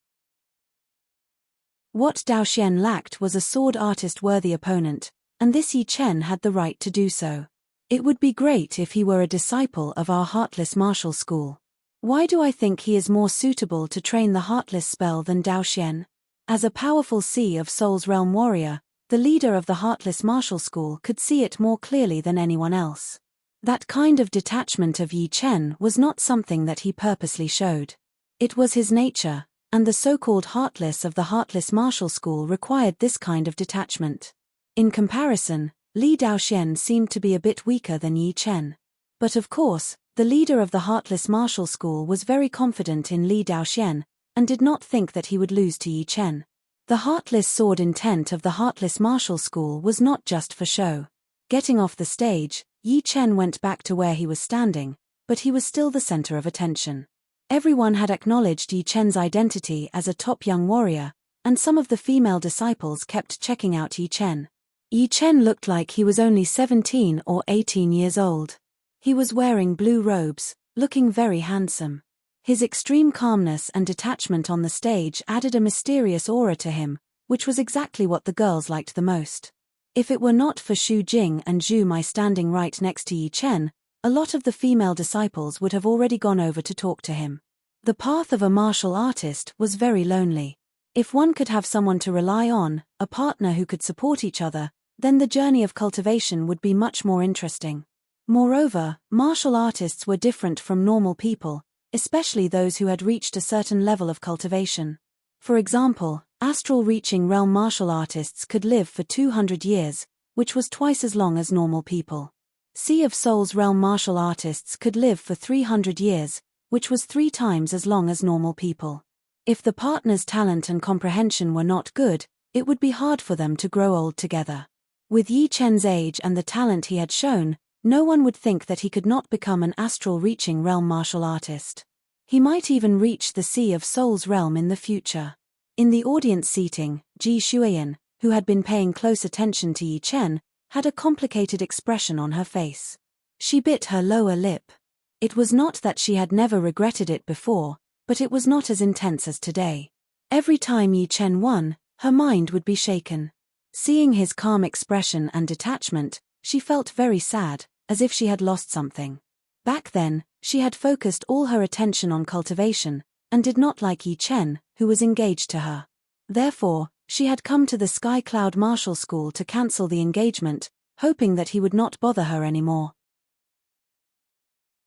What Daoxian lacked was a sword artist-worthy opponent, and this Yi Chen had the right to do so. It would be great if he were a disciple of our Heartless Martial School. Why do I think he is more suitable to train the Heartless spell than Daoxian? As a powerful Sea of Souls realm warrior, the leader of the Heartless Martial School could see it more clearly than anyone else. That kind of detachment of Yi Chen was not something that he purposely showed. It was his nature, and the so-called Heartless of the Heartless Martial School required this kind of detachment. In comparison, Li Daoxian seemed to be a bit weaker than Yi Chen. But of course, the leader of the Heartless Martial School was very confident in Li Daoxian, and did not think that he would lose to Yi Chen. The heartless sword intent of the Heartless Martial School was not just for show. Getting off the stage, Yi Chen went back to where he was standing, but he was still the center of attention. Everyone had acknowledged Yi Chen's identity as a top young warrior, and some of the female disciples kept checking out Yi Chen. Yi Chen looked like he was only 17 or 18 years old. He was wearing blue robes, looking very handsome. His extreme calmness and detachment on the stage added a mysterious aura to him, which was exactly what the girls liked the most. If it were not for Xu Jing and Zhu Mai standing right next to Yi Chen, a lot of the female disciples would have already gone over to talk to him. The path of a martial artist was very lonely. If one could have someone to rely on, a partner who could support each other, then the journey of cultivation would be much more interesting. Moreover, martial artists were different from normal people, especially those who had reached a certain level of cultivation. For example, astral-reaching realm martial artists could live for 200 years, which was twice as long as normal people. Sea of Souls realm martial artists could live for 300 years, which was 3 times as long as normal people. If the partner's talent and comprehension were not good, it would be hard for them to grow old together. With Yi Chen's age and the talent he had shown, no one would think that he could not become an astral-reaching realm martial artist. He might even reach the Sea of Souls realm in the future. In the audience seating, Ji Shuiyan, who had been paying close attention to Yi Chen, had a complicated expression on her face. She bit her lower lip. It was not that she had never regretted it before, but it was not as intense as today. Every time Yi Chen won, her mind would be shaken. Seeing his calm expression and detachment, she felt very sad, as if she had lost something. Back then, she had focused all her attention on cultivation, and did not like Yi Chen, who was engaged to her. Therefore, she had come to the Sky Cloud Martial School to cancel the engagement, hoping that he would not bother her anymore.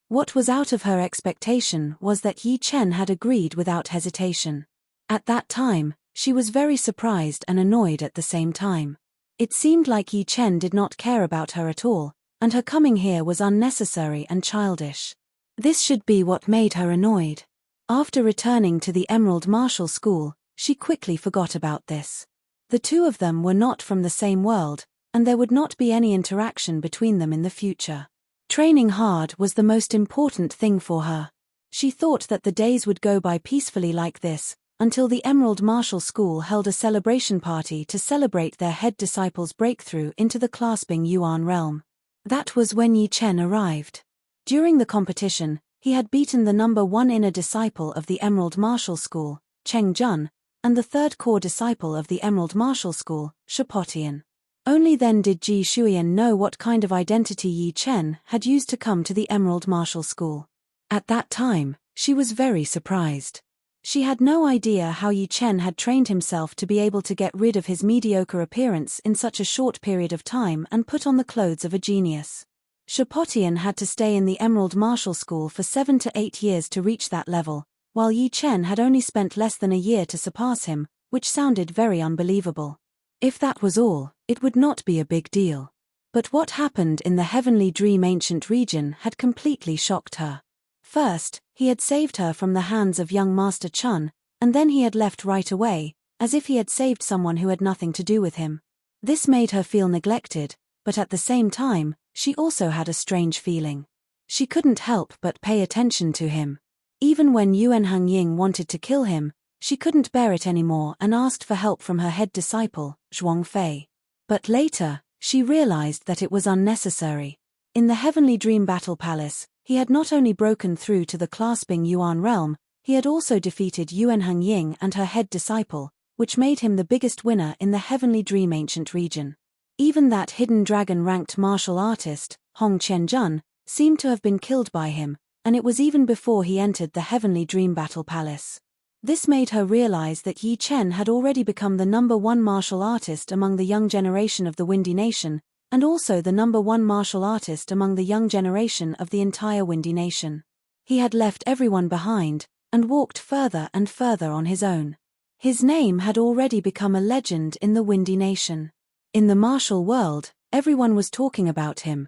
What was out of her expectation was that Yi Chen had agreed without hesitation. At that time, she was very surprised and annoyed at the same time. It seemed like Yi Chen did not care about her at all, and her coming here was unnecessary and childish. This should be what made her annoyed. After returning to the Emerald Martial School, she quickly forgot about this. The two of them were not from the same world, and there would not be any interaction between them in the future. Training hard was the most important thing for her. She thought that the days would go by peacefully like this, until the Emerald Martial School held a celebration party to celebrate their head disciple's breakthrough into the clasping Yuan realm. That was when Yi Chen arrived. During the competition, he had beaten the number 1 inner disciple of the Emerald Martial School, Cheng Jun, and the 3rd core disciple of the Emerald Martial School, Shapotian. Only then did Ji Shuiyan know what kind of identity Yi Chen had used to come to the Emerald Martial School. At that time, she was very surprised. She had no idea how Yi Chen had trained himself to be able to get rid of his mediocre appearance in such a short period of time and put on the clothes of a genius. Shapotian had to stay in the Emerald Martial School for 7 to 8 years to reach that level, while Yi Chen had only spent less than a year to surpass him, which sounded very unbelievable. If that was all, it would not be a big deal. But what happened in the Heavenly Dream Ancient region had completely shocked her. First, he had saved her from the hands of young Master Chun, and then he had left right away, as if he had saved someone who had nothing to do with him. This made her feel neglected, but at the same time, she also had a strange feeling. She couldn't help but pay attention to him. Even when Yuan Hangying wanted to kill him, she couldn't bear it anymore and asked for help from her head disciple, Zhuang Fei. But later, she realized that it was unnecessary. In the Heavenly Dream Battle Palace, he had not only broken through to the clasping Yuan realm, he had also defeated Yuan Hangying and her head disciple, which made him the biggest winner in the Heavenly Dream Ancient region. Even that hidden dragon-ranked martial artist, Hong Qianjun, seemed to have been killed by him, and it was even before he entered the Heavenly Dream Battle Palace. This made her realize that Yi Chen had already become the number 1 martial artist among the young generation of the Windy Nation, and also the number 1 martial artist among the young generation of the entire Windy Nation. He had left everyone behind, and walked further and further on his own. His name had already become a legend in the Windy Nation. In the martial world, everyone was talking about him.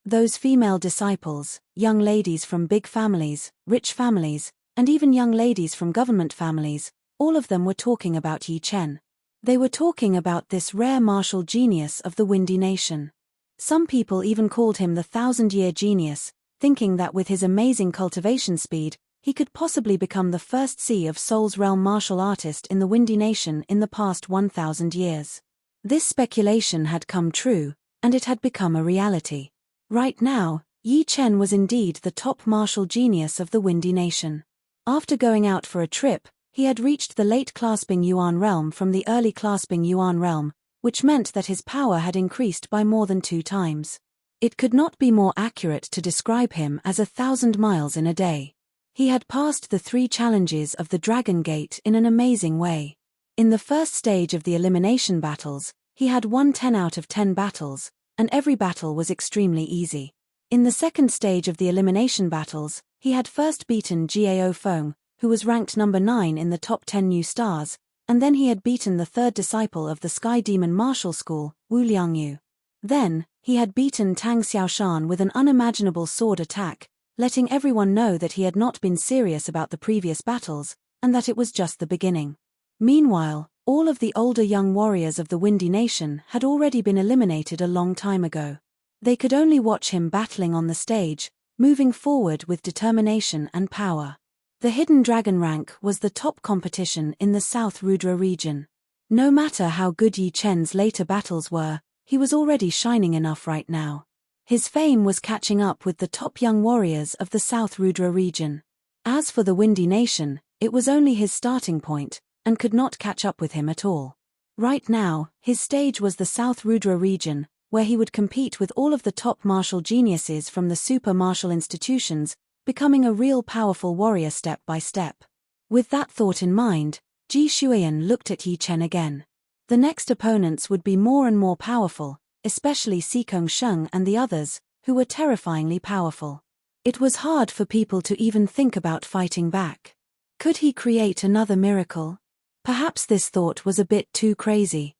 Those female disciples, young ladies from big families, rich families, and even young ladies from government families, all of them were talking about Yi Chen. They were talking about this rare martial genius of the Windy Nation. Some people even called him the 1,000-year genius, thinking that with his amazing cultivation speed, he could possibly become the first Sea of Soul's realm martial artist in the Windy Nation in the past 1,000 years. This speculation had come true, and it had become a reality. Right now, Yi Chen was indeed the top martial genius of the Windy Nation. After going out for a trip, he had reached the late clasping Yuan realm from the early clasping Yuan realm, which meant that his power had increased by more than 2 times. It could not be more accurate to describe him as 1,000 miles in a day. He had passed the 3 challenges of the Dragon Gate in an amazing way. In the first stage of the elimination battles, he had won 10 out of 10 battles, and every battle was extremely easy. In the second stage of the elimination battles, he had first beaten Gao Feng, who was ranked number 9 in the top 10 new stars, and then he had beaten the 3rd disciple of the Sky Demon Martial School, Wu Liangyu. Then, he had beaten Tang Xiaoshan with an unimaginable sword attack, letting everyone know that he had not been serious about the previous battles, and that it was just the beginning. Meanwhile, all of the older young warriors of the Windy Nation had already been eliminated a long time ago. They could only watch him battling on the stage, moving forward with determination and power. The Hidden Dragon rank was the top competition in the South Rudra region. No matter how good Yi Chen's later battles were, he was already shining enough right now. His fame was catching up with the top young warriors of the South Rudra region. As for the Windy Nation, it was only his starting point, and could not catch up with him at all. Right now, his stage was the South Rudra region, where he would compete with all of the top martial geniuses from the super martial institutions, becoming a real powerful warrior step by step. With that thought in mind, Ji Shuiyan looked at Yi Chen again. The next opponents would be more and more powerful, especially Sikong Sheng and the others, who were terrifyingly powerful. It was hard for people to even think about fighting back. Could he create another miracle? Perhaps this thought was a bit too crazy.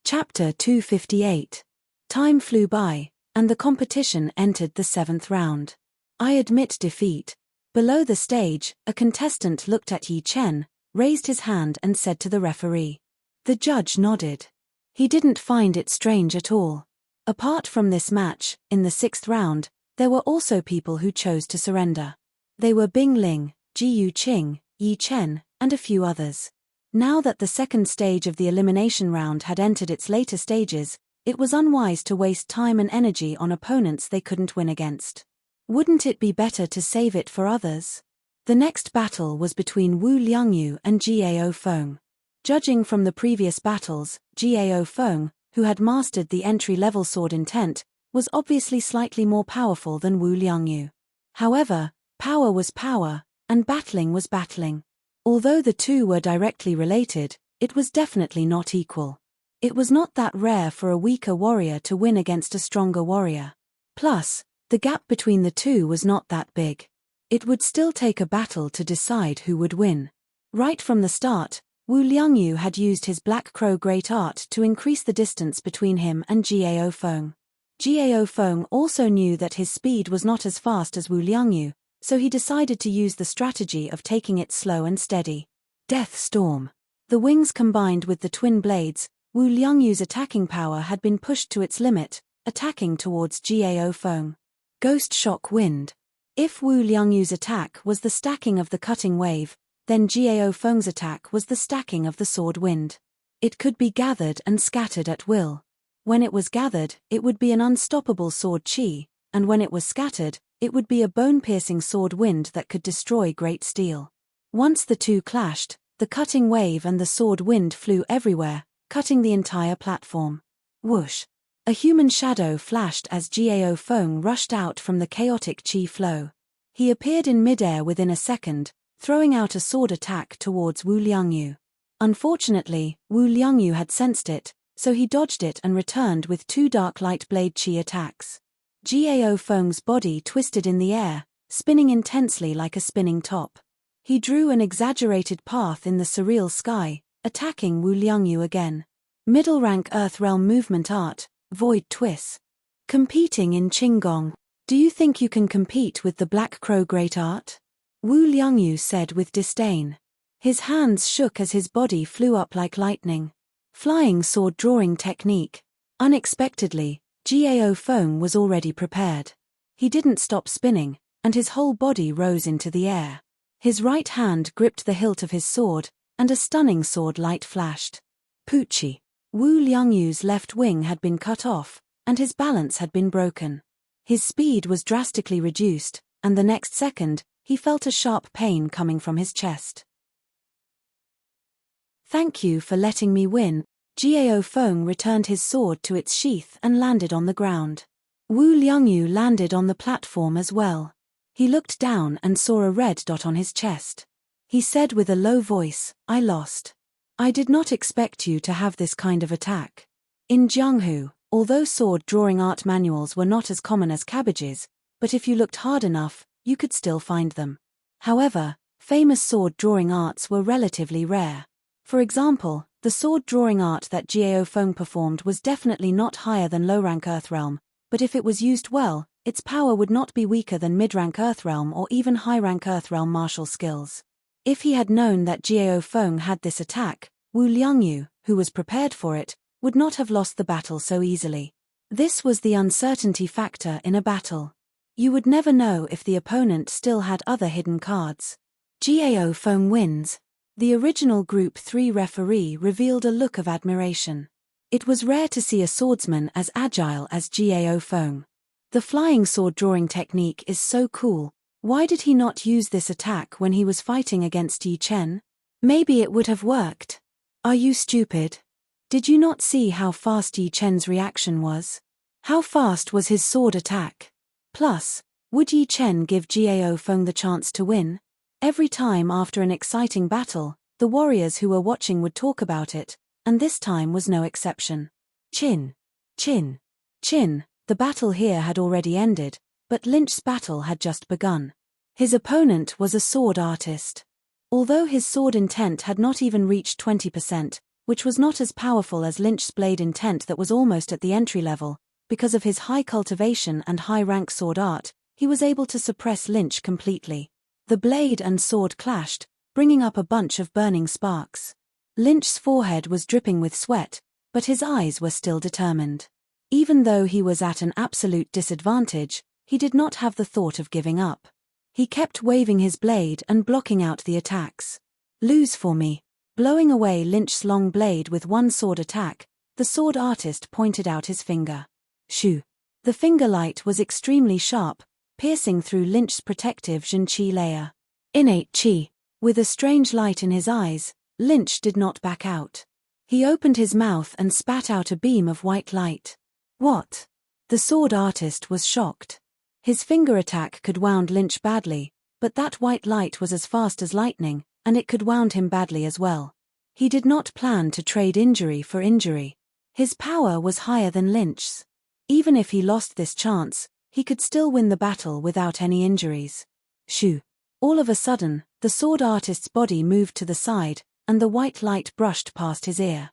Chapter 258. Time flew by, and the competition entered the 7th round. I admit defeat. Below the stage, a contestant looked at Yi Chen, raised his hand and said to the referee. The judge nodded. He didn't find it strange at all. Apart from this match, in the 6th round, there were also people who chose to surrender. They were Bing Ling, Ji Yuqing, Yi Chen, and a few others. Now that the second stage of the elimination round had entered its later stages, it was unwise to waste time and energy on opponents they couldn't win against. Wouldn't it be better to save it for others? The next battle was between Wu Liangyu and Gao Feng. Judging from the previous battles, Gao Feng, who had mastered the entry-level sword intent, was obviously slightly more powerful than Wu Liangyu. However, power was power, and battling was battling. Although the two were directly related, it was definitely not equal. It was not that rare for a weaker warrior to win against a stronger warrior. Plus, the gap between the two was not that big. It would still take a battle to decide who would win. Right from the start, Wu Liangyu had used his Black Crow Great Art to increase the distance between him and Gao Feng. Gao Feng also knew that his speed was not as fast as Wu Liangyu, so he decided to use the strategy of taking it slow and steady. Death Storm. The wings combined with the twin blades, Wu Liangyu's attacking power had been pushed to its limit, attacking towards Gao Feng. Ghost Shock Wind. If Wu Liangyu's attack was the stacking of the cutting wave, then Gao Feng's attack was the stacking of the sword wind. It could be gathered and scattered at will. When it was gathered, it would be an unstoppable sword chi, and when it was scattered, it would be a bone-piercing sword wind that could destroy great steel. Once the two clashed, the cutting wave and the sword wind flew everywhere, cutting the entire platform. Whoosh! A human shadow flashed as Gao Feng rushed out from the chaotic chi flow. He appeared in midair within a second, throwing out a sword attack towards Wu Liangyu. Unfortunately, Wu Liangyu had sensed it, so he dodged it and returned with 2 dark light blade chi attacks. Gao Feng's body twisted in the air, spinning intensely like a spinning top. He drew an exaggerated path in the surreal sky, attacking Wu Liangyu again. Middle rank Earthrealm movement art, Void Twist. Competing in Qinggong. Do you think you can compete with the Black Crow Great Art? Wu Liangyu said with disdain. His hands shook as his body flew up like lightning. Flying sword drawing technique. Unexpectedly, Gao Feng was already prepared. He didn't stop spinning, and his whole body rose into the air. His right hand gripped the hilt of his sword, and a stunning sword light flashed. Poochie. Wu Liangyu's left wing had been cut off, and his balance had been broken. His speed was drastically reduced, and the next second, he felt a sharp pain coming from his chest. Thank you for letting me win. Gao Feng returned his sword to its sheath and landed on the ground. Wu Liangyu landed on the platform as well. He looked down and saw a red dot on his chest. He said with a low voice, I lost. I did not expect you to have this kind of attack. In Jianghu, although sword drawing art manuals were not as common as cabbages, but if you looked hard enough, you could still find them. However, famous sword drawing arts were relatively rare. For example, the sword drawing art that Gao Feng performed was definitely not higher than low-rank Earthrealm, but if it was used well, its power would not be weaker than mid-rank Earthrealm or even high-rank Earthrealm martial skills. If he had known that Gao Feng had this attack, Wu Liangyu, who was prepared for it, would not have lost the battle so easily. This was the uncertainty factor in a battle. You would never know if the opponent still had other hidden cards. Gao Feng wins. The original Group 3 referee revealed a look of admiration. It was rare to see a swordsman as agile as Gao Feng. The flying sword drawing technique is so cool. Why did he not use this attack when he was fighting against Yi Chen? Maybe it would have worked. Are you stupid? Did you not see how fast Yi Chen's reaction was? How fast was his sword attack? Plus, would Yi Chen give Gao Feng the chance to win? Every time after an exciting battle, the warriors who were watching would talk about it, and this time was no exception. Chin. Chin. Chin. The battle here had already ended, but Lynch's battle had just begun. His opponent was a sword artist. Although his sword intent had not even reached 20%, which was not as powerful as Lynch's blade intent that was almost at the entry level, because of his high cultivation and high-rank sword art, he was able to suppress Lynch completely. The blade and sword clashed, bringing up a bunch of burning sparks. Lynch's forehead was dripping with sweat, but his eyes were still determined. Even though he was at an absolute disadvantage, he did not have the thought of giving up. He kept waving his blade and blocking out the attacks. Lose for me. Blowing away Lynch's long blade with one sword attack, the sword artist pointed out his finger. Shoo. The finger light was extremely sharp, piercing through Lynch's protective Zhen-Qi layer. Innate Qi. With a strange light in his eyes, Lynch did not back out. He opened his mouth and spat out a beam of white light. What? The sword artist was shocked. His finger attack could wound Lynch badly, but that white light was as fast as lightning, and it could wound him badly as well. He did not plan to trade injury for injury. His power was higher than Lynch's. Even if he lost this chance, he could still win the battle without any injuries. Shoo. All of a sudden, the sword artist's body moved to the side, and the white light brushed past his ear.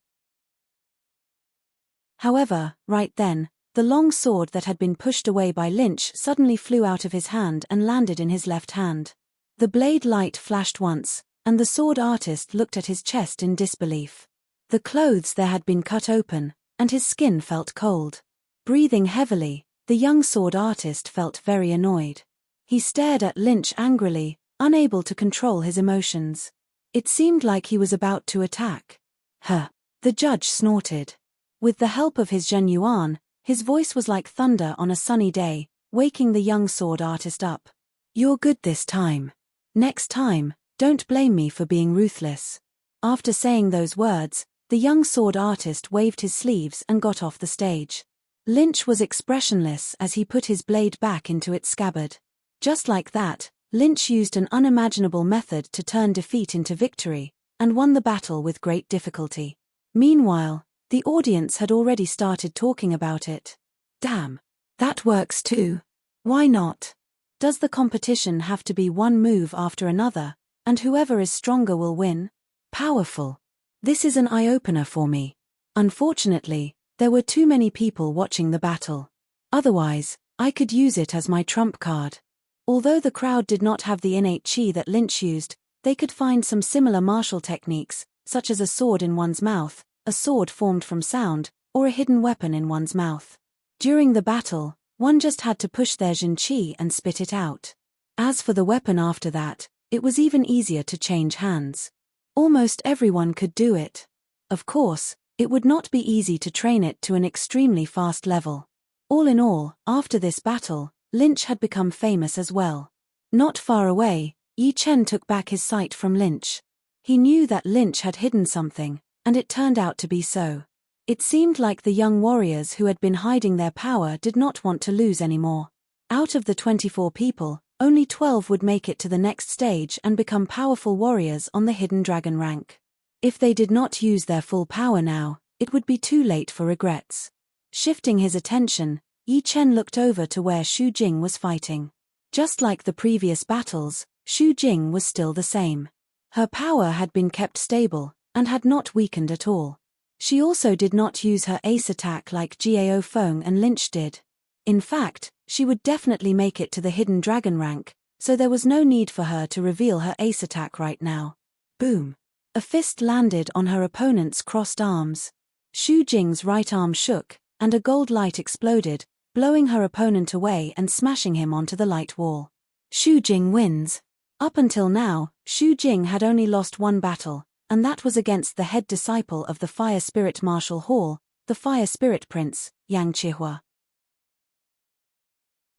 However, right then, the long sword that had been pushed away by Lynch suddenly flew out of his hand and landed in his left hand. The blade light flashed once, and the sword artist looked at his chest in disbelief. The clothes there had been cut open, and his skin felt cold. Breathing heavily, the young sword artist felt very annoyed. He stared at Lynch angrily, unable to control his emotions. It seemed like he was about to attack. Huh. The judge snorted. With the help of his Zhen Yuan, his voice was like thunder on a sunny day, waking the young sword artist up. You're good this time. Next time, don't blame me for being ruthless. After saying those words, the young sword artist waved his sleeves and got off the stage. Lynch was expressionless as he put his blade back into its scabbard. Just like that, Lynch used an unimaginable method to turn defeat into victory, and won the battle with great difficulty. Meanwhile, the audience had already started talking about it. Damn. That works too. Why not? Does the competition have to be one move after another, and whoever is stronger will win? Powerful. This is an eye-opener for me. Unfortunately, there were too many people watching the battle. Otherwise, I could use it as my trump card. Although the crowd did not have the innate chi that Lynch used, they could find some similar martial techniques, such as a sword in one's mouth, a sword formed from sound, or a hidden weapon in one's mouth. During the battle, one just had to push their Jin chi and spit it out. As for the weapon after that, it was even easier to change hands. Almost everyone could do it. Of course, it would not be easy to train it to an extremely fast level. All in all, after this battle, Lynch had become famous as well. Not far away, Yi Chen took back his sight from Lynch. He knew that Lynch had hidden something, and it turned out to be so. It seemed like the young warriors who had been hiding their power did not want to lose anymore. Out of the 24 people, only 12 would make it to the next stage and become powerful warriors on the Hidden Dragon rank. If they did not use their full power now, it would be too late for regrets. Shifting his attention, Yi Chen looked over to where Xu Jing was fighting. Just like the previous battles, Xu Jing was still the same. Her power had been kept stable, and had not weakened at all. She also did not use her ace attack like Gao Feng and Lynch did. In fact, she would definitely make it to the Hidden Dragon rank, so there was no need for her to reveal her ace attack right now. Boom! A fist landed on her opponent's crossed arms. Xu Jing's right arm shook, and a gold light exploded, blowing her opponent away and smashing him onto the light wall. Xu Jing wins. Up until now, Xu Jing had only lost one battle, and that was against the head disciple of the Fire Spirit Martial Hall, the Fire Spirit Prince, Yang Chihua.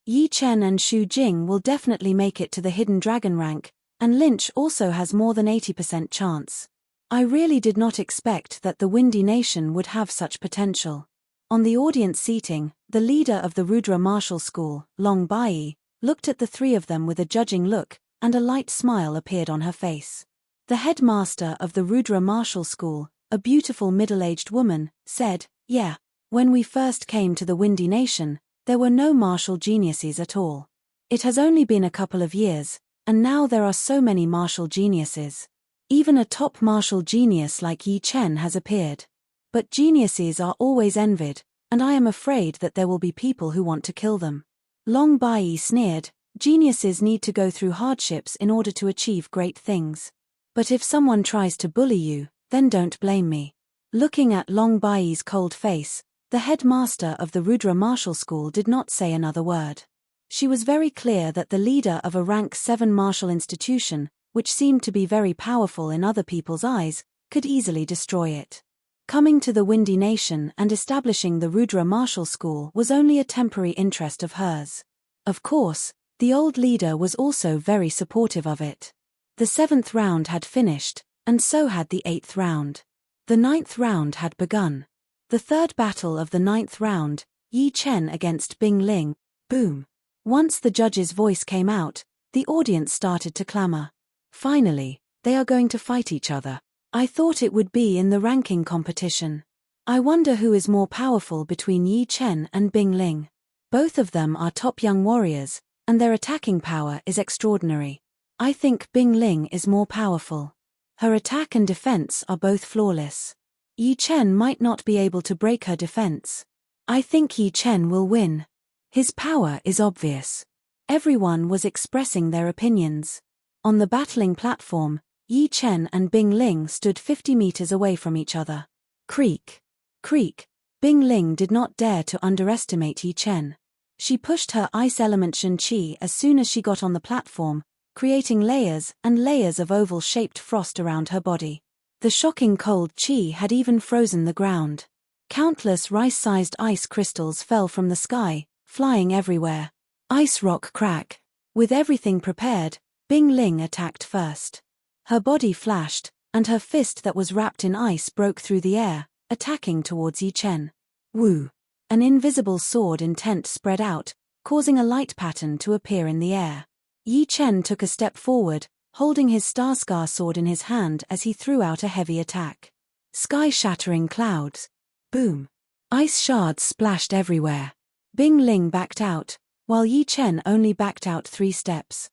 Yi Chen and Xu Jing will definitely make it to the Hidden Dragon rank, and Lynch also has more than 80% chance. I really did not expect that the Windy Nation would have such potential. On the audience seating, the leader of the Rudra Martial School, Long Bai, looked at the three of them with a judging look, and a light smile appeared on her face. The headmaster of the Rudra Martial School, a beautiful middle-aged woman, said, "Yeah, when we first came to the Windy Nation, there were no martial geniuses at all. It has only been a couple of years, and now there are so many martial geniuses. Even a top martial genius like Yi Chen has appeared. But geniuses are always envied, and I am afraid that there will be people who want to kill them." Long Bai sneered, "Geniuses need to go through hardships in order to achieve great things. But if someone tries to bully you, then don't blame me." Looking at Long Bai's cold face, the headmaster of the Rudra Martial School did not say another word. She was very clear that the leader of a rank 7 martial institution, which seemed to be very powerful in other people's eyes, could easily destroy it. Coming to the Windy Nation and establishing the Rudra Martial School was only a temporary interest of hers. Of course, the old leader was also very supportive of it. The 7th round had finished, and so had the 8th round. The 9th round had begun. The third battle of the 9th round, Yi Chen against Bing Ling. Boom! Once the judge's voice came out, the audience started to clamor. Finally, they are going to fight each other. I thought it would be in the ranking competition. I wonder who is more powerful between Yi Chen and Bing Ling. Both of them are top young warriors, and their attacking power is extraordinary. I think Bing Ling is more powerful. Her attack and defense are both flawless. Yi Chen might not be able to break her defense. I think Yi Chen will win. His power is obvious. Everyone was expressing their opinions. On the battling platform, Yi Chen and Bing Ling stood 50 meters away from each other. Creak. Creak. Bing Ling did not dare to underestimate Yi Chen. She pushed her ice element Shen Qi as soon as she got on the platform, creating layers and layers of oval-shaped frost around her body. The shocking cold Qi had even frozen the ground. Countless rice-sized ice crystals fell from the sky, flying everywhere. Ice rock crack. With everything prepared, Bing Ling attacked first. Her body flashed, and her fist that was wrapped in ice broke through the air, attacking towards Yi Chen. Woo! An invisible sword intent spread out, causing a light pattern to appear in the air. Yi Chen took a step forward, holding his Starscar sword in his hand as he threw out a heavy attack. Sky-shattering clouds. Boom! Ice shards splashed everywhere. Bing Ling backed out, while Yi Chen only backed out 3 steps.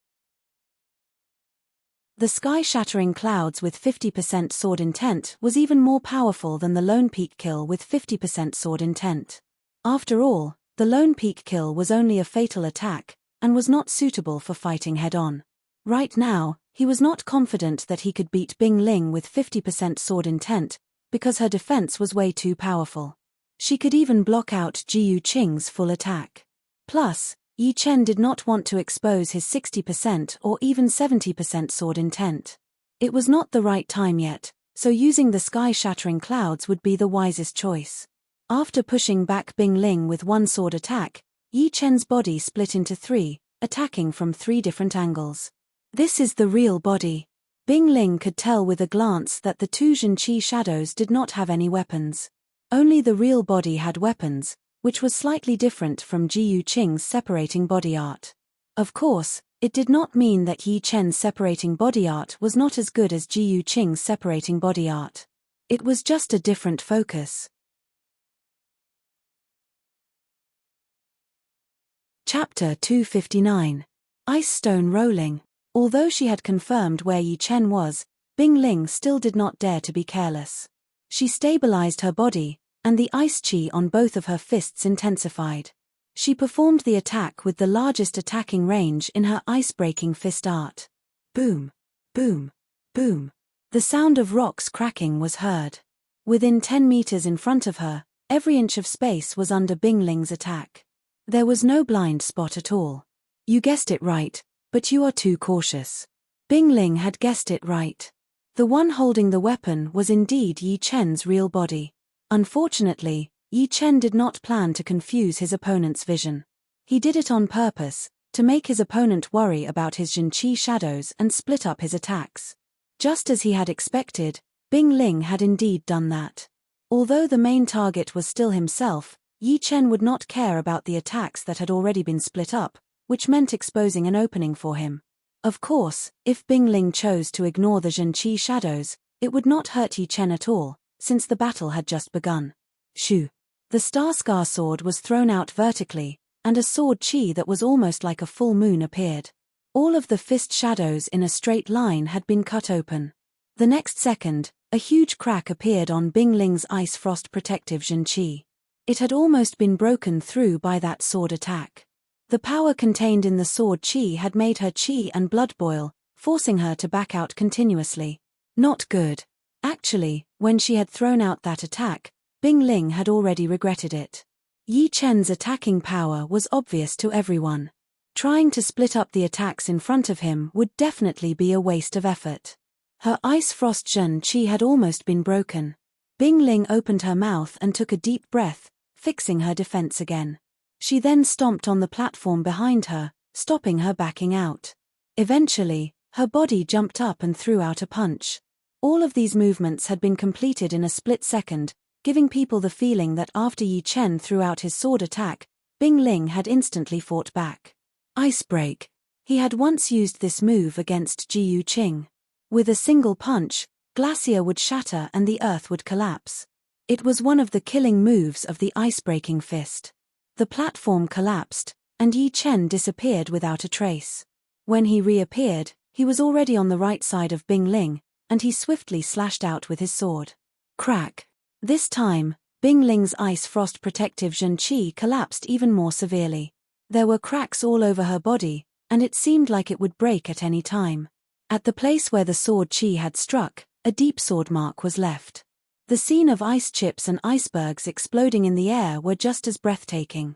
The sky-shattering clouds with 50% sword intent was even more powerful than the lone peak kill with 50% sword intent. After all, the lone peak kill was only a fatal attack, and was not suitable for fighting head-on. Right now, he was not confident that he could beat Bing Ling with 50% sword intent, because her defense was way too powerful. She could even block out Jiu Qing's full attack. Plus, Yi Chen did not want to expose his 60% or even 70% sword intent. It was not the right time yet, so using the sky-shattering clouds would be the wisest choice. After pushing back Bing Ling with one sword attack, Yi Chen's body split into three, attacking from three different angles. This is the real body. Bing Ling could tell with a glance that the two Zhenqi shadows did not have any weapons. Only the real body had weapons, which was slightly different from Jiu Qing's separating body art. Of course, it did not mean that Yi Chen's separating body art was not as good as Jiu Qing's separating body art. It was just a different focus. Chapter 259. Ice Stone Rolling. Although she had confirmed where Yi Chen was, Bing Ling still did not dare to be careless. She stabilized her body, and the ice chi on both of her fists intensified. She performed the attack with the largest attacking range in her ice-breaking fist art. Boom, boom, boom. The sound of rocks cracking was heard. Within 10 meters in front of her, every inch of space was under Bing Ling's attack. There was no blind spot at all. You guessed it right, but you are too cautious. Bing Ling had guessed it right. The one holding the weapon was indeed Yi Chen's real body. Unfortunately, Yi Chen did not plan to confuse his opponent's vision. He did it on purpose, to make his opponent worry about his Zhenqi shadows and split up his attacks. Just as he had expected, Bing Ling had indeed done that. Although the main target was still himself, Yi Chen would not care about the attacks that had already been split up, which meant exposing an opening for him. Of course, if Bing Ling chose to ignore the Zhenqi shadows, it would not hurt Yi Chen at all, since the battle had just begun. Shoo! The Star Scar sword was thrown out vertically, and a sword chi that was almost like a full moon appeared. All of the fist shadows in a straight line had been cut open. The next second, a huge crack appeared on Bing Ling's ice frost protective Zhenqi. It had almost been broken through by that sword attack. The power contained in the sword chi had made her chi and blood boil, forcing her to back out continuously. Not good. Actually, when she had thrown out that attack, Bing Ling had already regretted it. Yi Chen's attacking power was obvious to everyone. Trying to split up the attacks in front of him would definitely be a waste of effort. Her ice frost Zhenqi had almost been broken. Bing Ling opened her mouth and took a deep breath, fixing her defense again. She then stomped on the platform behind her, stopping her backing out. Eventually, her body jumped up and threw out a punch. All of these movements had been completed in a split second, giving people the feeling that after Yi Chen threw out his sword attack, Bing Ling had instantly fought back. Ice Break. He had once used this move against Jiu Qing. With a single punch, glacier would shatter and the earth would collapse. It was one of the killing moves of the ice-breaking fist. The platform collapsed, and Yi Chen disappeared without a trace. When he reappeared, he was already on the right side of Bing Ling, and he swiftly slashed out with his sword. Crack. This time, Bing Ling's ice frost protective Zhenqi collapsed even more severely. There were cracks all over her body, and it seemed like it would break at any time. At the place where the sword chi had struck, a deep sword mark was left. The scene of ice chips and icebergs exploding in the air were just as breathtaking.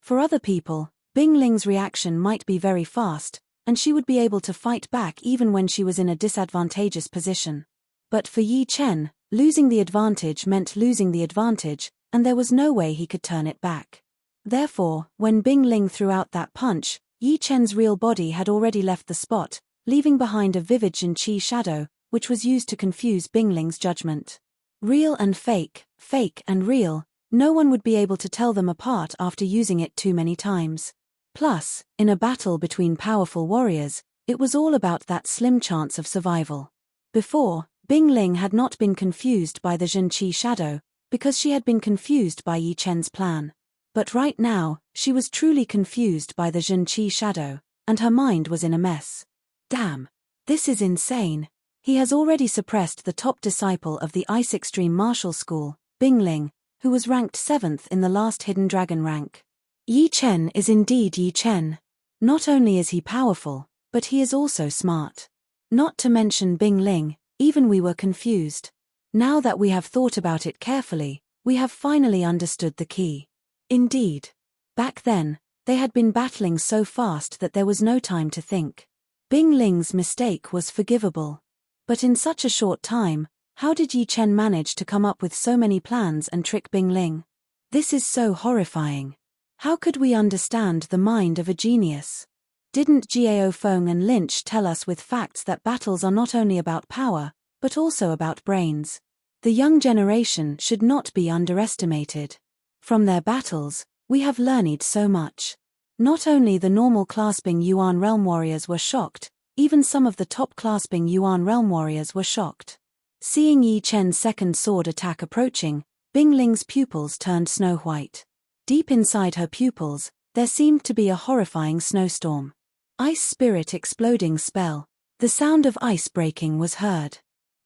For other people, Bing Ling's reaction might be very fast, and she would be able to fight back even when she was in a disadvantageous position. But for Yi Chen, losing the advantage meant losing the advantage, and there was no way he could turn it back. Therefore, when Bing Ling threw out that punch, Yi Chen's real body had already left the spot, leaving behind a vivid Zhenqi shadow, which was used to confuse Bing Ling's judgment. Real and fake, fake and real, no one would be able to tell them apart after using it too many times. Plus, in a battle between powerful warriors, it was all about that slim chance of survival. Before, Bing Ling had not been confused by the Zhenqi shadow, because she had been confused by Yi Chen's plan. But right now, she was truly confused by the Zhenqi shadow, and her mind was in a mess. Damn. This is insane. He has already suppressed the top disciple of the Ice Extreme Martial School, Bingling, who was ranked 7th in the last Hidden Dragon rank. Yi Chen is indeed Yi Chen. Not only is he powerful, but he is also smart. Not to mention Bingling, even we were confused. Now that we have thought about it carefully, we have finally understood the key. Indeed. Back then, they had been battling so fast that there was no time to think. Bingling's mistake was forgivable. But in such a short time, how did Yi Chen manage to come up with so many plans and trick Bingling? This is so horrifying. How could we understand the mind of a genius? Didn't Gao Feng and Lynch tell us with facts that battles are not only about power, but also about brains? The young generation should not be underestimated. From their battles, we have learned so much. Not only the normal clasping Yuan Realm warriors were shocked, even some of the top clasping Yuan Realm warriors were shocked. Seeing Yi Chen's second sword attack approaching, Bingling's pupils turned snow white. Deep inside her pupils, there seemed to be a horrifying snowstorm. Ice spirit exploding spell. The sound of ice breaking was heard.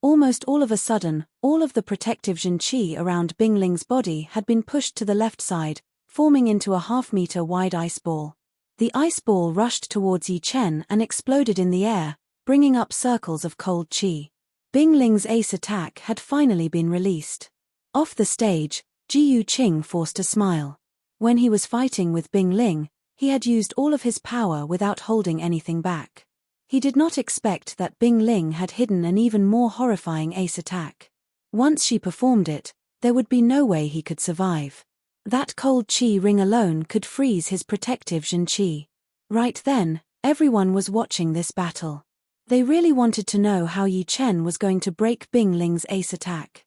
Almost all of a sudden, all of the protective Zhen Qi around Bingling's body had been pushed to the left side, forming into a half-meter wide ice ball. The ice ball rushed towards Yi Chen and exploded in the air, bringing up circles of cold qi. Bingling's ace attack had finally been released. Off the stage, Ji Yuqing forced a smile. When he was fighting with Bingling, he had used all of his power without holding anything back. He did not expect that Bingling had hidden an even more horrifying ace attack. Once she performed it, there would be no way he could survive. That cold qi ring alone could freeze his protective Zhen Qi. Right then, everyone was watching this battle. They really wanted to know how Yi Chen was going to break Bingling's ace attack.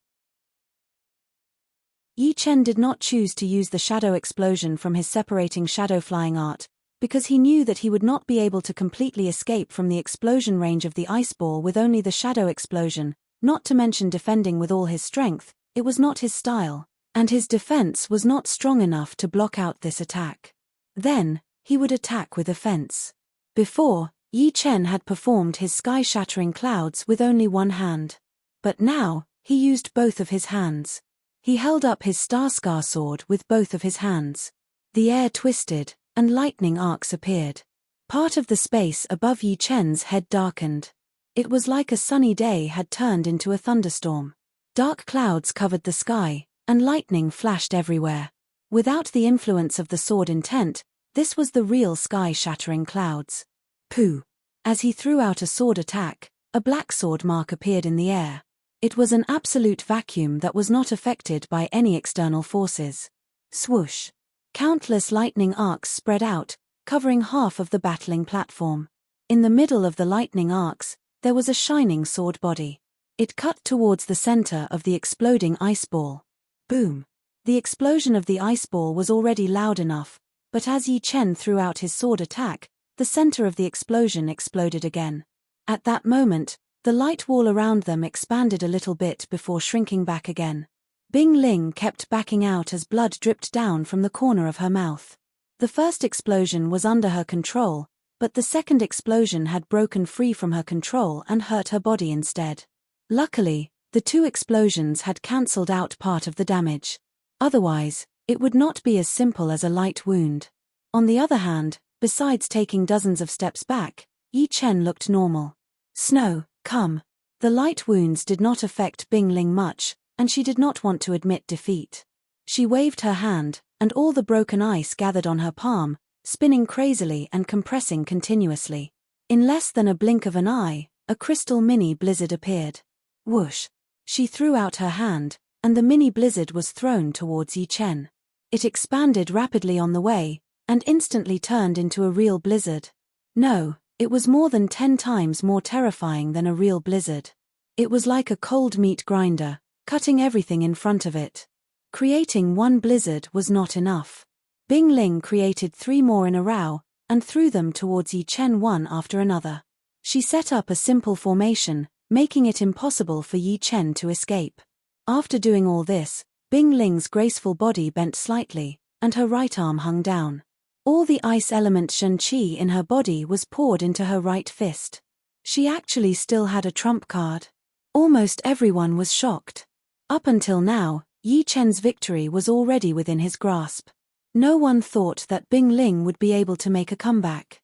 Yi Chen did not choose to use the shadow explosion from his separating shadow flying art, because he knew that he would not be able to completely escape from the explosion range of the ice ball with only the shadow explosion, not to mention defending with all his strength. It was not his style, and his defense was not strong enough to block out this attack. Then, he would attack with offense. Before, Yi Chen had performed his sky-shattering clouds with only one hand. But now, he used both of his hands. He held up his Star sword with both of his hands. The air twisted, and lightning arcs appeared. Part of the space above Yi Chen's head darkened. It was like a sunny day had turned into a thunderstorm. Dark clouds covered the sky, and lightning flashed everywhere. Without the influence of the sword intent, this was the real sky-shattering clouds. Pooh! As he threw out a sword attack, a black sword mark appeared in the air. It was an absolute vacuum that was not affected by any external forces. Swoosh! Countless lightning arcs spread out, covering half of the battling platform. In the middle of the lightning arcs, there was a shining sword body. It cut towards the center of the exploding ice ball. Boom! The explosion of the ice ball was already loud enough, but as Yi Chen threw out his sword attack, the center of the explosion exploded again. At that moment, the light wall around them expanded a little bit before shrinking back again. Bingling kept backing out as blood dripped down from the corner of her mouth. The first explosion was under her control, but the second explosion had broken free from her control and hurt her body instead. Luckily, the two explosions had cancelled out part of the damage. Otherwise, it would not be as simple as a light wound. On the other hand, besides taking dozens of steps back, Yi Chen looked normal. Snow, come. The light wounds did not affect Bingling much, and she did not want to admit defeat. She waved her hand, and all the broken ice gathered on her palm, spinning crazily and compressing continuously. In less than a blink of an eye, a crystal mini blizzard appeared. Whoosh! She threw out her hand, and the mini blizzard was thrown towards Yi Chen. It expanded rapidly on the way, and instantly turned into a real blizzard. No, it was more than 10 times more terrifying than a real blizzard. It was like a cold meat grinder, cutting everything in front of it. Creating one blizzard was not enough. Bingling created 3 more in a row, and threw them towards Yi Chen one after another. She set up a simple formation, making it impossible for Yi Chen to escape. After doing all this, Bingling's graceful body bent slightly, and her right arm hung down. All the ice element Zhen Qi in her body was poured into her right fist. She actually still had a trump card. Almost everyone was shocked. Up until now, Yi Chen's victory was already within his grasp. No one thought that Bing Ling would be able to make a comeback.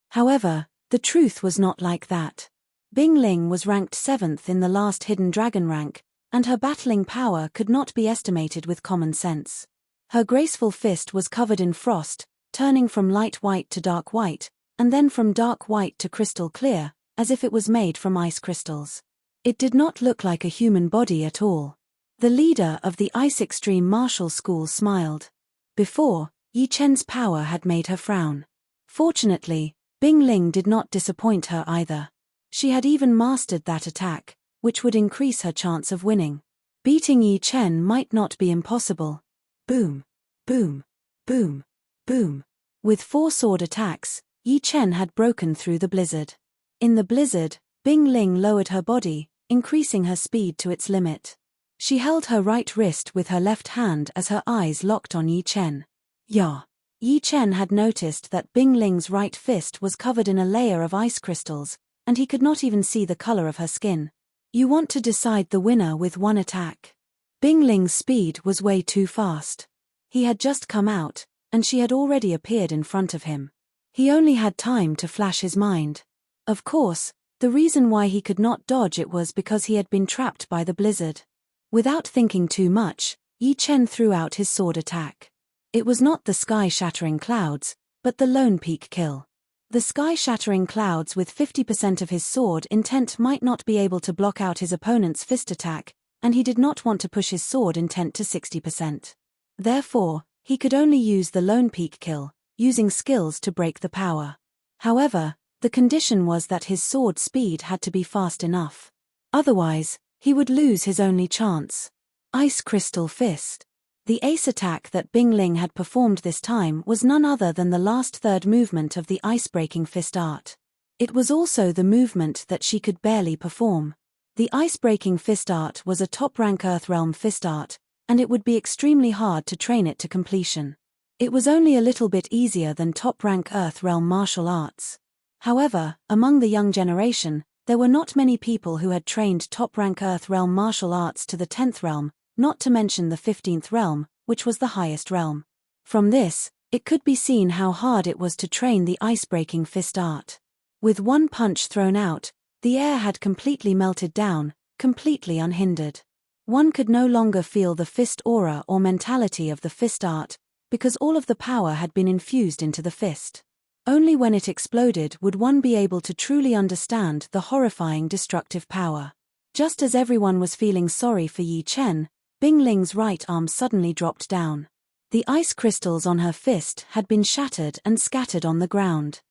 However, the truth was not like that. Bing Ling was ranked 7th in the last Hidden Dragon rank, and her battling power could not be estimated with common sense. Her graceful fist was covered in frost, turning from light white to dark white, and then from dark white to crystal clear, as if it was made from ice crystals. It did not look like a human body at all. The leader of the Ice Extreme Martial School smiled. Before, Yi Chen's power had made her frown. Fortunately, Bing Ling did not disappoint her either. She had even mastered that attack, which would increase her chance of winning. Beating Yi Chen might not be impossible. Boom, boom, boom, boom. With 4 sword attacks, Yi Chen had broken through the blizzard. In the blizzard, Bing Ling lowered her body, increasing her speed to its limit. She held her right wrist with her left hand as her eyes locked on Yi Chen. Yeah. Yi Chen had noticed that Bing Ling's right fist was covered in a layer of ice crystals, and he could not even see the color of her skin. You want to decide the winner with one attack. Bing Ling's speed was way too fast. He had just come out, and she had already appeared in front of him. He only had time to flash his mind. Of course, the reason why he could not dodge it was because he had been trapped by the blizzard. Without thinking too much, Yi Chen threw out his sword attack. It was not the sky-shattering clouds, but the lone peak kill. The sky-shattering clouds with 50% of his sword intent might not be able to block out his opponent's fist attack, and he did not want to push his sword intent to 60%. Therefore, he could only use the lone peak kill, using skills to break the power. However, the condition was that his sword speed had to be fast enough. Otherwise, he would lose his only chance. Ice Crystal Fist. The ace attack that Bing Ling had performed this time was none other than the last third movement of the ice-breaking fist art. It was also the movement that she could barely perform. The ice-breaking fist art was a top-rank Earthrealm fist art, and it would be extremely hard to train it to completion. It was only a little bit easier than top-rank Earthrealm martial arts. However, among the young generation, there were not many people who had trained top-rank Earthrealm martial arts to the 10th realm, not to mention the 15th realm, which was the highest realm. From this, it could be seen how hard it was to train the ice-breaking fist art. With one punch thrown out, the air had completely melted down, completely unhindered. One could no longer feel the fist aura or mentality of the fist art, because all of the power had been infused into the fist. Only when it exploded would one be able to truly understand the horrifying destructive power. Just as everyone was feeling sorry for Yi Chen, Bing Ling's right arm suddenly dropped down. The ice crystals on her fist had been shattered and scattered on the ground.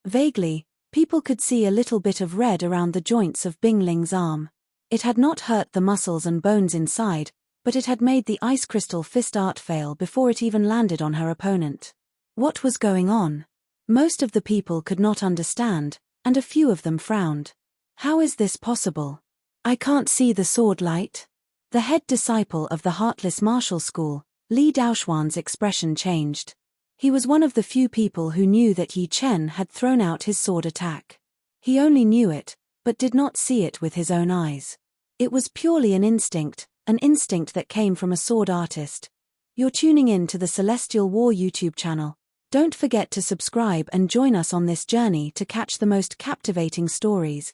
Vaguely, people could see a little bit of red around the joints of Bing Ling's arm. It had not hurt the muscles and bones inside, but it had made the ice crystal fist art fail before it even landed on her opponent. What was going on? Most of the people could not understand, and a few of them frowned. How is this possible? I can't see the sword light. The head disciple of the Heartless Martial School, Li Daoxuan's expression changed. He was one of the few people who knew that Yi Chen had thrown out his sword attack. He only knew it, but did not see it with his own eyes. It was purely an instinct that came from a sword artist. You're tuning in to the Celestial War YouTube channel. Don't forget to subscribe and join us on this journey to catch the most captivating stories.